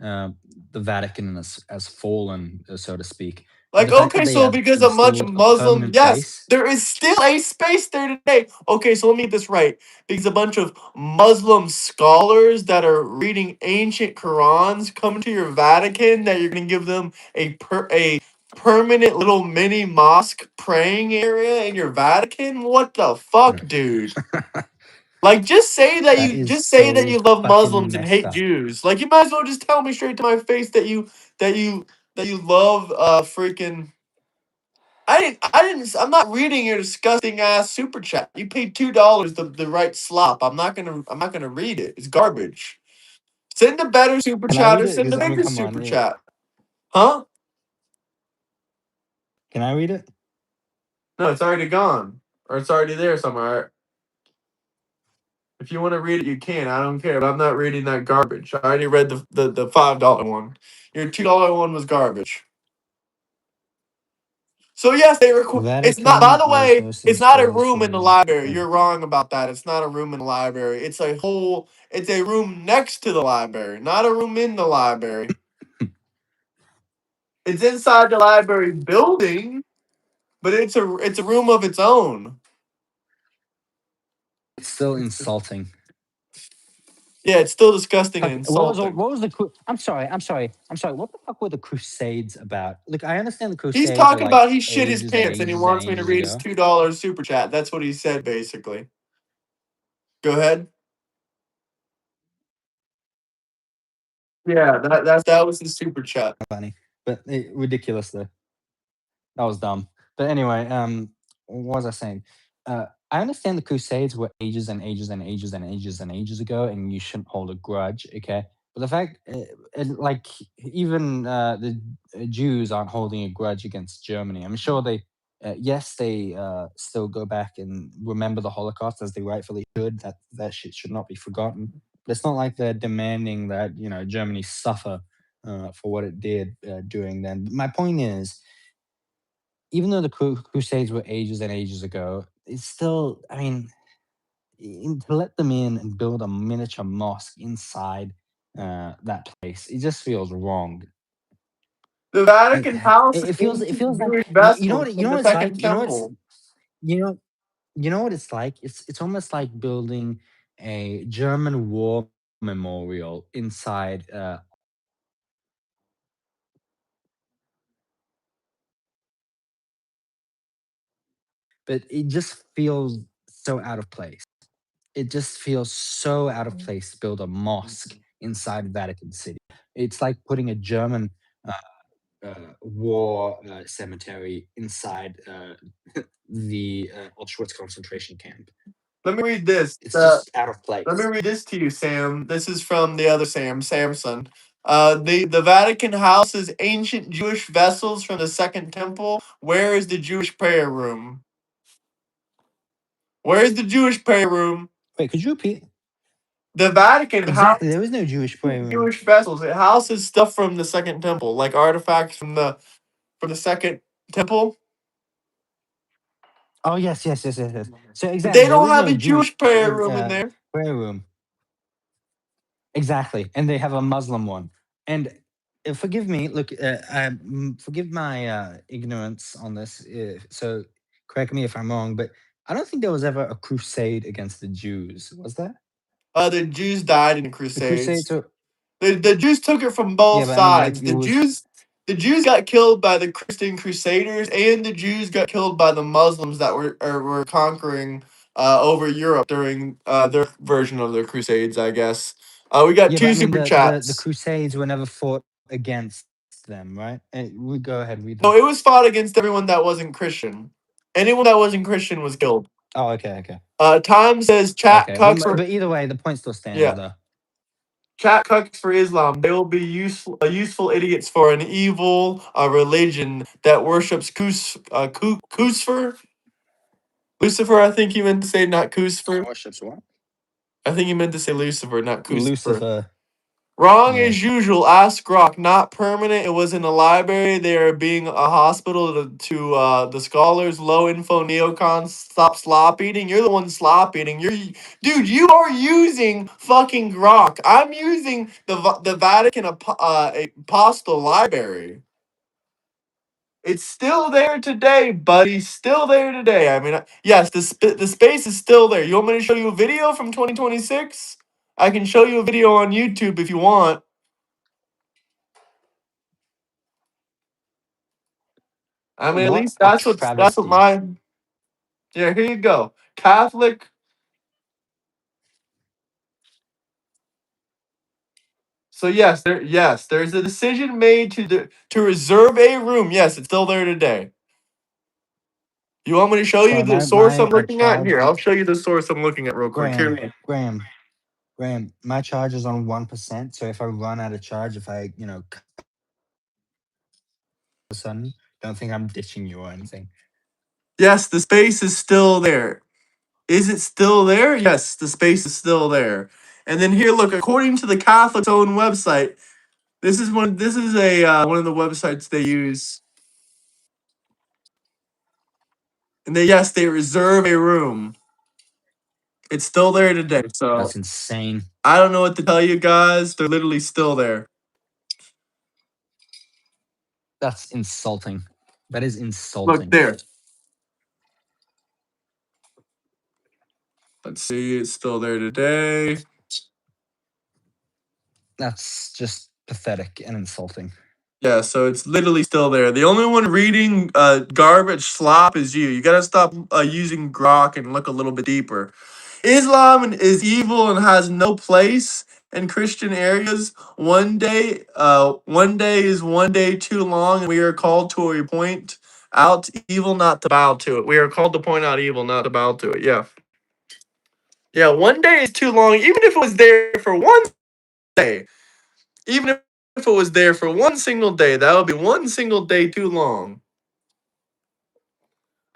S3: uh, the Vatican has fallen, so to speak. But
S1: Like,
S3: the fact that
S1: okay,
S3: they
S1: so
S3: have
S1: because a bunch of
S3: installed a
S1: Muslim,
S3: permanent
S1: yes,
S3: base.
S1: there is still a space there today. Okay, so let me get this right. Because a bunch of Muslim scholars that are reading ancient Qurans come to your Vatican, that you're gonna give them a permanent little mini mosque praying area in your Vatican? What the fuck, dude? Like,
S3: That is
S1: just say that
S3: so
S1: you love
S3: fucking
S1: Muslims and
S3: messed
S1: hate
S3: up.
S1: Jews. Like, you might as well just tell me straight to my face that you that you love freaking. I'm not reading your disgusting ass super chat. You paid $2 the right slop. I'm not gonna read it. It's garbage. Send a better super
S3: Can I
S1: chat
S3: read
S1: or
S3: it?
S1: send
S3: Because
S1: a
S3: I mean,
S1: bigger
S3: come on.
S1: super chat. Huh?
S3: Can I read it?
S1: No, it's already gone. Or it's already there somewhere. If you want to read it, you can. I don't care. But I'm not reading that garbage. I already read the $5 one. Your $2 one was garbage. So yes, they record. It's not. By
S3: Vatican
S1: the
S3: was
S1: way,
S3: hosting
S1: it's not a
S3: services.
S1: room in the library. You're wrong about that. It's not a room in the library. It's a whole. It's a room next to the library, not a room in the library. It's inside the library building, but it's a room of its own.
S3: It's still insulting.
S1: Yeah, it's still disgusting and
S3: Fuck,
S1: insulting.
S3: what was the I'm sorry. What the fuck were the Crusades about? Look, I understand the
S1: He's
S3: Crusades were
S1: talking
S3: like
S1: about he shit his
S3: ages and
S1: pants and he
S3: ages and
S1: wants me to
S3: ages
S1: read his
S3: ago.
S1: $2 super chat. That's what he said basically. Go ahead. Yeah, that was his super chat.
S3: Funny, but ridiculous though. That was dumb. But anyway, what was I saying? I understand the Crusades were ages and ages and ages and ages and ages ago, and you shouldn't hold a grudge, okay? But the fact, like, even the Jews aren't holding a grudge against Germany. I'm sure they, yes, they still go back and remember the Holocaust as they rightfully should. That shit should not be forgotten. But it's not like they're demanding that Germany suffer for what it did during then. My point is, even though the Crusades were ages and ages ago, it's still, I mean, to let them in and build a miniature mosque inside that place, it just feels wrong.
S1: The
S3: Like
S1: Vatican House
S3: it
S1: is
S3: feels, it
S1: ancient
S3: feels like
S1: Jewish vessels
S3: you
S1: from
S3: know
S1: the
S3: what it's like.
S1: Second Temple.
S3: You know you know what it's like. It's almost like building a German war memorial inside. But it just feels so out of place. It just feels so out of place to build a mosque inside Vatican City. It's like putting a German war cemetery inside the Auschwitz concentration camp.
S1: Let me read this.
S3: It's just out of
S1: Let me
S3: place.
S1: read this to you, Sam. This is from the other Sam, Samson. The Vatican houses ancient Jewish vessels from the Second Temple. Where is the Jewish prayer room? Where is the Jewish prayer room?
S3: Wait, could you repeat?
S1: The Vatican
S3: Exactly.
S1: houses
S3: There is no Jewish prayer room.
S1: Jewish vessels. It houses stuff from the Second Temple, like artifacts from the Second Temple.
S3: Oh yes, yes, yes, yes, yes. So
S1: But
S3: exactly,
S1: they
S3: there
S1: don't
S3: is
S1: have
S3: no
S1: a
S3: Jewish
S1: Jewish prayer room in there.
S3: prayer room. Exactly, and they have a Muslim one. And forgive me, look, forgive my ignorance on this. So correct me if I'm wrong, but I don't think there was ever a crusade against the Jews. Was there?
S1: The Jews died in the
S3: The crusades
S1: Crusades.
S3: are
S1: The Jews took it from
S3: yeah,
S1: both
S3: but I mean, like
S1: sides.
S3: it was
S1: The Jews got killed by the Christian Crusaders, and the Jews got killed by the Muslims that were conquering over Europe during their version of the Crusades. I guess. We got
S3: yeah, but
S1: two
S3: I mean
S1: super
S3: the
S1: chats.
S3: crusades were never fought against them, right? We go ahead, read
S1: No,
S3: them.
S1: it was fought against everyone that wasn't Christian. Anyone that wasn't Christian was killed.
S3: Oh, okay, okay,
S1: Time says chat
S3: okay.
S1: cucks for
S3: But either way, the point still stands,
S1: yeah.
S3: though.
S1: Chat cucks for Islam. They will be useful idiots for an evil religion that worships Kusfer. Lucifer, I think you meant to say, not Kusfer.
S3: Worships what?
S1: I think you meant to say Lucifer, not Lucifer.
S3: Lucifer.
S1: Wrong
S3: Yeah.
S1: as usual. Ask Grok. Not permanent. It was in a library. They are being a hospital to the scholars. Low info neocons. Stop slop eating. You're the one slop eating. Dude. You are using fucking Grok. I'm using the Vatican Apostle Library. It's still there today, buddy. Still there today. I mean, yes, the space is still there. You want me to show you a video from 2026? I can show you a video on YouTube if you want. I mean, at
S3: What
S1: least
S3: a
S1: that's what
S3: travesty.
S1: my yeah. Here you go, Catholic. So there's a decision made to reserve a room. Yes, it's still there today. You want me to show you
S3: So
S1: the
S3: my
S1: source I'm
S3: my
S1: looking at?
S3: charge,
S1: Here, I'll show you the source I'm looking at real quick.
S3: Graham,
S1: Here.
S3: Graham, Graham, my charge is on 1%. So if I run out of charge, if I, a sudden, don't think I'm ditching you or anything.
S1: Yes, the space is still there. Is it still there? Yes, the space is still there. And then here, look, according to the Catholic's own website, this is one. This is a one of the websites they use, and they reserve a room. It's still there today. So
S3: That's insane.
S1: I don't know what to tell you guys. They're literally still there.
S3: That's insulting. That is
S1: Look
S3: insulting.
S1: there. Let's see. It's still there today.
S3: That's just pathetic and insulting.
S1: Yeah, so it's literally still there. The only one reading garbage slop is you. You gotta stop using Grok and look a little bit deeper. Islam is evil and has no place in Christian areas. One day is one day too long, and we are called to point out evil, not to bow to it. We are called to point out evil, not to bow to it. Yeah, yeah. One day is too long, even if it was there for one day. Even if it was there for one single day, that would be one single day too long.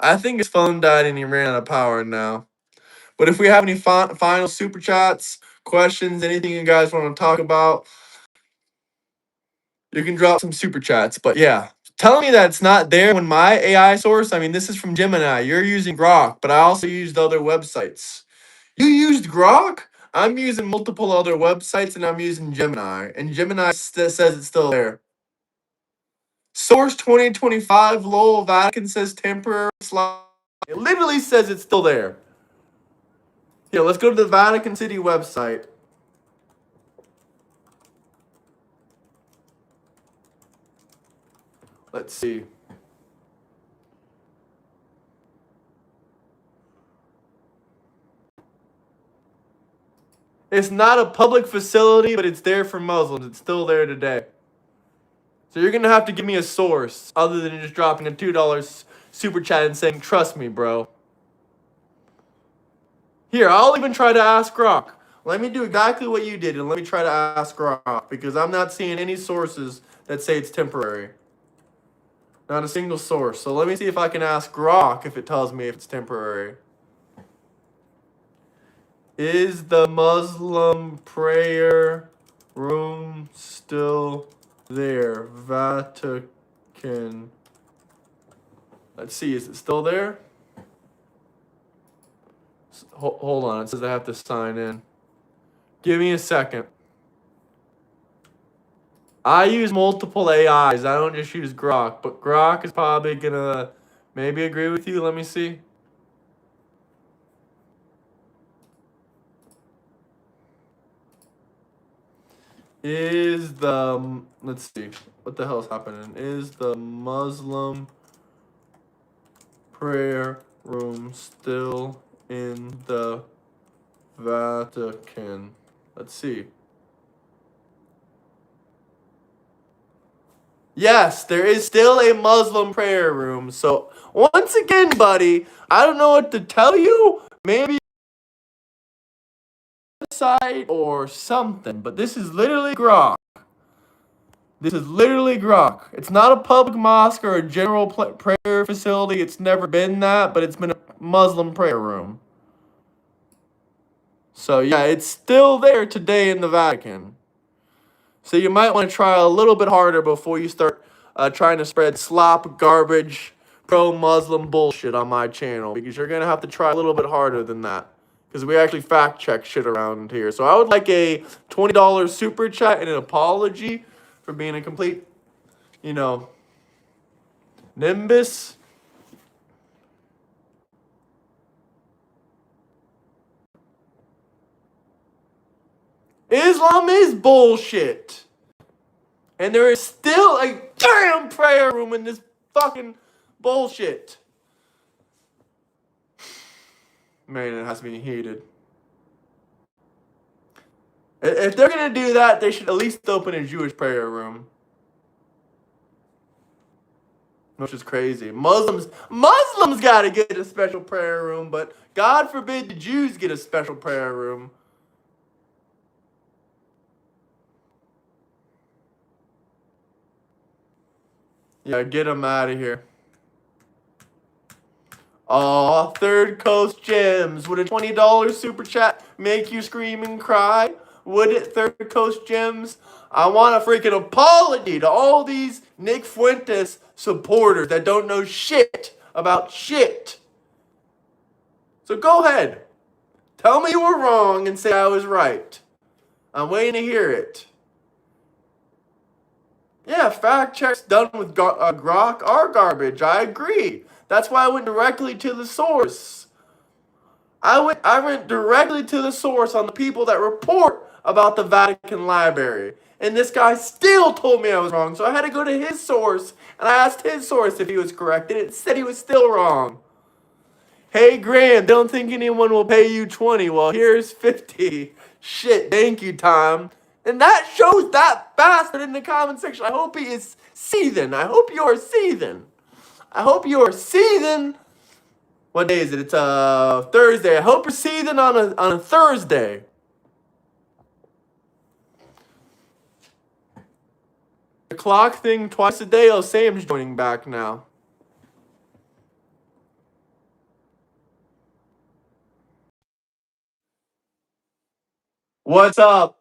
S1: I think his phone died and he ran out of power now. But if we have any final super chats, questions, anything you guys want to talk about, you can drop some super chats. But yeah, telling me that it's not there when my AI source, I mean, this is from Gemini. You're using Grok, but I also used other websites. You used Grok? I'm using multiple other websites and I'm using Gemini. And Gemini says it's still there. Source 2025, Lowell Vatican says temporary slide. It literally says it's still there. Here, let's go to the Vatican City website. Let's see. It's not a public facility, but it's there for Muslims. It's still there today. So you're gonna have to give me a source other than just dropping a $2 super chat and saying, "Trust me, bro." Here, I'll even try to ask Grok. Let me do exactly what you did, and let me try to ask Grok because I'm not seeing any sources that say it's temporary. Not a single source. So let me see if I can ask Grok if it tells me if it's temporary. Is the Muslim prayer room still there? Vatican. Let's see, is it still there? Hold on, it says I have to sign in. Give me a second. I use multiple AIs. I don't just use Grok, but Grok is probably gonna maybe agree with you. Let me see. Is the let's see what the hell's happening? Is the Muslim prayer room still in the Vatican? Let's see. Yes, there is still a Muslim prayer room. So once again, buddy, I don't know what to tell you. Maybe site or something, but this is literally Grok. This is literally Grok. It's not a public mosque or a general prayer facility. It's never been that, but it's been a Muslim prayer room. So yeah, it's still there today in the Vatican. So you might want to try a little bit harder before you start trying to spread slop, garbage, pro-Muslim bullshit on my channel, because you're gonna have to try a little bit harder than that. Because we actually fact check shit around here. So I would like a $20 super chat and an apology for being a complete, nimbus. Islam is bullshit. And there is still a damn prayer room in this fucking bullshit. Man, it has to be heated. If they're gonna do that, they should at least open a Jewish prayer room. Which is crazy. Muslims gotta get a special prayer room, but God forbid the Jews get a special prayer room. Yeah, get them out of here. Aw, Third Coast Gems. Would a $20 super chat make you scream and cry? Would it, Third Coast Gems? I want a freaking apology to all these Nick Fuentes supporters that don't know shit about shit. So go ahead. Tell me you were wrong and say I was right. I'm waiting to hear it. Yeah, fact checks done with Grok are garbage. I agree. That's why I went directly to the source. I went directly to the source on the people that report about the Vatican Library. And this guy still told me I was wrong. So I had to go to his source and I asked his source if he was correct. And it said he was still wrong. Hey, Graham, don't think anyone will pay you 20. Well, here's 50. Shit, thank you, Tom. And that shows that bastard in the comment section. I hope he is seething. I hope you are seething. I hope you are seething. What day is it? It's Thursday. I hope you're seething on a Thursday. The clock thing twice a day. Oh, Sam's joining back now. What's up?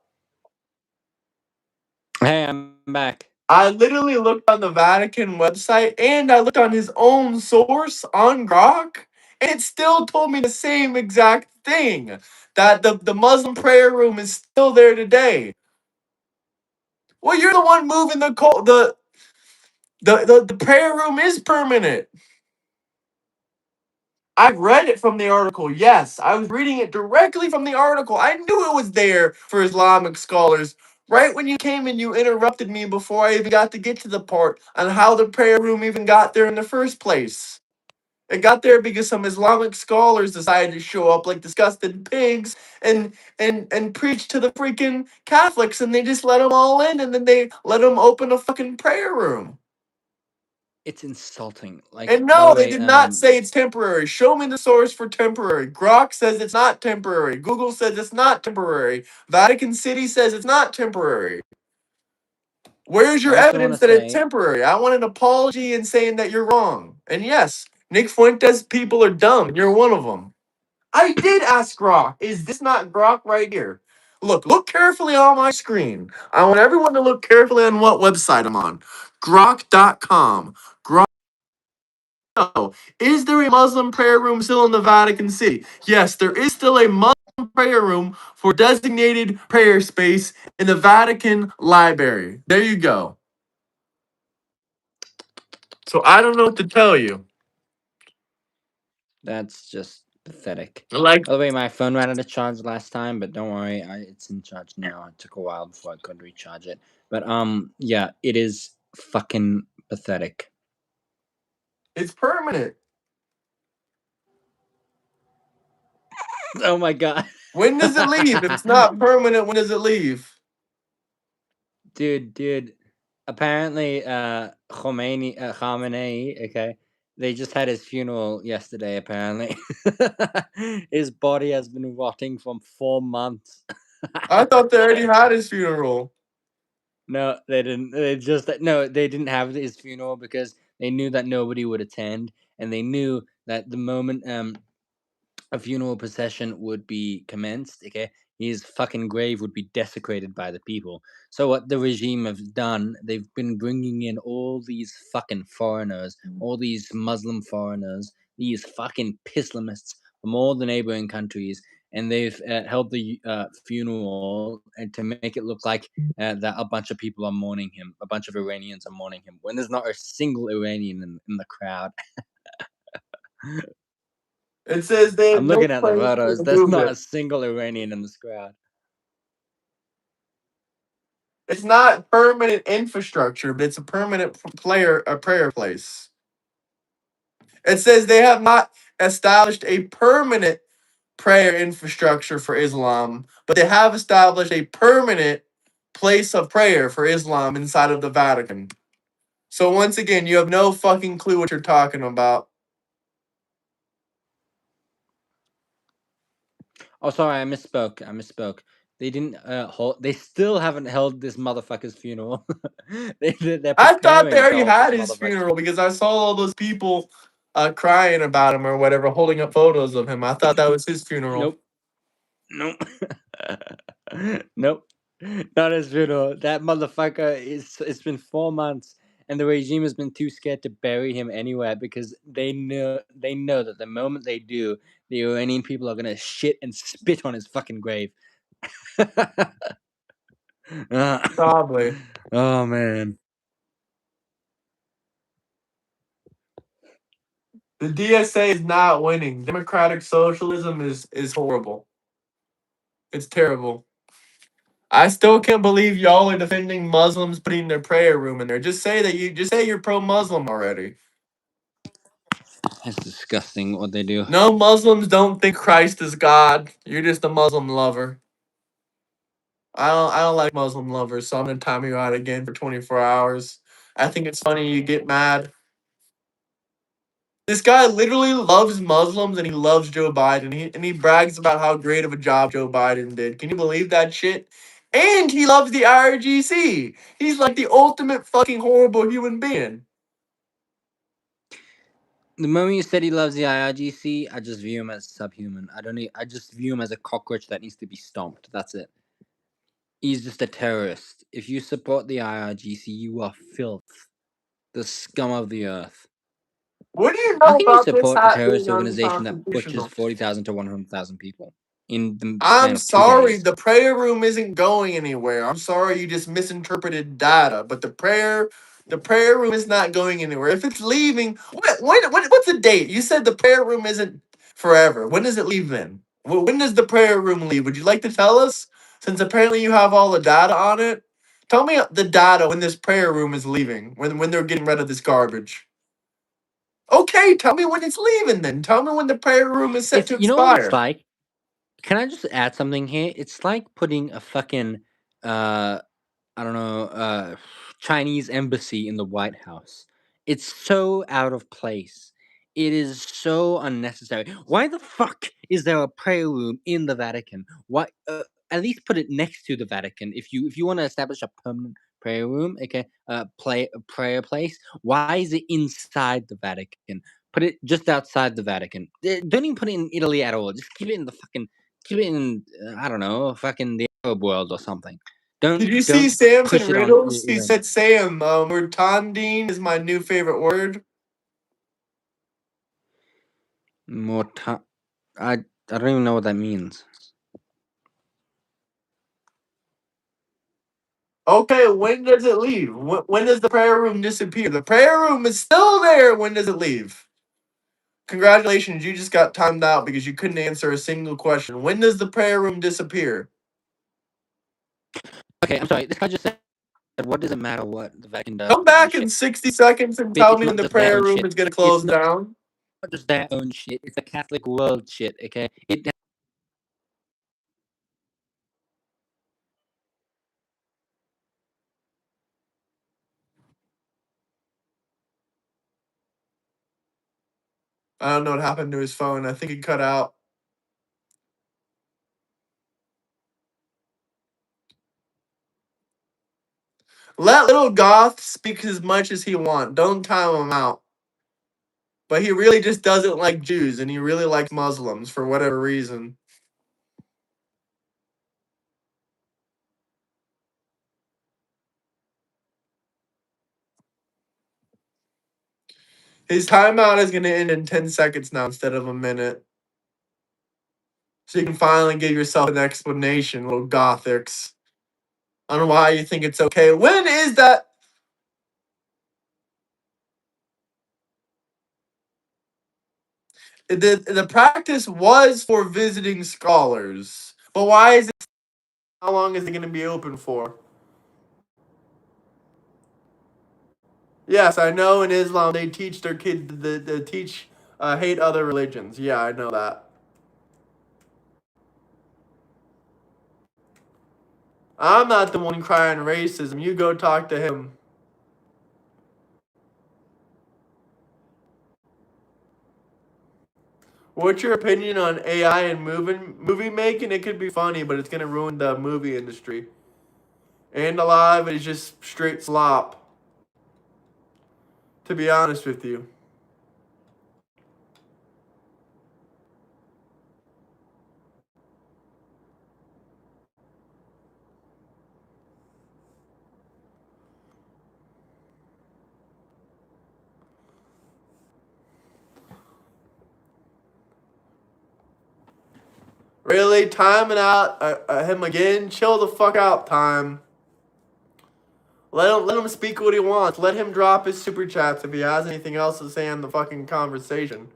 S4: Hey, I'm back.
S1: I literally looked on the Vatican website and I looked on his own source on Grok, and it still told me the same exact thing. That the Muslim prayer room is still there today. Well, you're the one moving the prayer room is permanent. I read it from the article. Yes, I was reading it directly from the article. I knew it was there for Islamic scholars. Right when you came in, you interrupted me before I even got to get to the part on how the prayer room even got there in the first place. It got there because some Islamic scholars decided to show up like disgusted pigs and preach to the freaking Catholics, and they just let them all in, and then they let them open a fucking prayer room.
S4: It's insulting. Like,
S1: And
S4: by
S1: no,
S4: the
S1: they
S4: way,
S1: did not say it's temporary. Show me the source for temporary. Grok says it's not temporary. Google says it's not temporary. Vatican City says it's not temporary. Where's your
S4: I also want
S1: evidence
S4: to
S1: that it's
S4: say,
S1: temporary? I want an apology and saying that you're wrong. And yes, Nick Fuentes people are dumb, and you're one of them. I did ask Grok, is this not Grok right here? Look carefully on my screen. I want everyone to look carefully on what website I'm on. Grok.com. Is there a Muslim prayer room still in the Vatican City? Yes, there is still a Muslim prayer room for designated prayer space in the Vatican Library. There you go. So I don't know what to tell you.
S4: that's just pathetic.
S1: Like,
S4: By the way, my phone ran out of charge last time, but don't worry, it's in charge now. It took a while before I could recharge it. But yeah, it is fucking pathetic.
S1: it's permanent.
S4: Oh my god.
S1: When does it leave? If it's not permanent, when does it leave?
S4: Dude. Apparently, Khamenei, okay, they just had his funeral yesterday, apparently. His body has been rotting for 4 months.
S1: I thought they already had his funeral.
S4: No, they didn't. They didn't have his funeral because they knew that nobody would attend, and they knew that the moment a funeral procession would be commenced. Okay, his fucking grave would be desecrated by the people. So what the regime have done, they've been bringing in all these fucking foreigners, all these Muslim foreigners, these fucking Islamists from all the neighboring countries, and they've held the funeral and to make it look like that a bunch of people are mourning him, a bunch of Iranians are mourning him, when there's not a single Iranian in the crowd.
S1: It says they have
S4: I'm
S1: no
S4: looking at the
S1: plans to
S4: photos. There's
S1: remove
S4: not a
S1: it.
S4: single Iranian in this crowd.
S1: It's not permanent infrastructure, but it's a permanent a prayer place. It says they have not established a permanent prayer infrastructure for Islam, but they have established a permanent place of prayer for Islam inside of the Vatican. So once again, you have no fucking clue what you're talking about.
S4: Oh, sorry, I misspoke. They didn't hold. They still haven't held this motherfucker's funeral. They're
S1: I thought they
S4: preparing to
S1: already
S4: hold this
S1: had his
S4: motherfucker's
S1: funeral
S4: funeral.
S1: because I saw all those people crying about him or whatever, holding up photos of him. I thought that was his funeral.
S4: Nope. Nope. Nope. Not his funeral. That motherfucker is. It's been 4 months, and the regime has been too scared to bury him anywhere because they know that the moment they do, the Iranian people are gonna shit and spit on his fucking grave.
S1: Probably.
S4: Oh man.
S1: The DSA is not winning. Democratic socialism is horrible. It's terrible. I still can't believe y'all are defending Muslims putting their prayer room in there. Just say you're pro Muslim already.
S4: That's disgusting what they do.
S1: No, Muslims don't think Christ is God. You're just a Muslim lover. I don't like Muslim lovers, so I'm gonna time you out again for 24 hours. I think it's funny you get mad. This guy literally loves Muslims and he loves Joe Biden. And he brags about how great of a job Joe Biden did. Can you believe that shit? And he loves the IRGC. He's like the ultimate fucking horrible human being.
S4: The moment you said he loves the IRGC, I just view him as subhuman. I just view him as a cockroach that needs to be stomped. That's it. He's just a terrorist. If you support the IRGC, you are filth. The scum of the earth.
S1: What do you
S4: How
S1: know
S4: can you
S1: about this
S4: support a
S1: hat being
S4: terrorist organization that butchers
S1: unconstitutional?
S4: 40,000 to 100,000 people in the span
S1: I'm
S4: of 2
S1: sorry,
S4: days?
S1: the prayer room isn't going anywhere. I'm sorry you just misinterpreted data, but the prayer room is not going anywhere. If it's leaving, what's the date? You said the prayer room isn't forever. When does it leave then? When does the prayer room leave? Would you like to tell us? Since apparently you have all the data on it. Tell me the data when this prayer room is leaving, when they're getting rid of this garbage. Okay, tell me when it's leaving then. Tell me when the prayer room is set
S4: It's
S1: to
S4: you know what it's
S1: expire.
S4: like? Can I just add something here? It's like putting a fucking uh I don't know, Chinese embassy in the White House. It's so out of place. It is so unnecessary. Why the fuck is there a prayer room in the Vatican? Why? At least put it next to the Vatican. If you want to establish a permanent prayer room, okay, a prayer place. Why is it inside the Vatican? Put it just outside the Vatican. Don't even put it in Italy at all. Just keep it in. I don't know, fucking the Arab world or something.
S1: Did you see
S4: Don't
S1: Samson
S4: push it on
S1: Riddles? He
S4: Iran.
S1: said, Sam, word tondine is my new favorite word.
S4: More time. I don't even know what that means.
S1: Okay, when does it leave? When does the prayer room disappear? The prayer room is still there. When does it leave? Congratulations, you just got timed out because you couldn't answer a single question. When does the prayer room disappear?
S4: Okay, I'm sorry. This guy just said, "What does it matter what the Vatican does
S1: Come
S4: with any
S1: back in
S4: shit?
S1: 60 seconds and
S4: Bitch,
S1: tell
S4: it's
S1: me when
S4: not
S1: the
S4: just their
S1: prayer
S4: own
S1: room
S4: shit.
S1: is going to
S4: It's
S1: close
S4: not
S1: down.
S4: just their own shit. It's the Catholic world shit. Okay, it
S1: I don't know what happened to his phone. I think he cut out. Let little Goth speak as much as he want. Don't time him out. But he really just doesn't like Jews, and he really likes Muslims for whatever reason. His timeout is going to end in 10 seconds now instead of a minute. So you can finally give yourself an explanation, little gothics, on why you think it's okay. When is that? The practice was for visiting scholars. But why is it? How long is it going to be open for? Yes, I know in Islam they teach their kids, they teach hate other religions. Yeah, I know that. I'm not the one crying racism. You go talk to him. What's your opinion on AI and movie making? It could be funny, but it's gonna ruin the movie industry. And a lot of it is just straight slop. To be honest with you. Really, timing out him again? Chill the fuck out, time. Let him speak what he wants. Let him drop his super chats if he has anything else to say in the fucking conversation.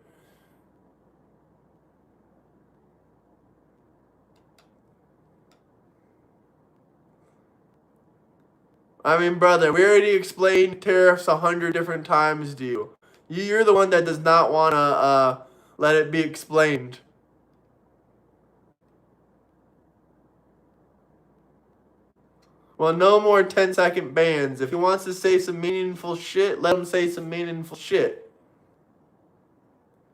S1: I mean, brother, we already explained tariffs 100 different times to you. You're the one that does not want to let it be explained. Well, no more 10-second bans. If he wants to say some meaningful shit, let him say some meaningful shit.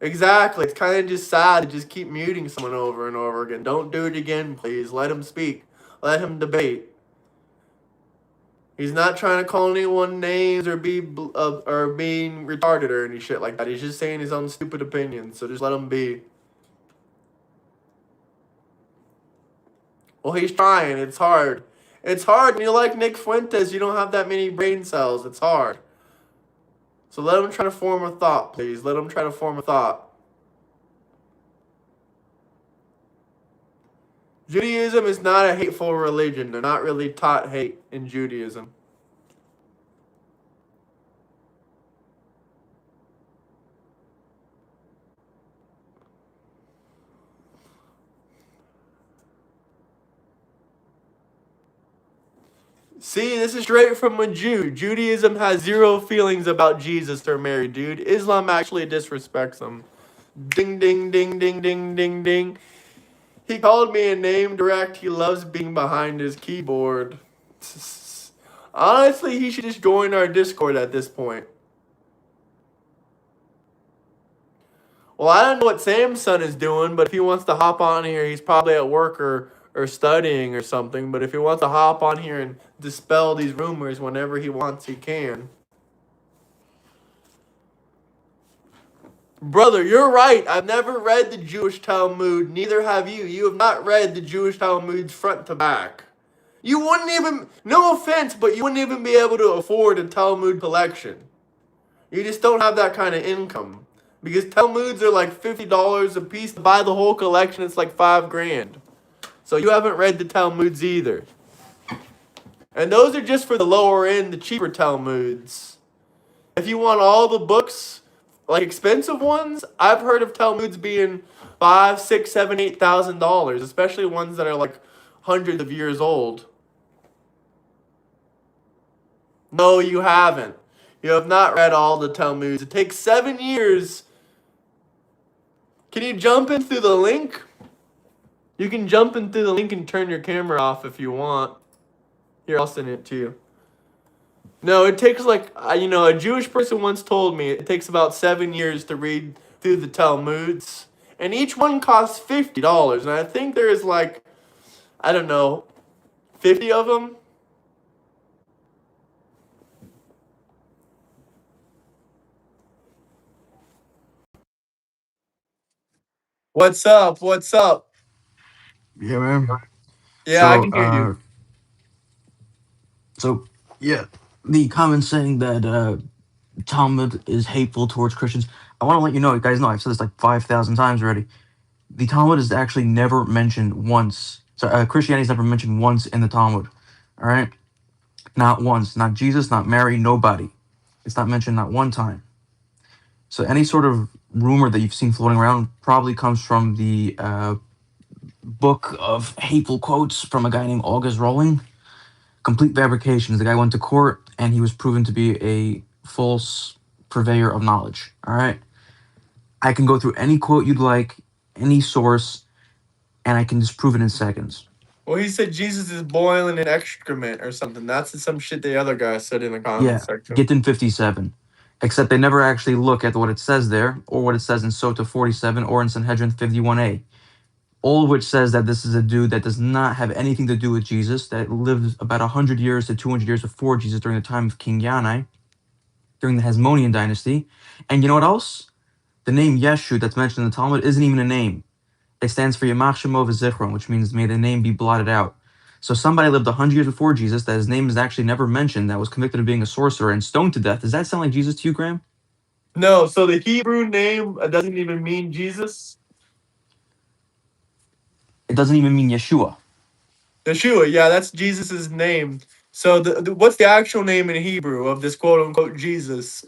S1: Exactly. It's kind of just sad to just keep muting someone over and over again. Don't do it again, please. Let him speak. Let him debate. He's not trying to call anyone names or being retarded or any shit like that. He's just saying his own stupid opinions. So just let him be. Well, he's trying. It's hard. It's hard when you're like Nick Fuentes. You don't have that many brain cells. It's hard. So let him try to form a thought, please. Let him try to form a thought. Judaism is not a hateful religion. They're not really taught hate in Judaism. See, this is straight from a Jew. Judaism has zero feelings about Jesus or Mary, dude. Islam actually disrespects them. Ding, ding, ding, ding, ding, ding, ding. He called me a name direct. He loves being behind his keyboard. Honestly, he should just join our Discord at this point. Well, I don't know what Sam's son is doing, but if he wants to hop on here, he's probably at work or studying or something. But if he wants to hop on here and dispel these rumors whenever he wants, he can. Brother, you're right. I've never read the Jewish Talmud. Neither have you. You have not read the Jewish Talmud's front to back. You wouldn't even, no offense, but you wouldn't even be able to afford a Talmud collection. You just don't have that kind of income. Because Talmuds are like $50 a piece. To buy the whole collection, it's like $5,000. So you haven't read the Talmuds either. And those are just for the lower end, the cheaper Talmuds. If you want all the books, like expensive ones, I've heard of Talmuds being $5,000, $6,000, $7,000, $8,000, especially ones that are like hundreds of years old. No, you haven't. You have not read all the Talmuds. It takes 7 years. Can you jump in through the link? You can jump in through the link and turn your camera off if you want. Here, I'll send it to you. No, it takes like, a Jewish person once told me it takes about 7 years to read through the Talmuds. And each one costs $50. And I think there's like, I don't know, 50 of them. What's up? What's up?
S5: Yeah, man.
S1: Yeah, I
S5: So,
S1: can hear you.
S5: so yeah, the comment saying that Talmud is hateful towards Christians. I want to let you know, you guys know, I've said this like 5,000 times already. The Talmud is actually never mentioned once. So, Christianity is never mentioned once in the Talmud. All right, not once. Not Jesus. Not Mary. Nobody. It's not mentioned not one time. So, any sort of rumor that you've seen floating around probably comes from the book of hateful quotes from a guy named August Rowling. Complete fabrications. The guy went to court and he was proven to be a false purveyor of knowledge. All right. I can go through any quote you'd like, any source, and I can disprove it in seconds.
S1: Well, he said Jesus is boiling in excrement or something. That's some shit the other guy said in the
S5: Yeah,
S1: comments section.
S5: Gittin 57. Except they never actually look at what it says there, or what it says in Sota 47 or in Sanhedrin 51a. All of which says that this is a dude that does not have anything to do with Jesus, that lived about 100 years to 200 years before Jesus during the time of King Yanai, during the Hasmonean dynasty. And you know what else? The name Yeshu that's mentioned in the Talmud isn't even a name. It stands for Yamach Shemo V'Zichron, which means may the name be blotted out. So somebody lived 100 years before Jesus that his name is actually never mentioned, that was convicted of being a sorcerer and stoned to death. Does that sound like Jesus to you, Graham?
S1: No, so the Hebrew name doesn't even mean Jesus.
S5: It doesn't even mean Yeshua.
S1: Yeshua, yeah, that's Jesus's name. So what's the actual name in Hebrew of this quote unquote Jesus?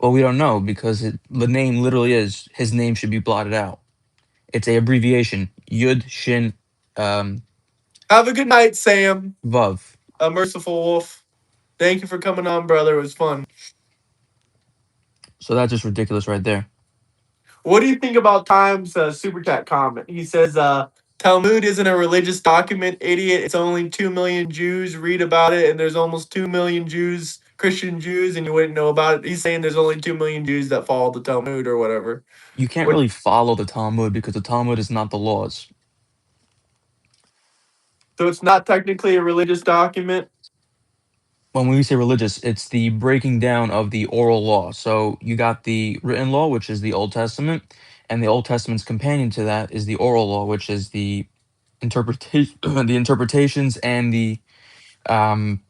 S5: Well, we don't know because the name literally is his name should be blotted out. It's a abbreviation, Yud Shin
S1: Have a good night, Sam.
S5: Vav.
S1: A merciful wolf. Thank you for coming on, brother. It was fun.
S5: So that's just ridiculous right there.
S1: What do you think about Time's super chat comment? He says, Talmud isn't a religious document, idiot. It's only 2 million Jews read about it, and there's almost 2 million Jews, Christian Jews, and you wouldn't know about it. He's saying there's only 2 million Jews that follow the Talmud or whatever.
S5: You can't
S1: What?
S5: really follow the Talmud because the Talmud is not the laws.
S1: So it's not technically a religious document?
S5: When we say religious, it's the breaking down of the oral law. So you got the written law, which is the Old Testament, and the Old Testament's companion to that is the oral law, which is the interpretation, the interpretations and the um,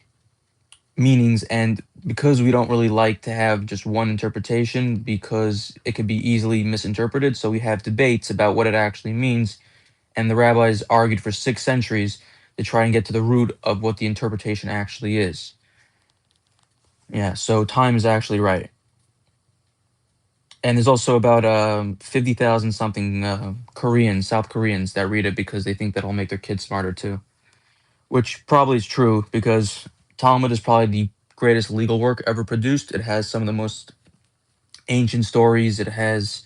S5: meanings. And because we don't really like to have just one interpretation, because it could be easily misinterpreted, so we have debates about what it actually means. And the rabbis argued for 6 centuries to try and get to the root of what the interpretation actually is. Yeah, so time is actually right. And there's also about 50,000 something Koreans, South Koreans that read it because they think that'll make their kids smarter too. Which probably is true because Talmud is probably the greatest legal work ever produced. It has some of the most ancient stories. It has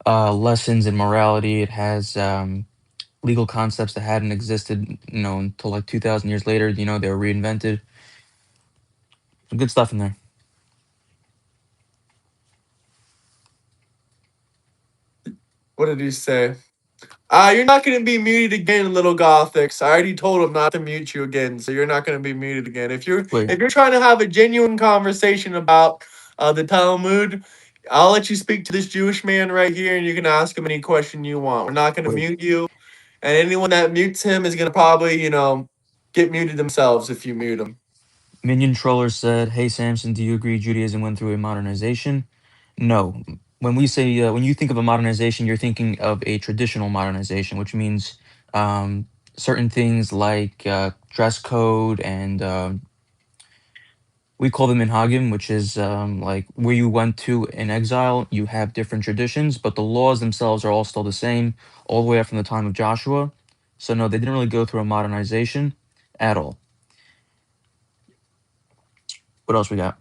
S5: lessons in morality. It has legal concepts that hadn't existed, until like 2,000 years later. They were reinvented. Some good stuff in there.
S1: What did he say? You're not going to be muted again, little Gothics. I already told him not to mute you again, so you're not going to be muted again. If you're
S5: Wait,
S1: if you're trying to have a genuine conversation about the Talmud, I'll let you speak to this Jewish man right here, and you can ask him any question you want. We're not going to
S5: wait.
S1: mute you, and anyone that mutes him is going to probably, get muted themselves if you mute them.
S5: Minion Troller said, "Hey Samson, do you agree Judaism went through a modernization?" No. When we say when you think of a modernization, you're thinking of a traditional modernization, which means certain things like dress code and we call them minhagim, which is like where you went to in exile. You have different traditions, but the laws themselves are all still the same, all the way up from the time of Joshua. So no, they didn't really go through a modernization at all. What else we got?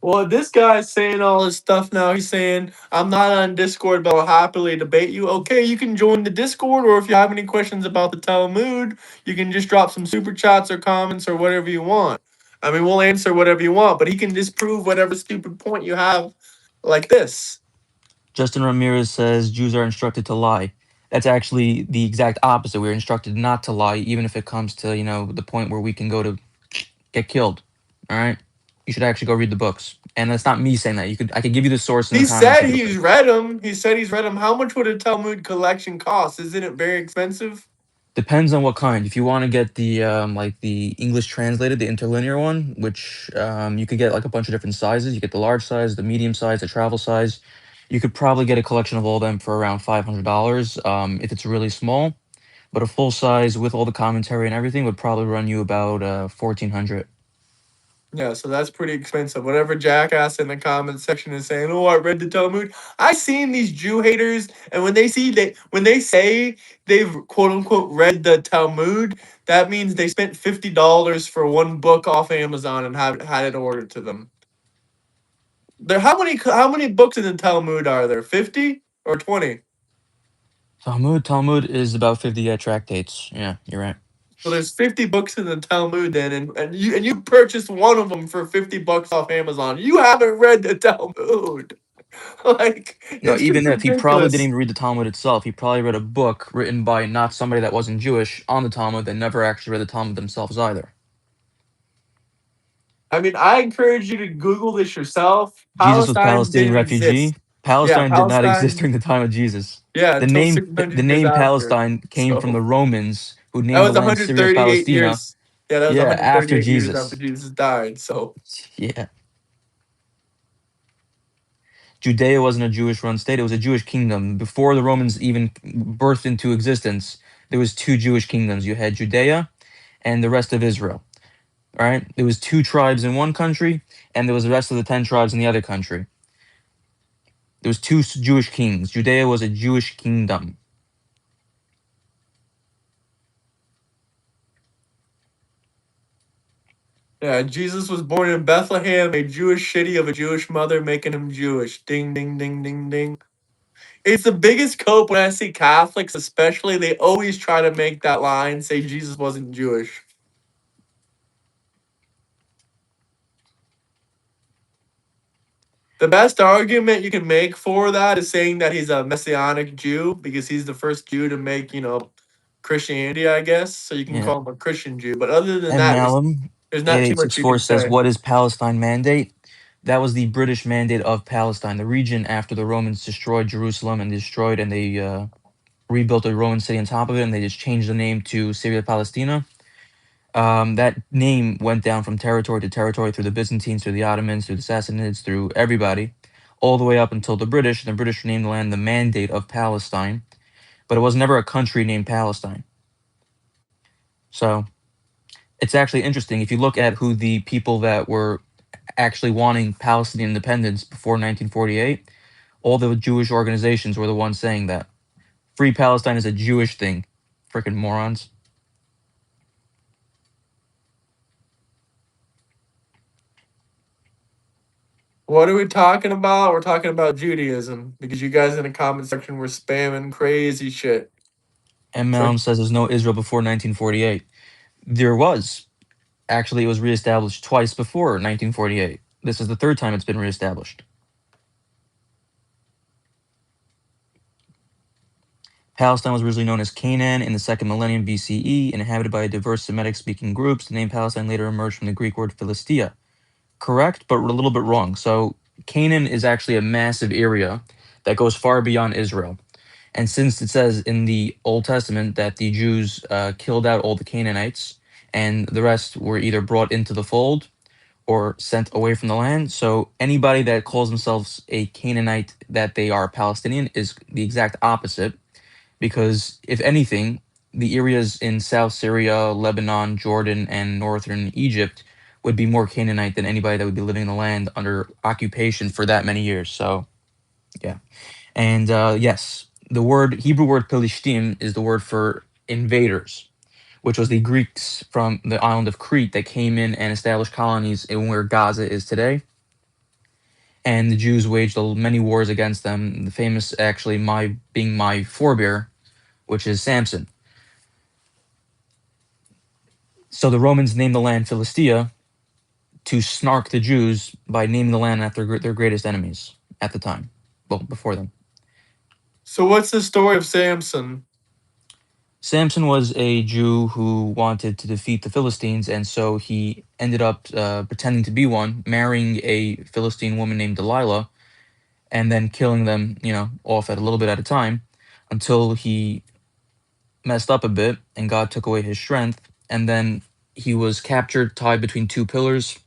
S1: Well, this guy's saying all this stuff now. He's saying, I'm not on Discord, but I'll happily debate you. Okay, you can join the Discord, or if you have any questions about the Talmud, you can just drop some super chats or comments or whatever you want. I mean, we'll answer whatever you want, but he can disprove whatever stupid point you have like this.
S5: Justin Ramirez says Jews are instructed to lie. That's actually the exact opposite. We're instructed not to lie, even if it comes to, the point where we can go to get killed. All right? You should actually go read the books And that's not me saying that. I could give you the source in the
S1: He
S5: comments.
S1: said
S5: You could look at
S1: he's
S5: it.
S1: read them. He said he's read them. How much would a Talmud collection cost? Isn't it very expensive?
S5: Depends on what kind. If you want to get the like the English translated, the interlinear one, which you could get like a bunch of different sizes. You get the large size, the medium size, the travel size. You could probably get a collection of all of them for around $500 if it's really small. But a full size with all the commentary and everything would probably run you about 1,400.
S1: Yeah, so that's pretty expensive. Whatever jackass in the comment section is saying, "Oh, I read the Talmud." I seen these Jew haters, and when they say they've quote unquote read the Talmud, that means they spent $50 for one book off Amazon and have had it ordered to them. There, how many books in the Talmud are there? 50 or 20?
S5: Talmud is about 50 tractates. Yeah, you're right.
S1: So there's 50 books in the Talmud then, and you purchased one of them for $50 off Amazon. You haven't read the Talmud. Like,
S5: No,
S1: it's just
S5: even if he probably didn't
S1: ridiculous.
S5: even read the Talmud itself, he probably read a book written by not somebody that wasn't Jewish on the Talmud that never actually read the Talmud themselves either.
S1: I mean, I encourage you to Google this yourself.
S5: Jesus was
S1: Palestine
S5: Palestinian
S1: didn't exist.
S5: refugee.
S1: Yeah,
S5: Palestine did not exist
S1: Palestine.
S5: during the time of Jesus.
S1: Yeah, until
S5: The
S1: 600 years
S5: name
S1: after.
S5: Palestine came from the
S1: So
S5: Romans who
S1: that
S5: named the
S1: was
S5: land Syria
S1: 138
S5: Palestina.
S1: years. Yeah, that was
S5: Yeah, after
S1: 138 years after
S5: Jesus.
S1: Jesus died. So
S5: Yeah. Judea wasn't a Jewish run state, it was a Jewish kingdom. Before the Romans even birthed into existence, there was two Jewish kingdoms. You had Judea and the rest of Israel. Right? There was two tribes in one country, and there was the rest of the 10 tribes in the other country. There was two Jewish kings. Judea was a Jewish kingdom.
S1: yeah, Jesus was born in Bethlehem, a Jewish city of a Jewish mother, making him Jewish. Ding, ding, ding, ding, ding. It's the biggest cope when I see Catholics, especially. They always try to make that line, say Jesus wasn't Jewish. The best argument you can make for that is saying that he's a messianic Jew because he's the first Jew to make, Christianity, I guess. So you can
S5: Yeah.
S1: call him a Christian Jew. But other than
S5: M.
S1: that,
S5: Malum,
S1: there's not too much you
S5: 8864
S1: can
S5: says,
S1: say.
S5: "What is Palestine mandate?" That was the British mandate of Palestine, the region after the Romans destroyed Jerusalem and they rebuilt a Roman city on top of it, and they just changed the name to Syria Palestina. That name went down from territory to territory through the Byzantines, through the Ottomans, through the Sassanids, through everybody, all the way up until the British. And the British named the land the Mandate of Palestine, but it was never a country named Palestine. So it's actually interesting if you look at who the people that were actually wanting Palestinian independence before 1948. All the Jewish organizations were the ones saying that free Palestine is a Jewish thing. Freaking morons.
S1: What are we talking about? We're talking about Judaism because you guys in the comment section were spamming crazy shit.
S5: M.
S1: So,
S5: Malum says there's no Israel before 1948. There was. Actually, it was reestablished twice before 1948. This is the third time it's been reestablished. Palestine was originally known as Canaan in the second millennium BCE, inhabited by diverse Semitic speaking groups. The name Palestine later emerged from the Greek word Philistia. Correct, but a little bit wrong. So, Canaan is actually a massive area that goes far beyond Israel. And since it says in the Old Testament that the Jews killed out all the Canaanites and the rest were either brought into the fold or sent away from the land. So anybody that calls themselves a Canaanite that they are Palestinian is the exact opposite. Because if anything, the areas in South Syria, Lebanon, Jordan, and northern Egypt would be more Canaanite than anybody that would be living in the land under occupation for that many years. So yeah, and yes, the Hebrew word Pelishtim is the word for invaders, which was the Greeks from the island of Crete that came in and established colonies in where Gaza is today. And the Jews waged many wars against them. The famous, actually, my forebear, which is Samson. So the Romans named the land Philistia to snark the Jews by naming the land after their greatest enemies at the time. Well, before them.
S1: so what's the story of Samson?
S5: Samson was a Jew who wanted to defeat the Philistines, and so he ended up pretending to be one, marrying a Philistine woman named Delilah, and then killing them, off at a little bit at a time, until he messed up a bit and God took away his strength, and then he was captured, tied between two pillars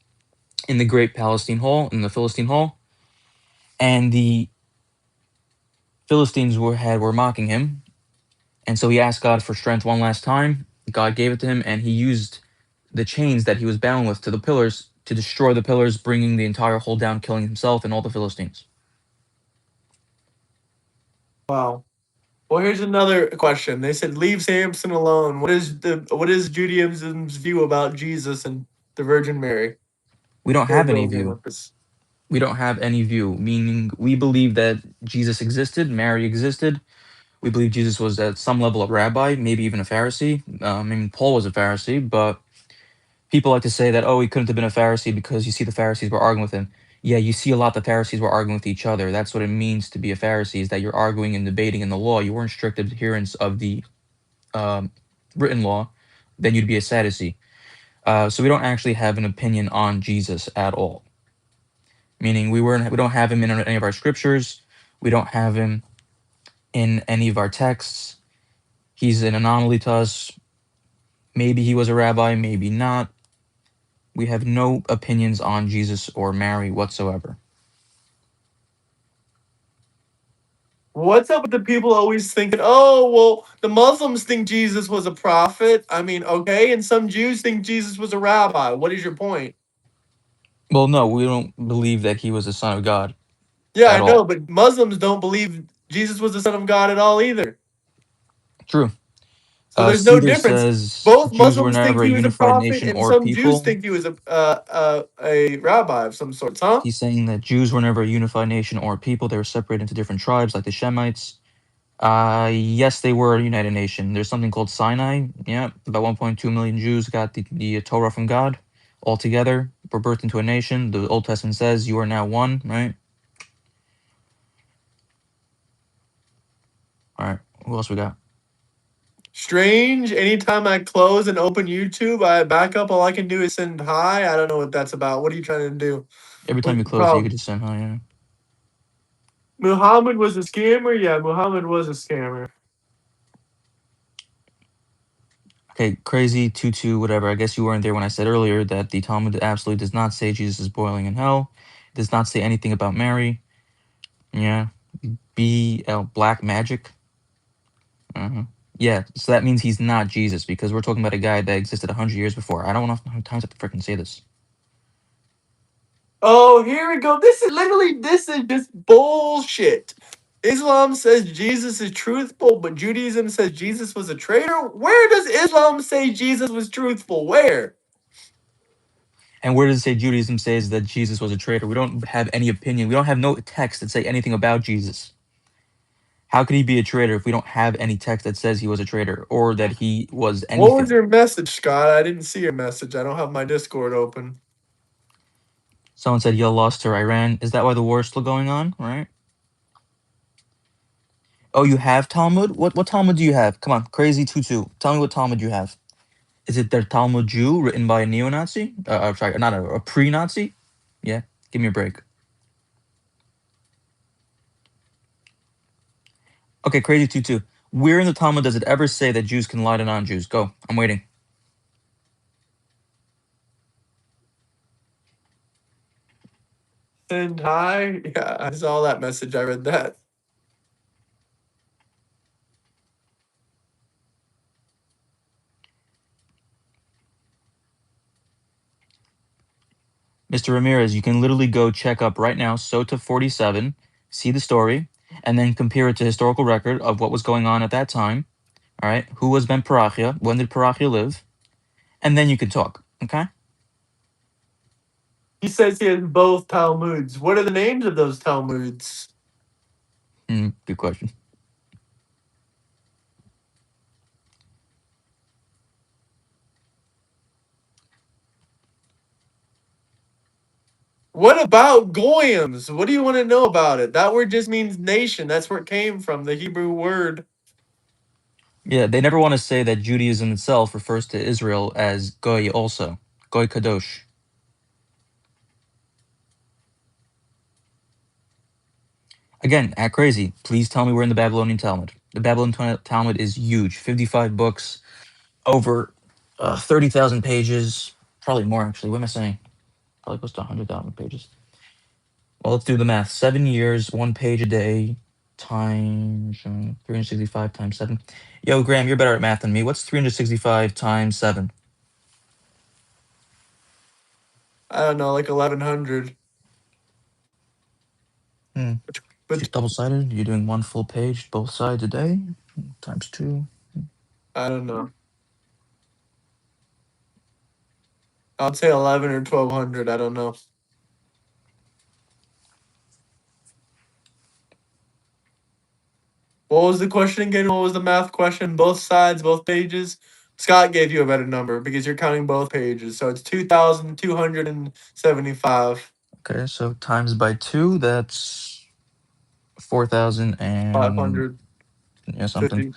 S5: in the Great Palestine Hall, in the Philistine Hall, and the Philistines were mocking him, and so he asked God for strength one last time. God gave it to him, and he used the chains that he was bound with to the pillars to destroy the pillars, bringing the entire hole down, killing himself and all the Philistines.
S1: Wow. Well, here's another question. They said leave Samson alone. What is Judaism's view about Jesus and the Virgin Mary?
S5: We don't
S1: They're
S5: have any
S1: building
S5: view.
S1: with this.
S5: We don't have any view, meaning we believe that Jesus existed, Mary existed. We believe Jesus was at some level a rabbi, maybe even a Pharisee. Paul was a Pharisee, but people like to say that, oh, he couldn't have been a Pharisee because you see the Pharisees were arguing with him. Yeah, you see a lot the Pharisees were arguing with each other. That's what it means to be a Pharisee, is that you're arguing and debating in the law. You weren't strict adherents of the um, written law, then you'd be a Sadducee. So we don't actually have an opinion on Jesus at all. Meaning we don't have him in any of our scriptures. We don't have him in any of our texts. He's an anomaly to us. Maybe he was a rabbi, maybe not. We have no opinions on Jesus or Mary whatsoever.
S1: What's up with the people always thinking, oh, well, the Muslims think Jesus was a prophet? I mean, okay, and some Jews think Jesus was a rabbi. What is your point?
S5: Well, no, we don't believe that he was the son of God
S1: Yeah, I
S5: at
S1: know,
S5: all.
S1: but Muslims don't believe Jesus was the Son of God at all either.
S5: True.
S1: So there's no
S5: Cedar
S1: difference.
S5: says
S1: Both
S5: Jews were
S1: Muslims think
S5: never a
S1: he was a
S5: unified
S1: prophet,
S5: nation
S1: and
S5: or
S1: some Jews
S5: people.
S1: think he was a rabbi of some sorts, huh?
S5: He's saying that Jews were never a unified nation or people. They were separated into different tribes, like the Shemites. Yes, they were a united nation. There's something called Sinai. Yeah, about 1.2 million Jews got the Torah from God all together, were birthed into a nation. The Old Testament says you are now one, right? All right, who else we got?
S1: Strange. Anytime I close and open YouTube, I back up. All I can do is send hi. I don't know what that's about. What are you trying to do?
S5: Every time
S1: What's
S5: you
S1: the
S5: close it, you could
S1: problem?
S5: just send, oh, yeah.
S1: Muhammad was a scammer? Yeah, Muhammad was a scammer.
S5: Okay, crazy, tutu, whatever. I guess you weren't there when I said earlier that the Talmud absolutely does not say Jesus is boiling in hell. It does not say anything about Mary. Yeah. Black magic. Uh-huh. Yeah, so that means he's not Jesus because we're talking about a guy that existed 100 years before. I don't know how many times I have to freaking say this.
S1: Oh, here we go. This is just bullshit. Islam says Jesus is truthful, but Judaism says Jesus was a traitor. Where does Islam say Jesus was truthful? Where?
S5: And where does it say Judaism says that Jesus was a traitor? We don't have any opinion. We don't have no text that say anything about Jesus. How could he be a traitor if we don't have any text that says he was a traitor or that he was
S1: What was
S5: anything?
S1: your message, Scott? I didn't see your message. I don't have my Discord open.
S5: Someone said you lost to Iran. Is that why the war is still going on? Right? Oh, you have Talmud? What Talmud do you have? Come on, crazy tutu. Tell me what Talmud you have. Is it the Talmud Jew written by a neo-Nazi? Sorry, not a pre-Nazi? Yeah, give me a break. Okay, crazy tutu. Where in the Talmud does it ever say that Jews can lie to non-Jews? Go, I'm waiting.
S1: Send hi. Yeah, I saw that message. I read that.
S5: Mr. Ramirez, you can literally go check up right now Sota 47, see the story, and then compare it to historical record of what was going on at that time. All right, who was Ben Parachia? When did Parachia live? And then you can talk. Okay.
S1: He says he has both Talmuds. What are the names of those Talmuds?
S5: Good question.
S1: What about Goyams? What do you want to know about it? That word just means nation. That's where it came from, the Hebrew word.
S5: Yeah, they never want to say that Judaism itself refers to Israel as Goy also. Goy Kadosh. Again, act crazy. Please tell me we're in the Babylonian Talmud. The Babylonian Talmud is huge. 55 books, over 30,000 pages. Probably more, actually. What am I saying? Probably close to 100,000 pages. Well, let's do the math. 7 years, 1 page a day, times 365 times 7. Yo, Graham, you're better at math than me. What's 365 times 7?
S1: I don't know, like 1100.
S5: Hmm. She's
S1: But
S5: double sided. You're doing one full page, both sides a day, times 2.
S1: I don't know. I'd say 11 or 1200. I don't know. What was the question again? What was the math question? Both sides, both pages. Scott gave you a better number because you're counting both pages. So it's 2,275.
S5: Okay, so times by 2, that's 4,000 and
S1: 550.
S5: yeah, something.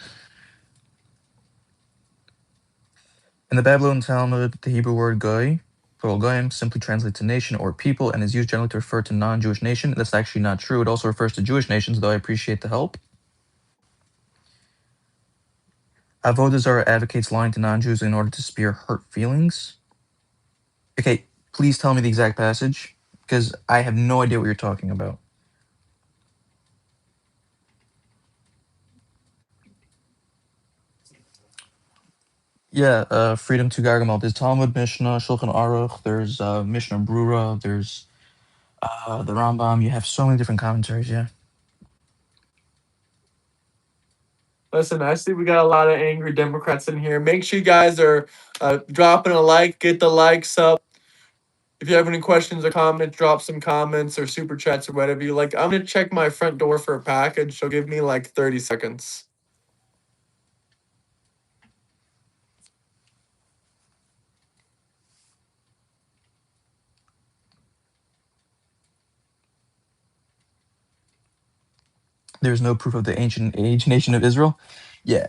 S5: In the Babylonian Talmud, the Hebrew word goy, plural goyim, simply translates to nation or people and is used generally to refer to non-Jewish nation. That's actually not true. It also refers to Jewish nations, though I appreciate the help. Avodah Zarah advocates lying to non-Jews in order to spear hurt feelings. Okay, please tell me the exact passage, because I have no idea what you're talking about. Yeah, Freedom to Gargamel. There's Talmud, Mishnah, Shulchan Aruch. There's Mishnah Brura. There's the Rambam. You have so many different commentaries. Yeah.
S1: Listen, I see we got a lot of angry Democrats in here. Make sure you guys are dropping a like, get the likes up. If you have any questions or comments, drop some comments or super chats or whatever you like. I'm gonna check my front door for a package, so give me like 30 seconds.
S5: There's no proof of the ancient age nation of Israel. Yeah.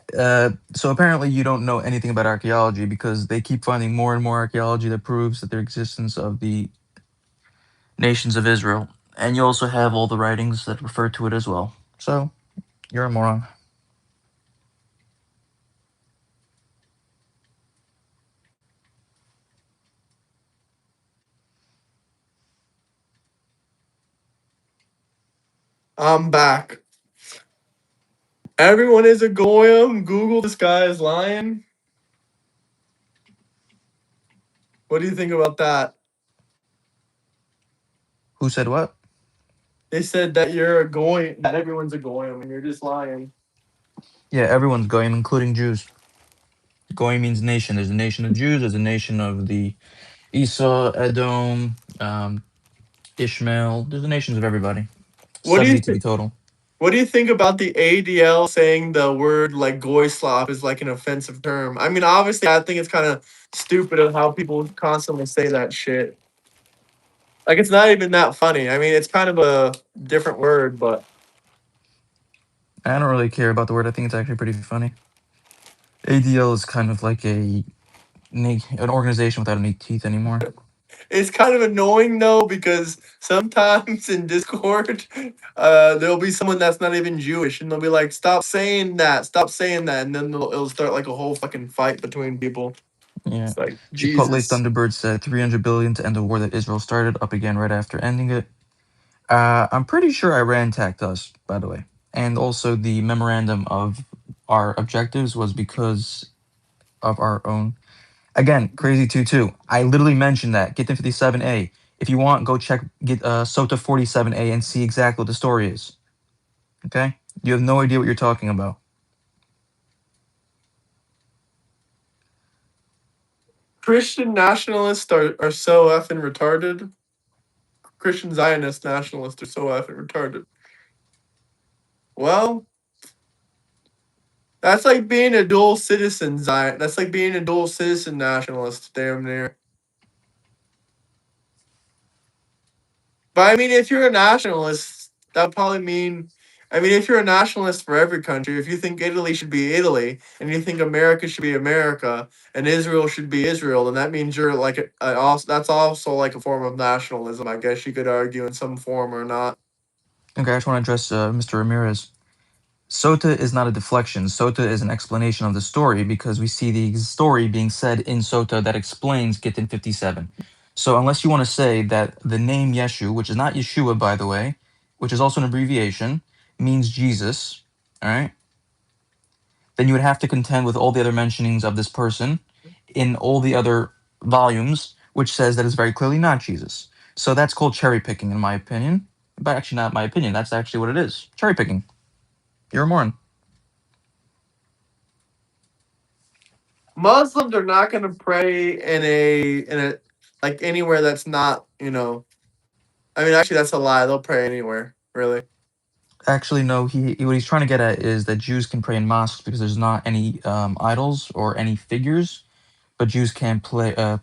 S5: So apparently you don't know anything about archaeology because they keep finding more and more archaeology that proves that the existence of the nations of Israel. And you also have all the writings that refer to it as well. So you're a moron.
S1: I'm back. Everyone is a goyim. Google this guy is lying. What do you think about that?
S5: Who said what?
S1: They said that you're a goyim, that everyone's a goyim, and you're just lying.
S5: Yeah, everyone's goyim, including Jews. Goyim means nation. There's a nation of Jews. There's a nation of the Esau, Edom, Ishmael. There's the nations of everybody.
S1: What do you
S5: 70 to
S1: think?
S5: be total.
S1: What do you think about the ADL saying the word like goy slop is like an offensive term? I mean, obviously, I think it's kind of stupid of how people constantly say that shit. Like, it's not even that funny. I mean, it's kind of a different word, but
S5: I don't really care about the word. I think it's actually pretty funny. ADL is kind of like an organization without any teeth anymore.
S1: it's kind of annoying though because sometimes in Discord, there'll be someone that's not even Jewish, and they'll be like, stop saying that," and then it'll start like a whole fucking fight between people.
S5: Yeah.
S1: It's like
S5: Chipotle
S1: Jesus.
S5: Thunderbird said 300 billion to end a war that Israel started, up again right after ending it. I'm pretty sure Iran attacked us, by the way. And also the memorandum of our objectives was because of our own. Again, crazy 2-2. I literally mentioned that. Get the 57A. If you want, go check get SOTA 47A and see exactly what the story is. Okay? You have no idea what you're talking about.
S1: Christian nationalists are so effing retarded. Christian Zionist nationalists are so effing retarded. Well, that's like being a dual citizen Zion. That's like being a dual citizen nationalist, damn near. But I mean, if you're a nationalist, that would probably mean I mean, if you're a nationalist for every country, if you think Italy should be Italy, and you think America should be America, and Israel should be Israel, then that means you're like also that's also like a form of nationalism. I guess you could argue in some form or not.
S5: Okay, I just want to address Mr. Ramirez. Sota is not a deflection. Sota is an explanation of the story because we see the story being said in Sota that explains Gittin 57. So unless you want to say that the name Yeshu, which is not Yeshua by the way, which is also an abbreviation, means Jesus, all right, then you would have to contend with all the other mentionings of this person in all the other volumes, which says that it's very clearly not Jesus. So that's called cherry picking, in my opinion. But actually, not my opinion. That's actually what it is. Cherry picking. You're a moron.
S1: Muslims are not going to pray in a like anywhere that's not, I mean, actually, that's a lie. They'll pray anywhere, really.
S5: Actually, no. What he's trying to get at is that Jews can pray in mosques because there's not any idols or any figures, but Jews can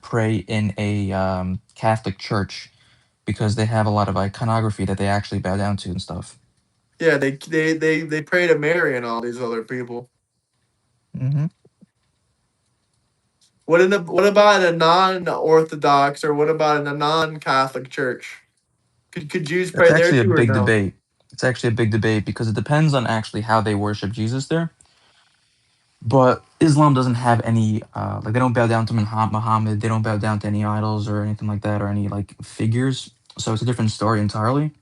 S5: pray in a Catholic church because they have a lot of iconography that they actually bow down to and stuff.
S1: Yeah, they pray to Mary and all these other people.
S5: Hmm.
S1: What about a non-Orthodox or what about a non-Catholic church? Could Jews
S5: That's
S1: pray there
S5: actually a
S1: too or
S5: big
S1: no?
S5: debate. It's actually a big debate because it depends on actually how they worship Jesus there. But Islam doesn't have any like they don't bow down to Muhammad. They don't bow down to any idols or anything like that or any like figures. So it's a different story entirely.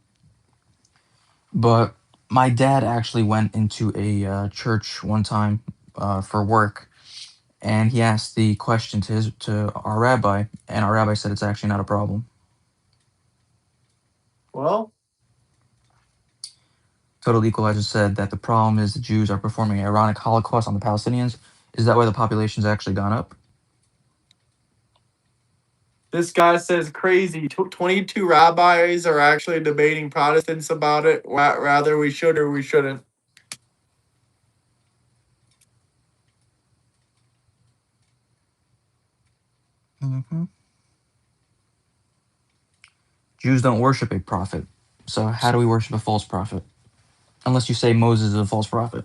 S5: But my dad actually went into a church one time for work, and he asked the question to our rabbi, and our rabbi said it's actually not a problem.
S1: Well,
S5: Total Equalizer said that the problem is the Jews are performing an ironic Holocaust on the Palestinians. Is that why the population's actually gone up?
S1: this guy says crazy. 22 rabbis are actually debating Protestants about it. Rather, we should or we shouldn't.
S5: Hmm. Jews don't worship a prophet. So how do we worship a false prophet? Unless you say Moses is a false prophet.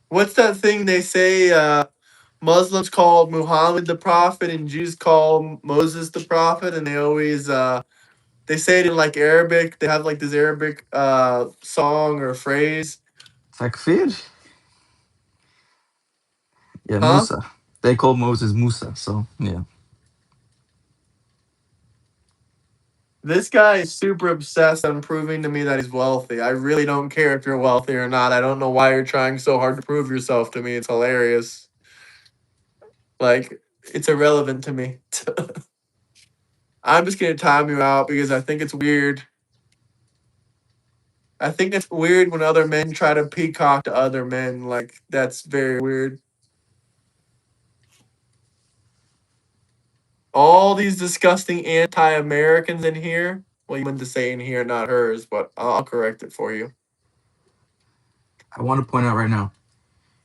S1: What's that thing they say? Muslims call Muhammad the prophet and Jews call Moses the prophet, and they always they say it in like Arabic. They have like this Arabic song or phrase.
S5: Takfir? Yeah,
S1: Huh?
S5: Musa. They called Moses Musa, so yeah.
S1: This guy is super obsessed on proving to me that he's wealthy. I really don't care if you're wealthy or not. I don't know why you're trying so hard to prove yourself to me. It's hilarious. Like, it's irrelevant to me. I'm just gonna time you out because I think it's weird. I think it's weird when other men try to peacock to other men. Like, that's very weird. All these disgusting anti-Americans in here. Well, you meant to say in here, not hers, but I'll correct it for you.
S5: I want to point out right now,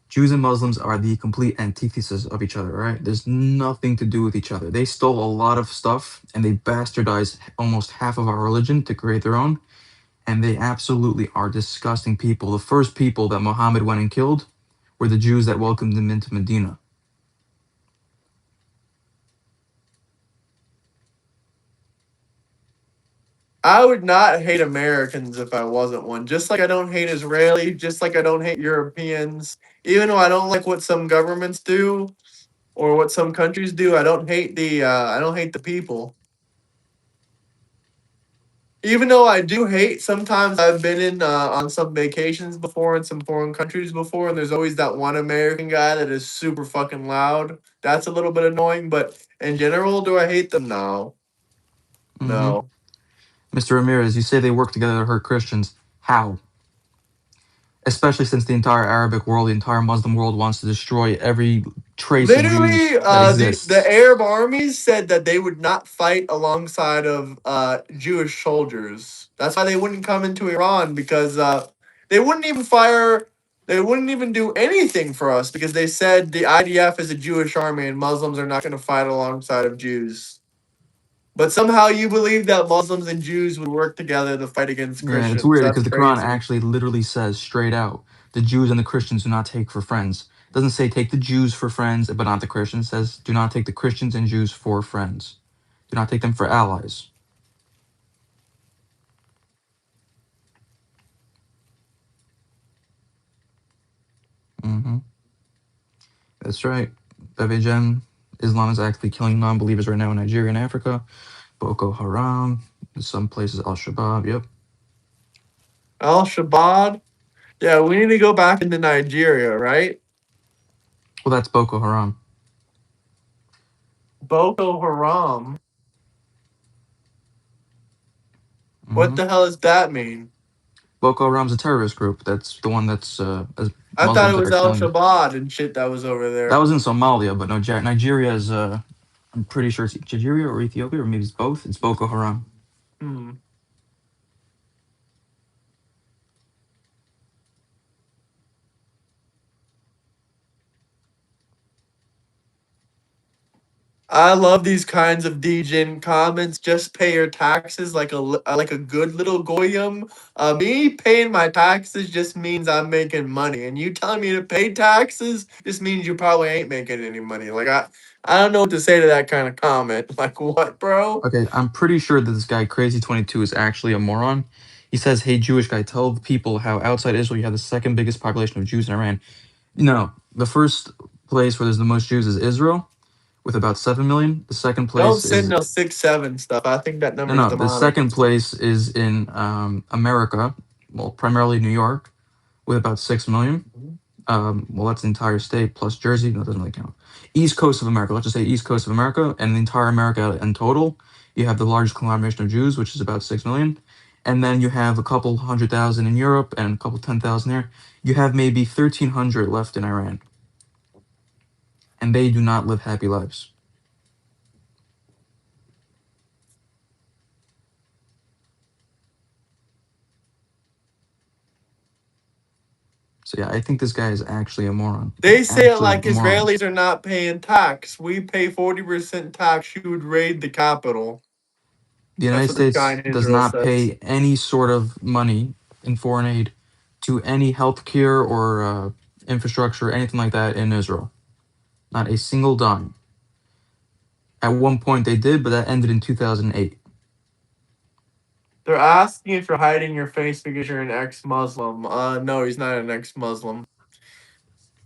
S5: Jews and Muslims are the complete antithesis of each other, right? There's nothing to do with each other. They stole a lot of stuff and they bastardized almost half of our religion to create their own. And they absolutely are disgusting people. The first people that Muhammad went and killed were the Jews that welcomed him into Medina.
S1: I would not hate Americans if I wasn't one. Just like I don't hate Israelis, just like I don't hate Europeans. Even though I don't like what some governments do or what some countries do, I don't hate the people. Even though I do hate, sometimes I've been in on some vacations before in some foreign countries before, and there's always that one American guy that is super fucking loud. That's a little bit annoying, but in general, do I hate them? No,
S5: Hmm.
S1: no.
S5: Mr. Ramirez, you say they work together to hurt Christians. How? Especially since the entire Arabic world, the entire Muslim world wants to destroy every trace of Jews
S1: Literally,
S5: that
S1: the
S5: exists.
S1: Arab armies said that they would not fight alongside of Jewish soldiers. That's why they wouldn't come into Iran because they wouldn't even fire. They wouldn't even do anything for us because they said the IDF is a Jewish army and Muslims are not going to fight alongside of Jews. But somehow you believe that Muslims and Jews would work together to fight against
S5: Yeah, it's
S1: Christians.
S5: weird
S1: That's
S5: because the Quran
S1: crazy.
S5: actually literally says straight out the Jews and the Christians do not take for friends. It doesn't say take the Jews for friends, but not the Christians. It says do not take the Christians and Jews for friends. Do not take them for allies. hmm That's right. Bebejan, Islam is actively killing non-believers right now in Nigeria and Africa. Boko Haram, in some places Al Shabaab. Yep.
S1: Al Shabaab. Yeah, we need to go back into Nigeria, right?
S5: Well, that's Boko Haram.
S1: Boko Haram. What
S5: hmm
S1: the hell does that mean?
S5: Boko Haram's a terrorist group. That's the one that's as
S1: I thought it
S5: Muslims that
S1: was
S5: are
S1: Al
S5: killing.
S1: Shabaab and shit that was over
S5: That
S1: there.
S5: was in Somalia, but no, Nigeria is. I'm pretty sure it's Nigeria or Ethiopia, or maybe it's both. It's Boko Haram.
S1: Hmm. I love these kinds of degen comments. Just pay your taxes like a good little goyim. Me paying my taxes just means I'm making money, and you telling me to pay taxes just means you probably ain't making any money. I don't know what to say to that kind of comment. Like what, bro?
S5: Okay, I'm pretty sure that this guy Crazy22 is actually a moron. He says, "Hey, Jewish guy, tell the people how outside Israel you have the second biggest population of Jews in Iran." No, the first place where there's the most Jews is Israel with about 7 million. The second
S1: Don't
S5: place
S1: send
S5: is
S1: no 6-7 stuff. I think that
S5: no,
S1: number is
S5: no. The
S1: demonic.
S5: second place is in America, well, primarily New York, with about 6 million. Well, that's the entire state plus Jersey. No, that doesn't really count. East Coast of America. Let's just say East Coast of America, and the entire America in total, you have the largest conglomeration of Jews, which is about 6 million, and then you have a couple 100,000 in Europe and a couple 10,000 there. You have maybe 1,300 left in Iran, and they do not live happy lives. So yeah, I think this guy is actually a moron.
S1: They say it
S5: Actually
S1: like
S5: a moron.
S1: Israelis are not paying tax. We pay 40% tax. You would raid the capital.
S5: The
S1: That's
S5: United
S1: what this guy
S5: States
S1: in
S5: does
S1: Israel
S5: not
S1: says.
S5: pay any sort of money in foreign aid to any healthcare or infrastructure, anything like that in Israel. Not a single dime. At one point they did, but that ended in 2008.
S1: They're asking if you're hiding your face because you're an ex-Muslim. No, he's not an ex-Muslim.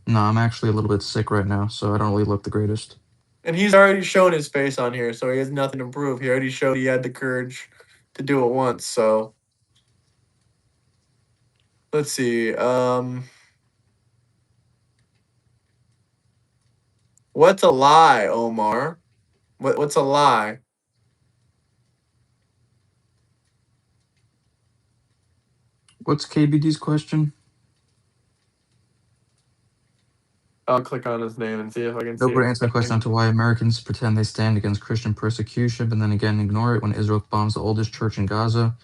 S5: No, I'm actually a little bit sick right now, so I don't really look the greatest.
S1: And he's already shown his face on here, so he has nothing to prove. He already showed he had the courage to do it once, so let's see. What's a lie, Omar? What's a lie?
S5: What's KBD's question?
S1: I'll click on his name and see if I can see
S5: Nobody
S1: it.
S5: answered my question as to why Americans pretend they stand against Christian persecution, but then again ignore it when Israel bombs the oldest church in Gaza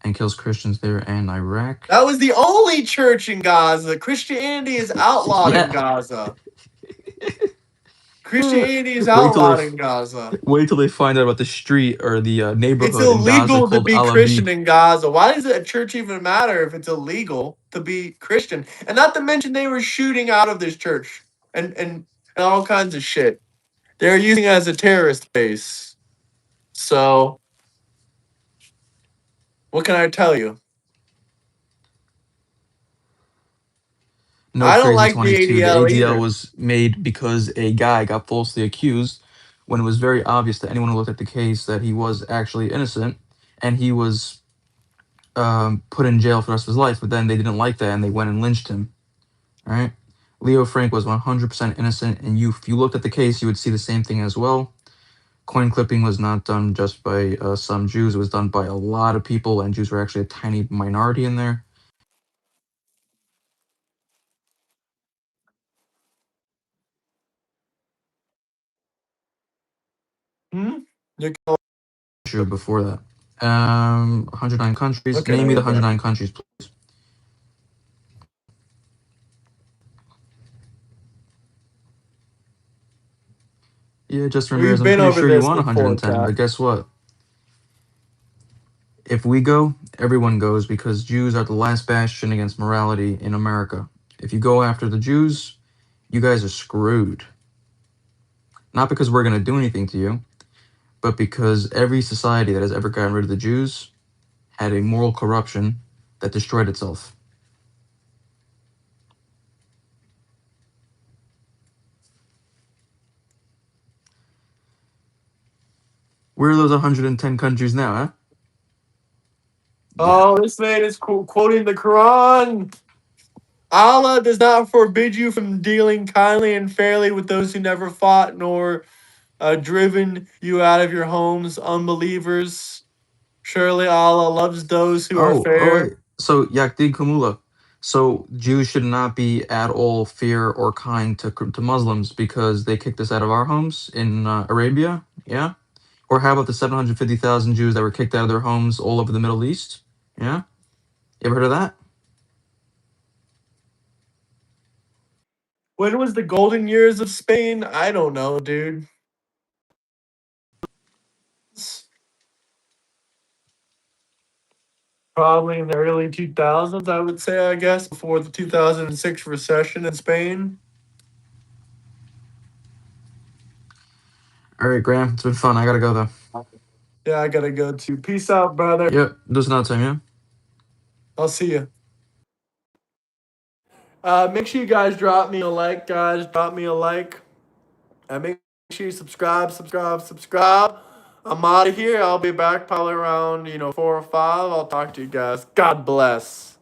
S5: and kills Christians there and Iraq.
S1: That was the only church in Gaza. Christianity is outlawed in
S5: Yeah.
S1: Gaza. Christianity is
S5: wait till they
S1: outlawed
S5: f-
S1: in Gaza.
S5: wait till they find out about the street or the
S1: It's
S5: neighborhood in Gaza
S1: illegal to
S5: called
S1: be
S5: Alavi.
S1: Christian in Gaza. Why does a church even matter if it's illegal to be Christian? And not to mention they were shooting out of this church and all kinds of shit. They were using it as a terrorist base. So what can I tell you?
S5: No,
S1: I don't
S5: crazy
S1: like the
S5: 22. The
S1: ADL
S5: ADL
S1: either.
S5: was made because a guy got falsely accused when it was very obvious to anyone who looked at the case that he was actually innocent, and he was put in jail for the rest of his life. But then they didn't like that and they went and lynched him. All right. Leo Frank was 100% innocent, and if you looked at the case, you would see the same thing as well. Coin clipping was not done just by some Jews; it was done by a lot of people, and Jews were actually a tiny minority in there.
S1: Hmm? You're
S5: True before that. 109 countries.
S1: looking
S5: Name
S1: at
S5: me the
S1: it, bro.
S5: 109 countries, please. Yeah, Justin Ramirez,
S1: We've
S5: I'm
S1: been
S5: pretty
S1: over
S5: sure you
S1: this
S5: won
S1: before,
S5: 110,
S1: Cat.
S5: but guess what? If we go, everyone goes because Jews are the last bastion against morality in America. If you go after the Jews, you guys are screwed. Not because we're going to do anything to you, but because every society that has ever gotten rid of the Jews had a moral corruption that destroyed itself. Where are those 110 countries now, huh? Yeah.
S1: Oh, this man is quoting the Quran. Allah does not forbid you from dealing kindly and fairly with those who never fought nor driven you out of your homes, unbelievers. Surely Allah loves those who are
S5: Oh,
S1: fair.
S5: wait. So, Yakdin Kumula. So, Jews should not be at all fair or kind to Muslims because they kicked us out of our homes in Arabia? Yeah? Or how about the 750,000 Jews that were kicked out of their homes all over the Middle East? Yeah? You ever heard of that?
S1: When was the golden years of Spain? I don't know, dude. Probably in the early 2000s, I would say, I guess, before the 2006 recession in Spain.
S5: All right, Graham. It's been fun. I gotta go, though.
S1: Yeah, I gotta go too. Peace out, brother.
S5: Yep. Do this another time, yeah?
S1: I'll see you. Make sure you guys drop me a like, guys. Drop me a like. Make sure you subscribe. I'm out of here. I'll be back probably around 4 or 5. I'll talk to you guys. God bless.